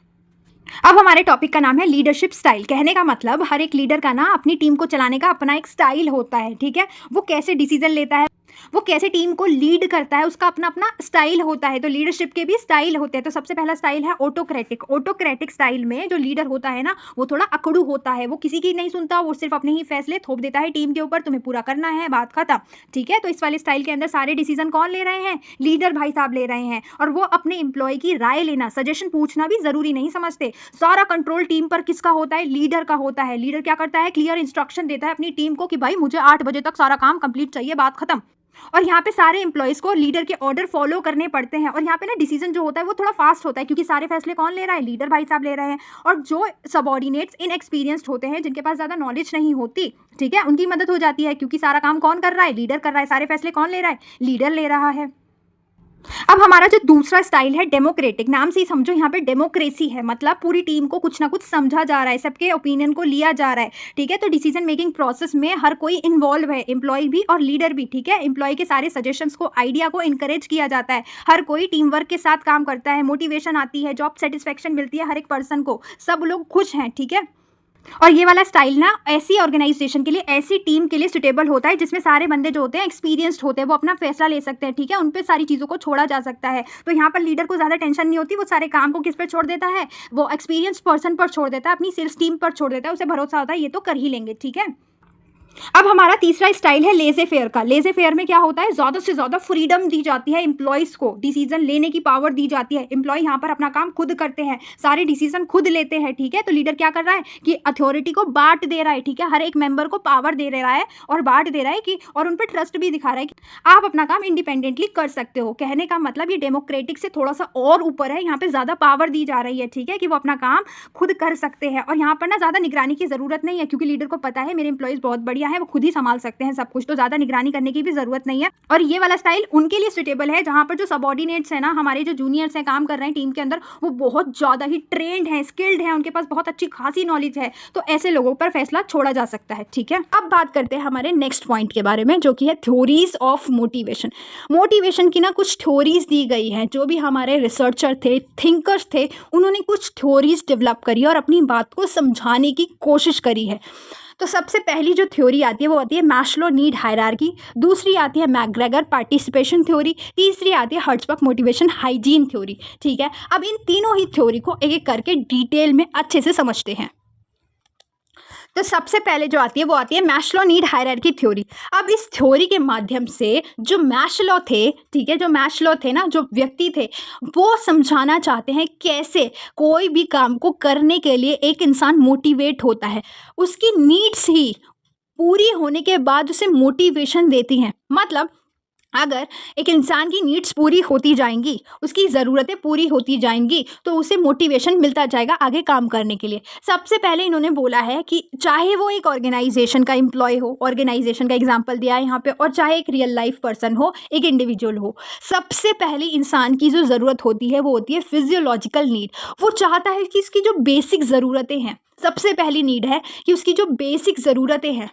अब हमारे टॉपिक का नाम है लीडरशिप स्टाइल। कहने का मतलब हर एक लीडर का ना अपनी टीम को चलाने का अपना एक स्टाइल होता है, ठीक है। वो कैसे डिसीजन लेता है, वो कैसे टीम को लीड करता है, उसका अपना अपना स्टाइल होता है। तो लीडरशिप के भी स्टाइल होते हैं। तो सबसे पहला स्टाइल है ऑटोक्रेटिक। ऑटोक्रेटिक स्टाइल में जो लीडर होता है ना वो थोड़ा अकड़ू होता है, वो किसी की नहीं सुनता, वो सिर्फ अपने ही फैसले थोप देता है टीम के ऊपर, तुम्हें पूरा करना है, बात खत्म, ठीक है। तो इस वाले स्टाइल के अंदर सारे डिसीजन कौन ले रहे हैं, लीडर भाई साहब ले रहे हैं। और वो अपने एम्प्लॉय की राय लेना, सजेशन पूछना भी जरूरी नहीं समझते। सारा कंट्रोल टीम पर किसका होता है, लीडर का होता है। लीडर क्या करता है, क्लियर इंस्ट्रक्शन देता है अपनी टीम को कि भाई मुझे 8 बजे तक सारा काम कंप्लीट चाहिए, बात खत्म। और यहाँ पे सारे एम्प्लॉयज़ को लीडर के ऑर्डर फॉलो करने पड़ते हैं। और यहाँ पे ना डिसीजन जो होता है वो थोड़ा फास्ट होता है, क्योंकि सारे फैसले कौन ले रहा है, लीडर भाई साहब ले रहे हैं। और जो सबऑर्डिनेट्स इनएक्सपीरियंस्ड होते हैं, जिनके पास ज़्यादा नॉलेज नहीं होती, ठीक है, उनकी मदद हो जाती है, क्योंकि सारा काम कौन कर रहा है, लीडर कर रहा है। सारे फैसले कौन ले रहा है, लीडर ले रहा है। अब हमारा जो दूसरा स्टाइल है डेमोक्रेटिक, नाम से ही समझो यहाँ पे डेमोक्रेसी है, मतलब पूरी टीम को कुछ ना कुछ समझा जा रहा है, सबके ओपिनियन को लिया जा रहा है, ठीक है। तो डिसीजन मेकिंग प्रोसेस में हर कोई इन्वॉल्व है, एम्प्लॉय भी और लीडर भी, ठीक है। एम्प्लॉय के सारे सजेशंस को, आइडिया को इंकरेज किया जाता है, हर कोई टीम वर्क के साथ काम करता है, मोटिवेशन आती है, जॉब सेटिस्फेक्शन मिलती है हर एक पर्सन को, सब लोग खुश हैं, ठीक है। और ये वाला स्टाइल ना ऐसी ऑर्गेनाइजेशन के लिए, ऐसी टीम के लिए सुटेबल होता है जिसमें सारे बंदे जो होते हैं एक्सपीरियंस्ड होते हैं, वो अपना फैसला ले सकते हैं, ठीक है। उन पे सारी चीज़ों को छोड़ा जा सकता है। तो यहाँ पर लीडर को ज़्यादा टेंशन नहीं होती, वो सारे काम को किस पर छोड़ देता है, वो एक्सपीरियंस पर्सन पर छोड़ देता है, अपनी सेल्स टीम पर छोड़ देता है, उसे भरोसा होता है ये तो कर ही लेंगे, ठीक है। अब हमारा तीसरा स्टाइल है लेज़े फेयर का। लेज़े फेयर में क्या होता है, ज़्यादा से ज़्यादा फ्रीडम दी जाती है एम्प्लॉयज़ को, डिसीजन लेने की पावर दी जाती है। एम्प्लॉय यहाँ पर अपना काम खुद करते हैं, सारे डिसीजन खुद लेते हैं, ठीक है। तो लीडर क्या कर रहा है कि अथॉरिटी को बांट दे रहा है, ठीक है, हर एक मेंबर को पावर दे रहा है और बांट दे रहा है कि, और उन पर ट्रस्ट भी दिखा रहा है कि आप अपना काम इंडिपेंडेंटली कर सकते हो। कहने का मतलब ये डेमोक्रेटिक से थोड़ा सा और ऊपर है, यहाँ पे ज़्यादा पावर दी जा रही है, ठीक है, कि वो अपना काम खुद कर सकते हैं। और यहाँ पर ना ज़्यादा निगरानी की ज़रूरत नहीं है, क्योंकि लीडर को पता है मेरे एम्प्लॉयज़ बहुत बढ़िया है, वो खुद ही संभाल सकते हैं सब कुछ, तो ज़्यादा निगरानी करने की भी ज़रूरत नहीं है। और ये वाला स्टाइल उनके लिए सुटेबल है जहाँ पर जो सबऑर्डिनेट्स हैं ना, हमारे जो जूनियर्स हैं, काम कर रहे हैं टीम के अंदर, वो बहुत ज़्यादा ही ट्रेंड हैं, स्किल्ड हैं, उनके पास बहुत अच्छी खासी नॉलेज है, तो ऐसे लोगों पर फैसला छोड़ा जा सकता है, ठीक है। अब बात करते हैं हमारे नेक्स्ट पॉइंट के बारे में, जो कि है थ्योरीज ऑफ मोटिवेशन। मोटिवेशन की ना कुछ थ्योरीज दी गई हैं, जो भी हमारे रिसर्चर थे, थिंकर्स थे, उन्होंने कुछ थ्योरीज डेवलप करी और अपनी बात को समझाने की कोशिश करी है। तो सबसे पहली जो थ्योरी आती है वो आती है मैस्लो नीड हायरार्की, दूसरी आती है मैकग्रेगर पार्टिसिपेशन थ्योरी, तीसरी आती है हर्ट्जबर्ग मोटिवेशन हाइजीन थ्योरी, ठीक है। अब इन तीनों ही थ्योरी को एक एक करके डिटेल में अच्छे से समझते हैं। तो सबसे पहले जो आती है वो आती है मैस्लो नीड हायरार्की थ्योरी। अब इस थ्योरी के माध्यम से जो मैस्लो थे, ठीक है, जो मैस्लो थे ना, जो व्यक्ति थे, वो समझाना चाहते हैं कैसे कोई भी काम को करने के लिए एक इंसान मोटिवेट होता है, उसकी नीड्स ही पूरी होने के बाद उसे मोटिवेशन देती हैं। मतलब अगर एक इंसान की नीड्स पूरी होती जाएंगी, उसकी ज़रूरतें पूरी होती जाएंगी, तो उसे मोटिवेशन मिलता जाएगा आगे काम करने के लिए। सबसे पहले इन्होंने बोला है कि चाहे वो एक ऑर्गेनाइजेशन का एम्प्लॉय हो, ऑर्गेनाइजेशन का एग्जांपल दिया है यहाँ पे, और चाहे एक रियल लाइफ पर्सन हो, एक इंडिविजुअल हो, सबसे पहले इंसान की जो ज़रूरत होती है वो होती है फिजियोलॉजिकल नीड। वो चाहता है कि इसकी जो बेसिक ज़रूरतें हैं, सबसे पहली नीड है कि उसकी जो बेसिक ज़रूरतें हैं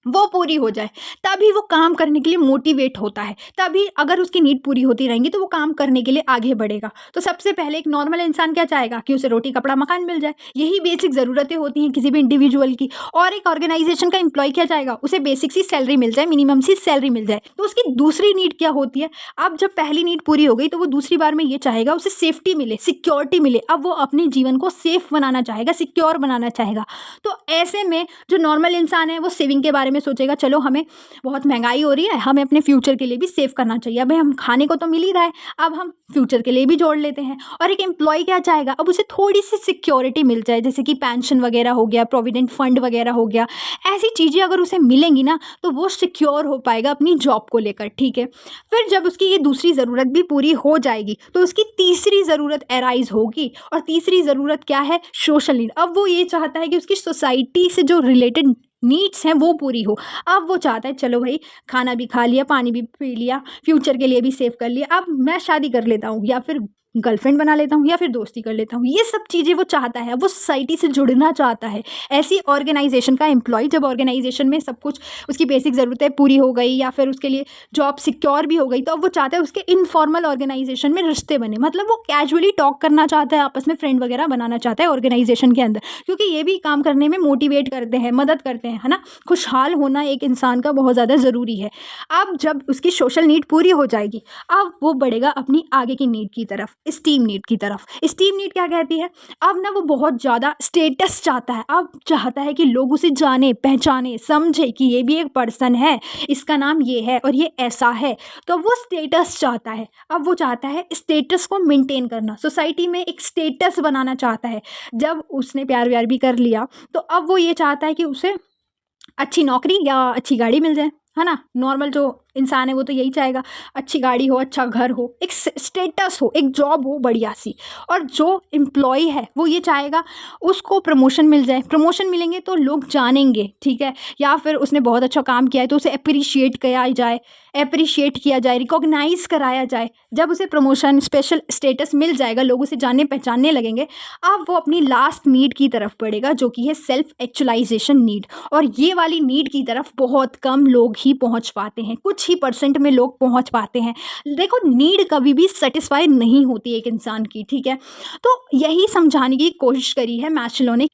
वो पूरी हो जाए, तभी वो काम करने के लिए मोटिवेट होता है। तभी अगर उसकी नीड पूरी होती रहेंगी तो वो काम करने के लिए आगे बढ़ेगा। तो सबसे पहले एक नॉर्मल इंसान क्या चाहेगा कि उसे रोटी कपड़ा मकान मिल जाए, यही बेसिक ज़रूरतें होती हैं किसी भी इंडिविजुअल की। और एक ऑर्गेनाइजेशन का एम्प्लॉय क्या चाहेगा, उसे बेसिक सी सैलरी मिल जाए, मिनिमम सी सैलरी मिल जाए। तो उसकी दूसरी नीड क्या होती है, अब जब पहली नीड पूरी हो गई तो वो दूसरी बार में ये चाहेगा उसे सेफ्टी मिले, सिक्योरिटी मिले। अब वो अपने जीवन को सेफ बनाना चाहेगा, सिक्योर बनाना चाहेगा। तो ऐसे में जो नॉर्मल इंसान है वो सेविंग के बारे में सोचेगा, चलो हमें बहुत महंगाई हो रही है, हमें अपने फ्यूचर के लिए भी सेव करना चाहिए, अब हम खाने को तो मिल ही रहा है, अब हम फ्यूचर के लिए भी जोड़ लेते हैं। और एक एम्प्लॉय क्या चाहेगा, अब उसे थोड़ी सी सिक्योरिटी मिल जाए, जैसे कि पेंशन वगैरह हो गया, प्रोविडेंट फंड वगैरह हो गया, ऐसी चीज़ें अगर उसे मिलेंगी ना तो वो सिक्योर हो पाएगा अपनी जॉब को लेकर, ठीक है। फिर जब उसकी ये दूसरी ज़रूरत भी पूरी हो जाएगी तो उसकी तीसरी ज़रूरत एराइज होगी, और तीसरी ज़रूरत क्या है, सोशल नीड। अब वो ये चाहता है कि उसकी सोसाइटी से जो रिलेटेड नीड्स हैं वो पूरी हो। अब वो चाहता है चलो भाई, खाना भी खा लिया, पानी भी पी लिया, फ्यूचर के लिए भी सेव कर लिया, अब मैं शादी कर लेता हूँ, या फिर गर्लफ्रेंड बना लेता हूँ, या फिर दोस्ती कर लेता हूँ। ये सब चीज़ें वो चाहता है, वो सोसाइटी से जुड़ना चाहता है। ऐसी ऑर्गेनाइजेशन का एम्प्लॉय, जब ऑर्गेनाइजेशन में सब कुछ उसकी बेसिक ज़रूरतें पूरी हो गई, या फिर उसके लिए जॉब सिक्योर भी हो गई, तो अब वो चाहता है उसके इनफॉर्मल ऑर्गेनाइजेशन में रिश्ते बने। मतलब वो कैजुअली टॉक करना चाहता है, आपस में फ्रेंड वगैरह बनाना चाहता है ऑर्गेनाइजेशन के अंदर, क्योंकि ये भी काम करने में मोटिवेट करते हैं, मदद करते हैं, है ना। खुशहाल होना एक इंसान का बहुत ज़्यादा ज़रूरी है। अब जब उसकी सोशल नीड पूरी हो जाएगी, अब वो बढ़ेगा अपनी आगे की नीड की तरफ, स्टीम नीड की तरफ। स्टीम नीड क्या कहती है, अब ना वो बहुत ज़्यादा स्टेटस चाहता है, अब चाहता है कि लोग उसे जाने, पहचाने, समझे कि ये भी एक पर्सन है, इसका नाम ये है और ये ऐसा है। तो वो स्टेटस चाहता है, अब वो चाहता है स्टेटस को मेंटेन करना, सोसाइटी में एक स्टेटस बनाना चाहता है। जब उसने प्यार व्यार भी कर लिया तो अब वो ये चाहता है कि उसे अच्छी नौकरी या अच्छी गाड़ी मिल जाए, है ना। नॉर्मल जो इंसान है वो तो यही चाहेगा, अच्छी गाड़ी हो, अच्छा घर हो, एक स्टेटस हो, एक जॉब हो बढ़िया सी। और जो एम्प्लॉय है वो ये चाहेगा उसको प्रमोशन मिल जाए, प्रमोशन मिलेंगे तो लोग जानेंगे, ठीक है, या फिर उसने बहुत अच्छा काम किया है तो उसे अप्रिशिएट किया जाए, रिकॉग्नाइज कराया जाए। जब उसे प्रमोशन, स्पेशल स्टेटस मिल जाएगा, लोग उसे जानने पहचानने लगेंगे, अब वो अपनी लास्ट नीड की तरफ बढ़ेगा, जो कि है सेल्फ एक्चुअलाइजेशन नीड। और ये वाली नीड की तरफ बहुत कम लोग ही पहुंच पाते हैं, कुछ ही परसेंट में लोग पहुंच पाते हैं। देखो, नीड कभी भी सेटिस्फाई नहीं होती एक इंसान की, ठीक है। तो यही समझाने की कोशिश करी है मैस्लो ने।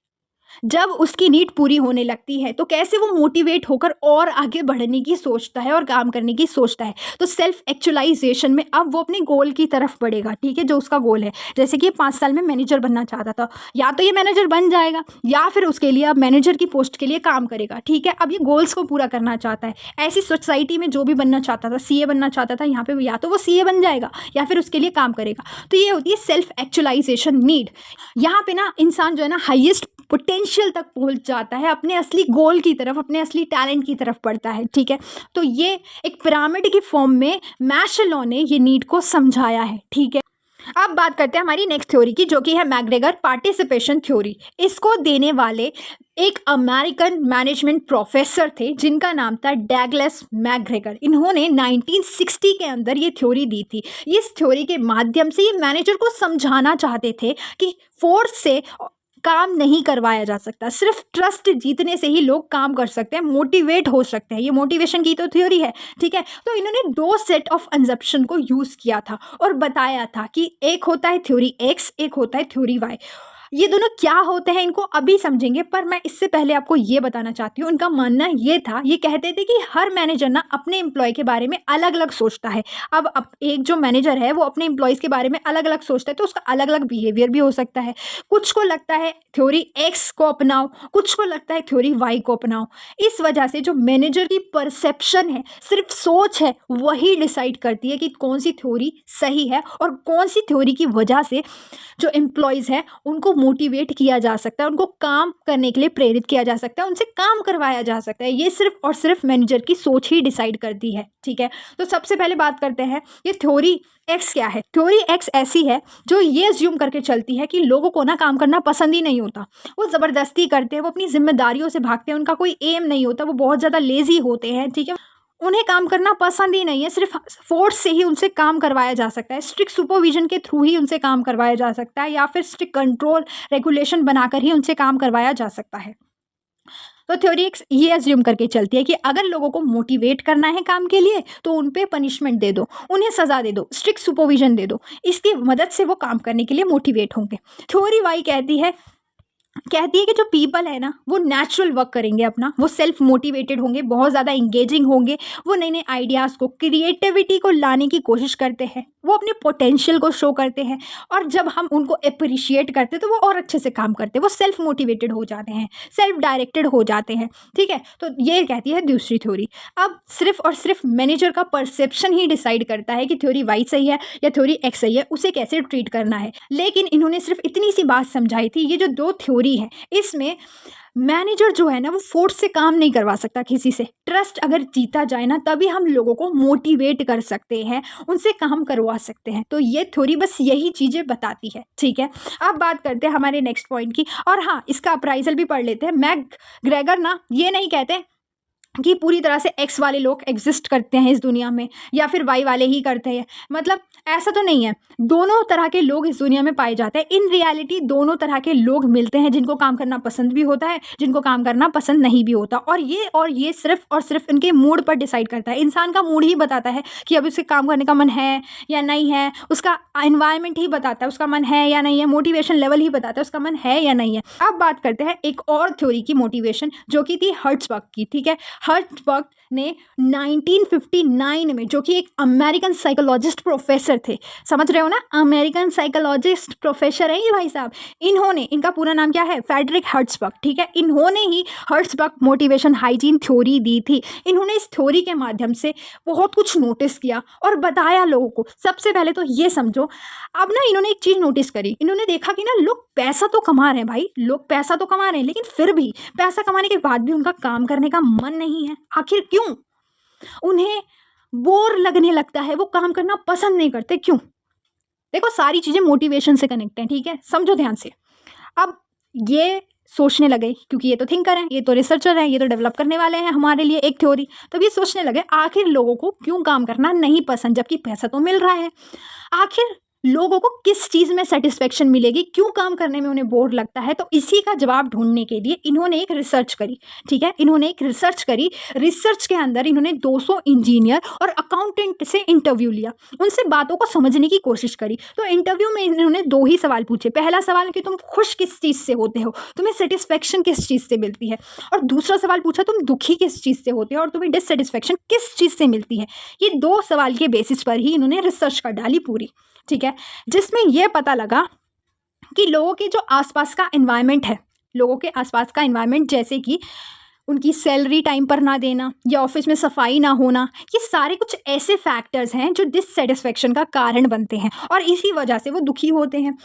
जब उसकी नीड पूरी होने लगती है तो कैसे वो मोटिवेट होकर और आगे बढ़ने की सोचता है और काम करने की सोचता है। तो सेल्फ एक्चुअलाइजेशन में अब वो अपने गोल की तरफ बढ़ेगा, ठीक है, जो उसका गोल है। जैसे कि 5 साल में मैनेजर बनना चाहता था, या तो ये मैनेजर बन जाएगा या फिर उसके लिए अब मैनेजर की पोस्ट के लिए काम करेगा, ठीक है। अब ये गोल्स को पूरा करना चाहता है। ऐसी सोसाइटी में जो भी बनना चाहता था, सीए बनना चाहता था, यहाँ पे या तो वो सीए बन जाएगा या फिर उसके लिए काम करेगा। तो ये होती है सेल्फ एक्चुअलाइजेशन नीड। यहाँ पे ना इंसान जो है ना हाईएस्ट पोटेंशियल तक पहुंच जाता है, अपने असली गोल की तरफ, अपने असली टैलेंट की तरफ बढ़ता है, ठीक है। तो ये एक पिरामिड की फॉर्म में मैस्लो ने ये नीड को समझाया है, ठीक है। अब बात करते हैं हमारी नेक्स्ट थ्योरी की, जो कि है मैकग्रेगर पार्टिसिपेशन थ्योरी। इसको देने वाले एक अमेरिकन मैनेजमेंट प्रोफेसर थे जिनका नाम था डगलस मैकग्रेगर। इन्होंने 1960 के अंदर ये थ्योरी दी थी। इस थ्योरी के माध्यम से ये मैनेजर को समझाना चाहते थे कि फोर्स से काम नहीं करवाया जा सकता, सिर्फ ट्रस्ट जीतने से ही लोग काम कर सकते हैं, मोटिवेट हो सकते हैं। ये मोटिवेशन की तो थ्योरी है, ठीक है। तो इन्होंने 2 सेट ऑफ असम्पशन को यूज़ किया था और बताया था कि एक होता है थ्योरी एक्स, एक होता है थ्योरी वाई। ये दोनों क्या होते हैं इनको अभी समझेंगे, पर मैं इससे पहले आपको ये बताना चाहती हूँ। उनका मानना ये था, ये कहते थे कि हर मैनेजर ना अपने एम्प्लॉय के बारे में अलग अलग सोचता है। अब एक जो मैनेजर है वो अपने एम्प्लॉयज़ के बारे में अलग अलग सोचता है, तो उसका अलग अलग बिहेवियर भी हो सकता है। कुछ को लगता है थ्योरी एक्स को अपनाओ, कुछ को लगता है थ्योरी वाई को अपनाओ। इस वजह से जो मैनेजर की परसेप्शन है, सिर्फ सोच है, वही डिसाइड करती है कि कौन सी थ्योरी सही है और कौन सी थ्योरी की वजह से जो एम्प्लॉयज़ हैं उनको मोटिवेट किया जा सकता है, उनको काम करने के लिए प्रेरित किया जा सकता है, उनसे काम करवाया जा सकता है। ये सिर्फ और सिर्फ मैनेजर की सोच ही डिसाइड करती है, ठीक है। तो सबसे पहले बात करते हैं ये थ्योरी एक्स क्या है। थ्योरी एक्स ऐसी है जो ये अज्यूम करके चलती है कि लोगों को ना काम करना पसंद ही नहीं होता, वो ज़बरदस्ती करते हैं, वो अपनी जिम्मेदारियों से भागते हैं, उनका कोई एम नहीं होता, वो बहुत ज़्यादा लेजी होते हैं, ठीक है। उन्हें काम करना पसंद ही नहीं है, सिर्फ फोर्स से ही उनसे काम करवाया जा सकता है, स्ट्रिक्ट सुपरविजन के थ्रू ही उनसे काम करवाया जा सकता है, या फिर स्ट्रिक्ट कंट्रोल रेगुलेशन बनाकर ही उनसे काम करवाया जा सकता है। तो थ्योरी एक्स ये अज्यूम करके चलती है कि अगर लोगों को मोटिवेट करना है काम के लिए तो उन पे पनिशमेंट दे दो, उन्हें सज़ा दे दो, स्ट्रिक्ट सुपरविजन दे दो, इसकी मदद से वो काम करने के लिए मोटिवेट होंगे। थ्योरी वाई कहती है कि जो पीपल है ना वो नेचुरल वर्क करेंगे अपना, वो सेल्फ मोटिवेटेड होंगे, बहुत ज़्यादा इंगेजिंग होंगे, वो नए नए आइडियाज़ को, क्रिएटिविटी को लाने की कोशिश करते हैं, वो अपने पोटेंशियल को शो करते हैं, और जब हम उनको अप्रिशिएट करते हैं तो वो और अच्छे से काम करते हैं, वो सेल्फ मोटिवेटेड हो जाते हैं, सेल्फ डायरेक्टेड हो जाते हैं, ठीक है। तो ये कहती है दूसरी थ्योरी। अब सिर्फ और सिर्फ मैनेजर का परसेप्शन ही डिसाइड करता है कि थ्योरी वाई सही है या थ्योरी एक्स सही है, उसे कैसे ट्रीट करना है। लेकिन इन्होंने सिर्फ इतनी सी बात समझाई थी, ये जो 2 थ्योरी है इसमें मैनेजर जो है ना वो फोर्स से काम नहीं करवा सकता किसी से। ट्रस्ट अगर जीता जाए ना तभी हम लोगों को मोटिवेट कर सकते हैं, उनसे काम करवा सकते हैं। तो ये थ्योरी बस यही चीज़ें बताती है, ठीक है। अब बात करते हैं हमारे नेक्स्ट पॉइंट की, और हाँ इसका अप्राइजल भी पढ़ लेते हैं। मैकग्रेगर ना ये नहीं कहते कि पूरी तरह से एक्स वाले लोग एग्जिस्ट करते हैं इस दुनिया में या फिर वाई वाले ही करते हैं, मतलब ऐसा तो नहीं है, दोनों तरह के लोग इस दुनिया में पाए जाते हैं। इन रियलिटी दोनों तरह के लोग मिलते हैं, जिनको काम करना पसंद भी होता है, जिनको काम करना पसंद नहीं भी होता, और ये सिर्फ और सिर्फ उनके मूड पर डिसाइड करता है। इंसान का मूड ही बताता है कि अब उसे काम करने का मन है या नहीं है, उसका एनवायरनमेंट ही बताता है उसका मन है या नहीं है, मोटिवेशन लेवल ही बताता है उसका मन है या नहीं है। अब बात करते हैं एक और थ्योरी की, मोटिवेशन, जो कि थी हर्ट्ज़बर्ग की, ठीक है। हर्ट्ज़बर्ग ने 1959 में, जो कि एक अमेरिकन साइकोलॉजिस्ट प्रोफेसर थे, समझ रहे हो ना, अमेरिकन साइकोलॉजिस्ट प्रोफेसर है ये भाई साहब, इनका पूरा नाम क्या है, फ्रेडरिक हर्ट्ज़बर्ग, ठीक है। इन्होंने ही हर्ट्ज़बर्ग मोटिवेशन हाइजीन थ्योरी दी थी। इन्होंने इस थ्योरी के माध्यम से बहुत कुछ नोटिस किया और बताया लोगों को। सबसे पहले तो ये समझो, अब ना इन्होंने एक चीज़ नोटिस करी, इन्होंने देखा कि ना लोग पैसा तो कमा रहे हैं भाई, लोग पैसा तो कमा रहे हैं, लेकिन फिर भी पैसा कमाने के बाद भी उनका काम करने का मन नहीं है। आखिर क्यों? उन्हें बोर लगने लगता है, वो काम करना पसंद नहीं करते। क्यों? देखो सारी चीज़ें मोटिवेशन से कनेक्ट हैं, ठीक है, समझो ध्यान से। अब ये सोचने लगे, क्योंकि ये तो थिंकर हैं, ये तो रिसर्चर हैं, ये तो डेवलप करने वाले हैं हमारे लिए एक थ्योरी। तब ये सोचने लगे आखिर लोगों को क्यों काम करना नहीं पसंद, जबकि पैसा तो मिल रहा है। आखिर लोगों को किस चीज़ में सेटिस्फेक्शन मिलेगी, क्यों काम करने में उन्हें बोर लगता है। तो इसी का जवाब ढूंढने के लिए इन्होंने एक रिसर्च करी, ठीक है, इन्होंने एक रिसर्च करी। रिसर्च के अंदर इन्होंने 200 इंजीनियर और अकाउंटेंट से इंटरव्यू लिया, उनसे बातों को समझने की कोशिश करी। तो इंटरव्यू में इन्होंने 2 ही सवाल पूछे। पहला सवाल कि तुम खुश किस चीज़ से होते हो, तुम्हें सेटिस्फेक्शन किस चीज़ से मिलती है, और दूसरा सवाल पूछा तुम दुखी किस चीज़ से होते हो और तुम्हें डिससेटिस्फेक्शन किस चीज़ से मिलती है। ये 2 सवाल के बेसिस पर ही इन्होंने रिसर्च कर डाली पूरी, ठीक है, जिसमें यह पता लगा कि लोगों के जो आसपास का एनवायरनमेंट है, लोगों के आसपास का एनवायरनमेंट, जैसे कि उनकी सैलरी टाइम पर ना देना या ऑफिस में सफाई ना होना, ये सारे कुछ ऐसे फैक्टर्स हैं जो डिससेटिस्फेक्शन का कारण बनते हैं और इसी वजह से वो दुखी होते हैं।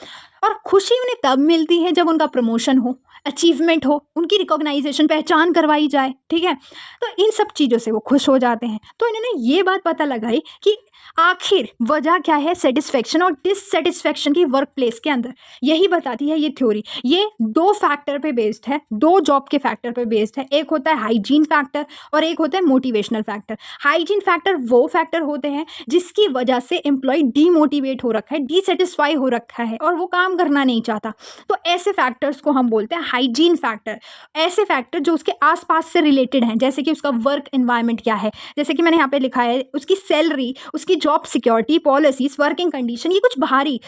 और खुशी उन्हें तब मिलती है जब उनका प्रमोशन हो, अचीवमेंट हो, उनकी रिकॉग्नाइजेशन, पहचान करवाई जाए, ठीक है। तो इन सब चीज़ों से वो खुश हो जाते हैं। तो इन्होंने ये बात पता लगाई कि आखिर वजह क्या है सेटिस्फेक्शन और डिससेटिस्फेक्शन की वर्क प्लेस के अंदर। यही बताती है ये थ्योरी। ये 2 फैक्टर पे बेस्ड है, 2 जॉब के फैक्टर पे बेस्ड है। एक होता है हाइजीन फैक्टर और एक होता है मोटिवेशनल फैक्टर। हाइजीन फैक्टर वो फैक्टर होते हैं जिसकी वजह से एम्प्लॉय डीमोटिवेट हो रखा है, डिससेटिस्फाई हो रखा है और वो काम करना नहीं चाहता। तो ऐसे फैक्टर्स को हम बोलते हैं हाइजीन फैक्टर। ऐसे फैक्टर जो उसके आसपास से रिलेटेड हैं, जैसे कि उसका वर्क एनवायरनमेंट क्या है, जैसे कि मैंने यहाँ पे लिखा है उसकी सैलरी, उसकी job security, policies, working condition, ये कुछ बाहरी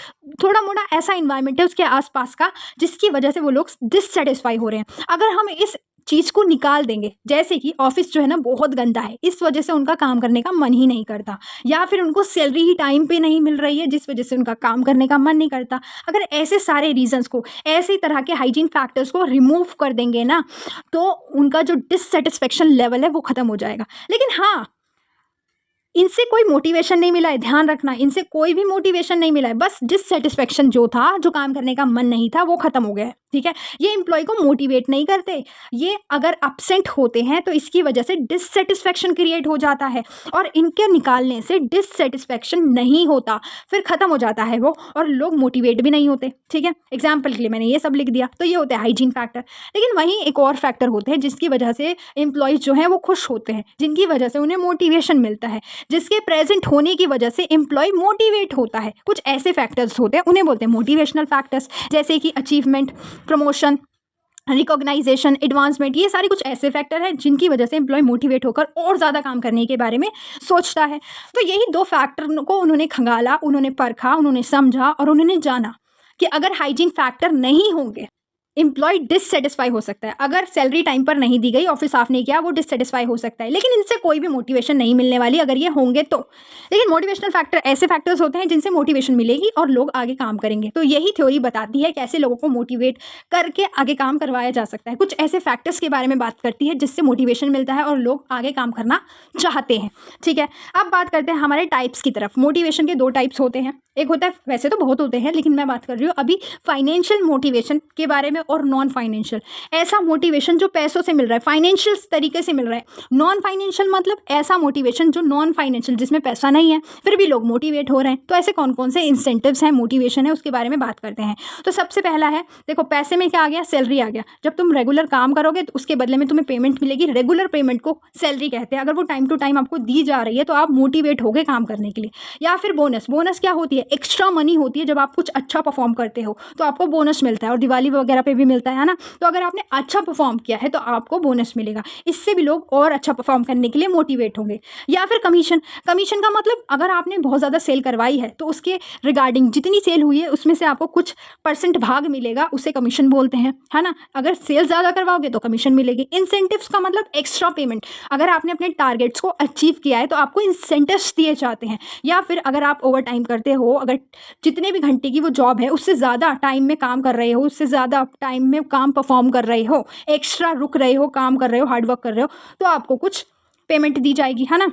थोड़ा मोड़ा ऐसा इन्वायरमेंट है उसके आसपास का जिसकी वजह से वो लोग डिससेटिस्फाई हो रहे हैं। अगर हम इस चीज़ को निकाल देंगे, जैसे कि ऑफिस जो है ना बहुत गंदा है, इस वजह से उनका काम करने का मन ही नहीं करता, या फिर उनको सैलरी ही टाइम पे नहीं मिल रही है जिस वजह से उनका काम करने का मन नहीं करता। अगर ऐसे सारे रीजंस को, ऐसे तरह के हाइजीन फैक्टर्स को रिमूव कर देंगे ना, तो उनका जो डिससेटिस्फेक्शन लेवल है वो ख़त्म हो जाएगा। लेकिन हाँ, इनसे कोई मोटिवेशन नहीं मिला है, ध्यान रखना, इनसे कोई भी मोटिवेशन नहीं मिला है, बस डिससेटिस्फेक्शन जो था, जो काम करने का मन नहीं था, वो खत्म हो गया है, ठीक है। ये एम्प्लॉय को मोटिवेट नहीं करते। ये अगर अपसेंट होते हैं तो इसकी वजह से डिससेटिस्फेक्शन क्रिएट हो जाता है और इनके निकालने से डिससेटिस्फेक्शन नहीं होता, फिर खत्म हो जाता है वो, और लोग मोटिवेट भी नहीं होते, ठीक है। एग्जाम्पल के लिए मैंने ये सब लिख दिया। तो ये होता है हाइजीन फैक्टर। लेकिन वहीं एक और फैक्टर होते हैं जिसकी वजह से एम्प्लॉयज़ जो हैं वो खुश होते हैं, जिनकी वजह से उन्हें मोटिवेशन मिलता है, जिसके प्रेजेंट होने की वजह से एम्प्लॉय मोटिवेट होता है। कुछ ऐसे फैक्टर्स होते हैं, उन्हें बोलते हैं मोटिवेशनल फैक्टर्स, जैसे कि अचीवमेंट, प्रमोशन, रिकॉग्नाइजेशन, एडवांसमेंट। ये सारे कुछ ऐसे फैक्टर हैं जिनकी वजह से एम्प्लॉय मोटिवेट होकर और ज़्यादा काम करने के बारे में सोचता है। तो यही 2 फैक्टर को उन्होंने खंगाला, उन्होंने परखा, उन्होंने समझा और उन्होंने जाना कि अगर हाइजीन फैक्टर नहीं होंगे, एम्प्लॉय डिससेटिस्फाई हो सकता है। अगर सैलरी टाइम पर नहीं दी गई, ऑफिस साफ नहीं किया, वो डिससेटिस्फाई हो सकता है, लेकिन इनसे कोई भी मोटिवेशन नहीं मिलने वाली अगर ये होंगे तो। लेकिन मोटिवेशनल फैक्टर ऐसे फैक्टर्स होते हैं जिनसे मोटिवेशन मिलेगी और लोग आगे काम करेंगे। तो यही थ्योरी बताती है कैसे लोगों को मोटिवेट करके आगे काम करवाया जा सकता है। कुछ ऐसे फैक्टर्स के बारे में बात करती है जिससे मोटिवेशन मिलता है और लोग आगे काम करना चाहते हैं, ठीक है। अब बात करते हैं हमारे टाइप्स की तरफ। मोटिवेशन के 2 टाइप्स होते हैं। एक होता है, वैसे तो बहुत होते हैं लेकिन मैं बात कर रही हूँ अभी फाइनेंशियल मोटिवेशन के बारे में और नॉन फाइनेंशियल। ऐसा मोटिवेशन जो पैसों से मिल रहा है, फाइनेंशियल तरीके से मिल रहा है। नॉन फाइनेंशियल मतलब ऐसा मोटिवेशन जो नॉन फाइनेंशियल, जिसमें पैसा नहीं है फिर भी लोग मोटिवेट हो रहे हैं। तो ऐसे कौन कौन से इंसेंटिव्स हैं, मोटिवेशन है, उसके बारे में बात करते हैं। तो सबसे पहला है, देखो पैसे में क्या आ गया, सैलरी आ गया। जब तुम रेगुलर काम करोगे तो उसके बदले में तुम्हें पेमेंट मिलेगी। रेगुलर पेमेंट को सैलरी कहते हैं। अगर वो टाइम टू टाइम आपको दी जा रही है तो आप मोटिवेट हो गए काम करने के लिए। या फिर बोनस। बोनस क्या होती है, एक्स्ट्रा मनी होती है। जब आप कुछ अच्छा परफॉर्म करते हो तो आपको बोनस मिलता है, और दिवाली वगैरह पे भी मिलता है ना। तो अगर आपने अच्छा परफॉर्म किया है तो आपको बोनस मिलेगा, इससे भी लोग और अच्छा परफॉर्म करने के लिए मोटिवेट होंगे। या फिर कमीशन। कमीशन का मतलब अगर आपने बहुत ज़्यादा सेल करवाई है तो उसके रिगार्डिंग जितनी सेल हुई है उसमें से आपको कुछ % भाग मिलेगा, उसे कमीशन बोलते हैं, है ना। अगर सेल ज़्यादा करवाओगे तो कमीशन मिलेगी। इंसेंटिव्स का मतलब एक्स्ट्रा पेमेंट। अगर आपने अपने टारगेट्स को अचीव किया है तो आपको इंसेंटिव्स दिए जाते हैं। या फिर अगर आप ओवर टाइम करते हो, अगर जितने भी घंटे की वो जॉब है उससे ज़्यादा टाइम में काम कर रहे हो, उससे ज़्यादा टाइम में काम परफॉर्म कर रहे हो, एक्स्ट्रा रुक रहे हो, काम कर रहे हो, हार्डवर्क कर रहे हो, तो आपको कुछ पेमेंट दी जाएगी, है ना।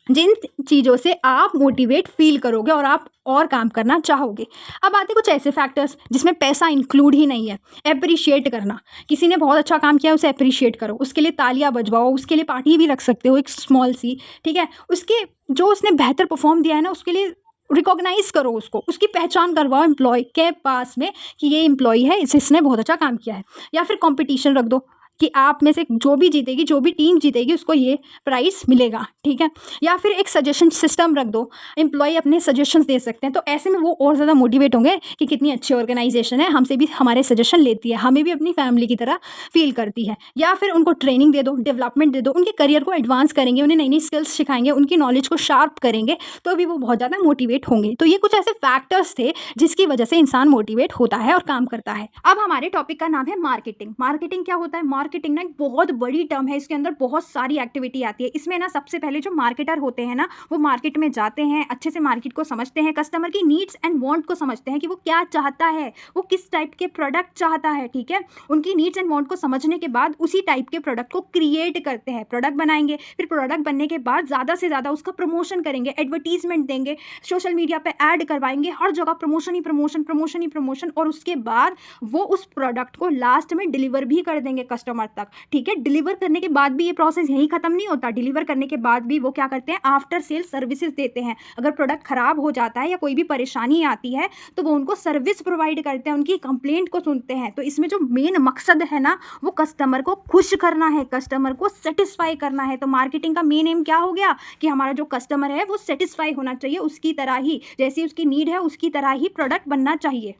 जिन चीज़ों से आप मोटिवेट फ़ील करोगे और आप और काम करना चाहोगे। अब आते हैं कुछ ऐसे फैक्टर्स जिसमें पैसा इंक्लूड ही नहीं है। एप्रिशिएट करना, किसी ने बहुत अच्छा काम किया, उसे एप्रिशिएट करो, उसके लिए तालियाँ बजवाओ, उसके लिए पार्टी भी रख सकते हो एक स्मॉल सी, ठीक है? उसके जो उसने बेहतर परफ़ॉर्म दिया है ना, उसके लिए रिकॉग्नाइज़ करो उसको, उसकी पहचान करवाओ एम्प्लॉयी के पास में कि ये एम्प्लॉयी है, इसने बहुत अच्छा काम किया है। या फिर कॉम्पिटिशन रख दो कि आप में से जो भी जीतेगी, जो भी टीम जीतेगी उसको ये प्राइज़ मिलेगा, ठीक है? या फिर एक सजेशन सिस्टम रख दो, एम्प्लॉयी अपने सजेशंस दे सकते हैं, तो ऐसे में वो और ज़्यादा मोटिवेट होंगे कि कितनी अच्छी ऑर्गेनाइज़ेशन है, हमसे भी हमारे सजेशन लेती है, हमें भी अपनी फैमिली की तरह फ़ील करती है। या फिर उनको ट्रेनिंग दे दो, डेवलपमेंट दे दो, उनके करियर को एडवांस करेंगे, उन्हें नई-नई स्किल्स सिखाएँगे, उनकी नॉलेज को शार्प करेंगे, तो भी वो बहुत ज़्यादा मोटिवेट होंगे। तो ये कुछ ऐसे फैक्टर्स थे जिसकी वजह से इंसान मोटिवेट होता है और काम करता है। अब हमारे टॉपिक का नाम है मार्केटिंग। मार्केटिंग क्या होता है? मार्केटिंग ना एक बहुत बड़ी टर्म है, इसके अंदर बहुत सारी एक्टिविटी आती है। इसमें ना सबसे पहले जो मार्केटर होते हैं ना, वो मार्केट में जाते हैं, अच्छे से मार्केट को समझते हैं, कस्टमर की नीड्स एंड वांट को समझते हैं कि वो क्या चाहता है, वो किस टाइप के प्रोडक्ट चाहता है, ठीक है? उनकी नीड्स एंड वांट को समझने के बाद उसी टाइप के प्रोडक्ट को क्रिएट करते हैं। प्रोडक्ट बनाएंगे, फिर प्रोडक्ट बनने के बाद ज़्यादा से ज़्यादा उसका प्रमोशन करेंगे, एडवर्टीजमेंट देंगे, सोशल मीडिया पे ऐड करवाएंगे, हर जगह प्रमोशन ही प्रमोशन, प्रमोशन ही प्रमोशन, और उसके बाद वो उस प्रोडक्ट को लास्ट में डिलीवर भी कर देंगे कस्टमर तक, ठीक है? डिलीवर करने के बाद भी ये प्रोसेस यहीं खत्म नहीं होता। डिलीवर करने के बाद भी वो क्या करते हैं, आफ्टर सेल सर्विसेज देते हैं। अगर प्रोडक्ट खराब हो जाता है या कोई भी परेशानी आती है तो वो उनको सर्विस प्रोवाइड करते हैं, उनकी कंप्लेंट को सुनते हैं। तो इसमें जो मेन मकसद है ना, वो कस्टमर को खुश करना है, कस्टमर को सेटिस्फाई करना है। तो मार्केटिंग का मेन एम क्या हो गया कि हमारा जो कस्टमर है वो सेटिस्फाई होना चाहिए, उसकी तरह ही, जैसी उसकी नीड है उसकी तरह ही प्रोडक्ट बनना चाहिए।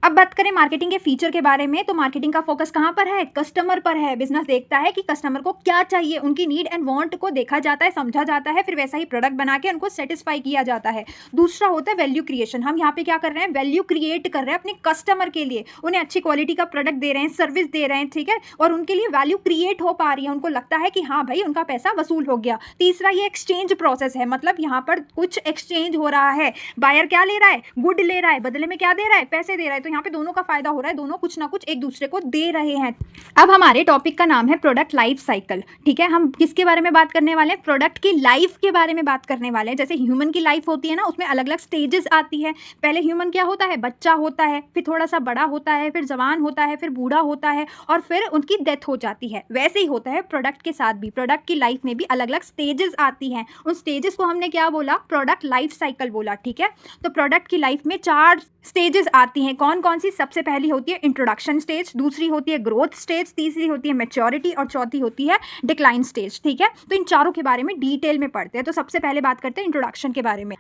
अब बात करें मार्केटिंग के फीचर के बारे में, तो मार्केटिंग का फोकस कहाँ पर है? कस्टमर पर है। बिजनेस देखता है कि कस्टमर को क्या चाहिए, उनकी नीड एंड वांट को देखा जाता है, समझा जाता है, फिर वैसा ही प्रोडक्ट बना के उनको सेटिस्फाई किया जाता है। दूसरा होता है वैल्यू क्रिएशन। हम यहाँ पे क्या कर रहे हैं? वैल्यू क्रिएट कर रहे हैं अपने कस्टमर के लिए, उन्हें अच्छी क्वालिटी का प्रोडक्ट दे रहे हैं, सर्विस दे रहे हैं, ठीक है? और उनके लिए वैल्यू क्रिएट हो पा रही है, उनको लगता है कि हाँ भाई उनका पैसा वसूल हो गया। तीसरा ये एक्सचेंज प्रोसेस है, मतलब यहाँ पर कुछ एक्सचेंज हो रहा है। बायर क्या ले रहा है? गुड ले रहा है, बदले में क्या दे रहा है? पैसे दे रहा है। तो यहाँ पे दोनों का फायदा हो रहा है, दोनों कुछ ना कुछ एक दूसरे को दे रहे हैं। अब हमारे टॉपिक का नाम है प्रोडक्ट लाइफ साइकिल, ठीक है? हम किसके बारे में बात करने वाले हैं? प्रोडक्ट की लाइफ के बारे में बात करने वाले हैं। जैसे ह्यूमन की लाइफ होती है ना, उसमें अलग अलग स्टेजेस आती है। पहले ह्यूमन क्या होता है? बच्चा होता है, फिर थोड़ा सा बड़ा होता है, फिर जवान होता है, फिर बूढ़ा होता है, और फिर उनकी डेथ हो जाती है। वैसे ही होता है प्रोडक्ट के साथ भी। प्रोडक्ट की लाइफ में भी अलग अलग स्टेजेस आती हैं। उन स्टेजेस को हमने क्या बोला? प्रोडक्ट लाइफ साइकिल बोला, ठीक है? तो प्रोडक्ट की लाइफ में 4 स्टेजेस आती हैं। कौन कौन सी? सबसे पहली होती है इंट्रोडक्शन स्टेज, दूसरी होती है ग्रोथ स्टेज, तीसरी होती है मैच्योरिटी, और चौथी होती है डिक्लाइन स्टेज, ठीक है? तो इन चारों के बारे में डिटेल में पढ़ते हैं। तो सबसे पहले बात करते हैं इंट्रोडक्शन के बारे में।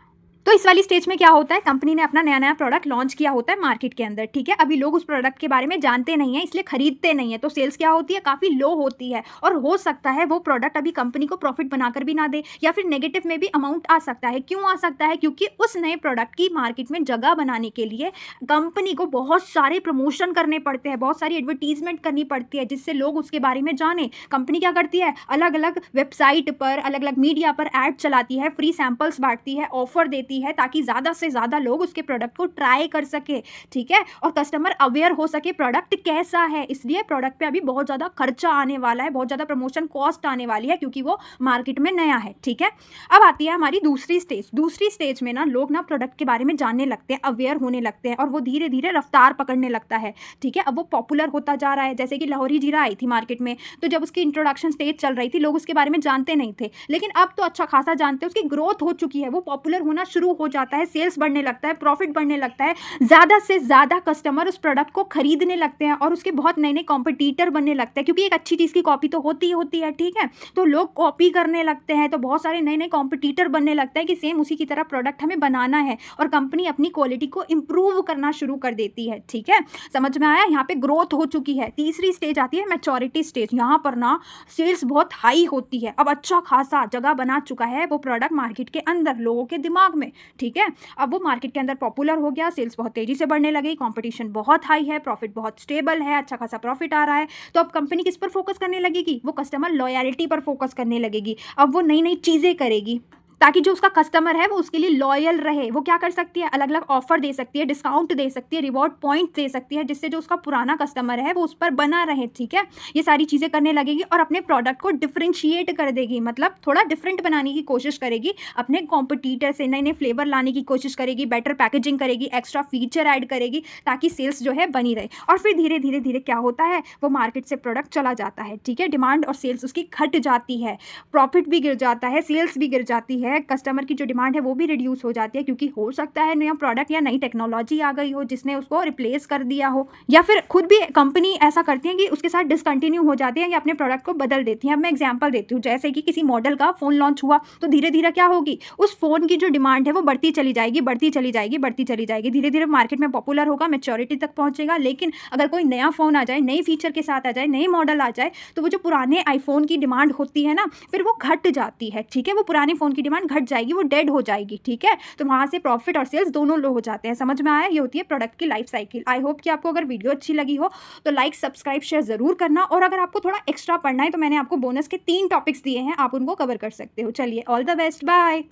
तो इस वाली स्टेज में क्या होता है? कंपनी ने अपना नया नया प्रोडक्ट लॉन्च किया होता है मार्केट के अंदर, ठीक है? अभी लोग उस प्रोडक्ट के बारे में जानते नहीं है, इसलिए खरीदते नहीं है। तो सेल्स क्या होती है? काफ़ी लो होती है, और हो सकता है वो प्रोडक्ट अभी कंपनी को प्रॉफिट बनाकर भी ना दे, या फिर नेगेटिव में भी अमाउंट आ सकता है। क्यों आ सकता है? क्योंकि उस नए प्रोडक्ट की मार्केट में जगह बनाने के लिए कंपनी को बहुत सारे प्रमोशन करने पड़ते हैं, बहुत सारी एडवर्टीजमेंट करनी पड़ती है, जिससे लोग उसके बारे में जाने। कंपनी क्या करती है? अलग अलग वेबसाइट पर, अलग अलग मीडिया पर ऐड चलाती है, फ्री सैंपल्स बांटती है, ऑफर देती है, ताकि ज़्यादा से ज़्यादा लोग उसके प्रोडक्ट को ट्राई कर सके, ठीक है? और कस्टमर अवेयर हो सके प्रोडक्ट कैसा है। इसलिए प्रोडक्ट पे अभी बहुत ज़्यादा खर्चा आने वाला है, बहुत ज़्यादा प्रमोशन कॉस्ट आने वाली है, क्योंकि वो मार्केट में नया है, ठीक है? अब आती है हमारी दूसरी स्टेज। दूसरी स्टेज में ना लोग ना प्रोडक्ट के बारे में जानने लगते हैं, अवेयर होने लगते हैं, और वो धीरे धीरे रफ्तार पकड़ने लगता है, ठीक है? अब वो पॉपुलर होता जा रहा है। जैसे कि लाहौरी जीरा आई थी मार्केट में, तो जब उसकी इंट्रोडक्शन स्टेज चल रही थी, लोग उसके बारे में जानते नहीं थे, लेकिन अब तो अच्छा खासा जानते हैं, उसकी ग्रोथ हो चुकी है, वो पॉपुलर होना शुरू हो जाता है, सेल्स बढ़ने लगता है, प्रॉफिट बढ़ने लगता है, ज़्यादा से ज़्यादा कस्टमर उस प्रोडक्ट को खरीदने लगते हैं, और उसके बहुत नए नए कॉम्पिटिटर बनने लगते हैं, क्योंकि एक अच्छी चीज़ की कॉपी तो होती ही होती है, ठीक है? तो लोग कॉपी करने लगते हैं, तो बहुत सारे नए नए कॉम्पिटिटर बनने लगते हैं कि सेम उसी की तरह प्रोडक्ट हमें बनाना है, और कंपनी अपनी क्वालिटी को इंप्रूव करना शुरू कर देती है, ठीक है? समझ में आया? यहाँ पे ग्रोथ हो चुकी है। तीसरी स्टेज आती है मैच्योरिटी स्टेज। यहाँ पर ना सेल्स बहुत हाई होती है, अब अच्छा खासा जगह बना चुका है वो प्रोडक्ट मार्केट के अंदर, लोगों के दिमाग में, ठीक है? अब वो मार्केट के अंदर पॉपुलर हो गया, सेल्स बहुत तेजी से बढ़ने लगी, कंपटीशन बहुत हाई है, प्रॉफिट बहुत स्टेबल है, अच्छा खासा प्रॉफिट आ रहा है। तो अब कंपनी किस पर फोकस करने लगेगी? वो कस्टमर लॉयल्टी पर फोकस करने लगेगी। अब वो नई नई चीज़ें करेगी, ताकि जो उसका कस्टमर है वो उसके लिए लॉयल रहे। वो क्या कर सकती है, अलग-अलग ऑफ़र दे सकती है, डिस्काउंट दे सकती है, रिवॉर्ड पॉइंट दे सकती है, जिससे जो उसका पुराना कस्टमर है वो उस पर बना रहे, ठीक है? ये सारी चीज़ें करने लगेगी और अपने प्रोडक्ट को डिफरेंशिएट कर देगी, मतलब थोड़ा डिफरेंट बनाने की कोशिश करेगी, अपने कॉम्पिटिटर से नए-नए फ्लेवर लाने की कोशिश करेगी, बेटर पैकेजिंग करेगी, एक्स्ट्रा फीचर ऐड करेगी ताकि सेल्स जो है बनी रहे। और फिर धीरे-धीरे क्या होता है, वो मार्केट से प्रोडक्ट चला जाता है, ठीक है? डिमांड और सेल्स उसकी घट जाती है, प्रॉफिट भी गिर जाता है, सेल्स भी गिर जाती है, कस्टमर की जो डिमांड है वो भी रिड्यूस हो जाती है, क्योंकि हो सकता है नया प्रोडक्ट या नई टेक्नोलॉजी आ गई हो जिसने उसको रिप्लेस कर दिया हो, या फिर खुद भी कंपनी ऐसा करती है कि उसके साथ डिसकंटिन्यू हो जाती है या अपने प्रोडक्ट को बदल देती है। अब मैं एग्जांपल देती हूँ, जैसे कि किसी मॉडल का फ़ोन लॉन्च हुआ तो धीरे-धीरे क्या होगी, उस फ़ोन की जो डिमांड है वो बढ़ती चली जाएगी, बढ़ती चली जाएगी, बढ़ती चली जाएगी। धीरे-धीरे मार्केट में पॉपुलर होगा, मैच्योरिटी तक पहुँचेगा, लेकिन अगर कोई नया फ़ोन आ जाए, नए फीचर के साथ आ जाए, नए मॉडल आ जाए, तो वो जो पुराने आईफ़ोन की डिमांड होती है ना, फिर वो घट जाती है, ठीक है? वो पुराने फ़ोन की डिमांड घट जाएगी, वो डेड हो जाएगी, ठीक है? तो वहाँ से प्रॉफिट और सेल्स दोनों लो हो जाते हैं। समझ में आया? ये होती है प्रोडक्ट की लाइफ साइकिल। आई होप कि आपको अगर वीडियो अच्छी लगी हो तो लाइक, सब्सक्राइब, शेयर ज़रूर करना, और अगर आपको थोड़ा एक्स्ट्रा पढ़ना है तो मैंने आपको बोनस के 3 टॉपिक्स दिए हैं, आप उनको कवर कर सकते हो। चलिए, ऑल द बेस्ट, बाय।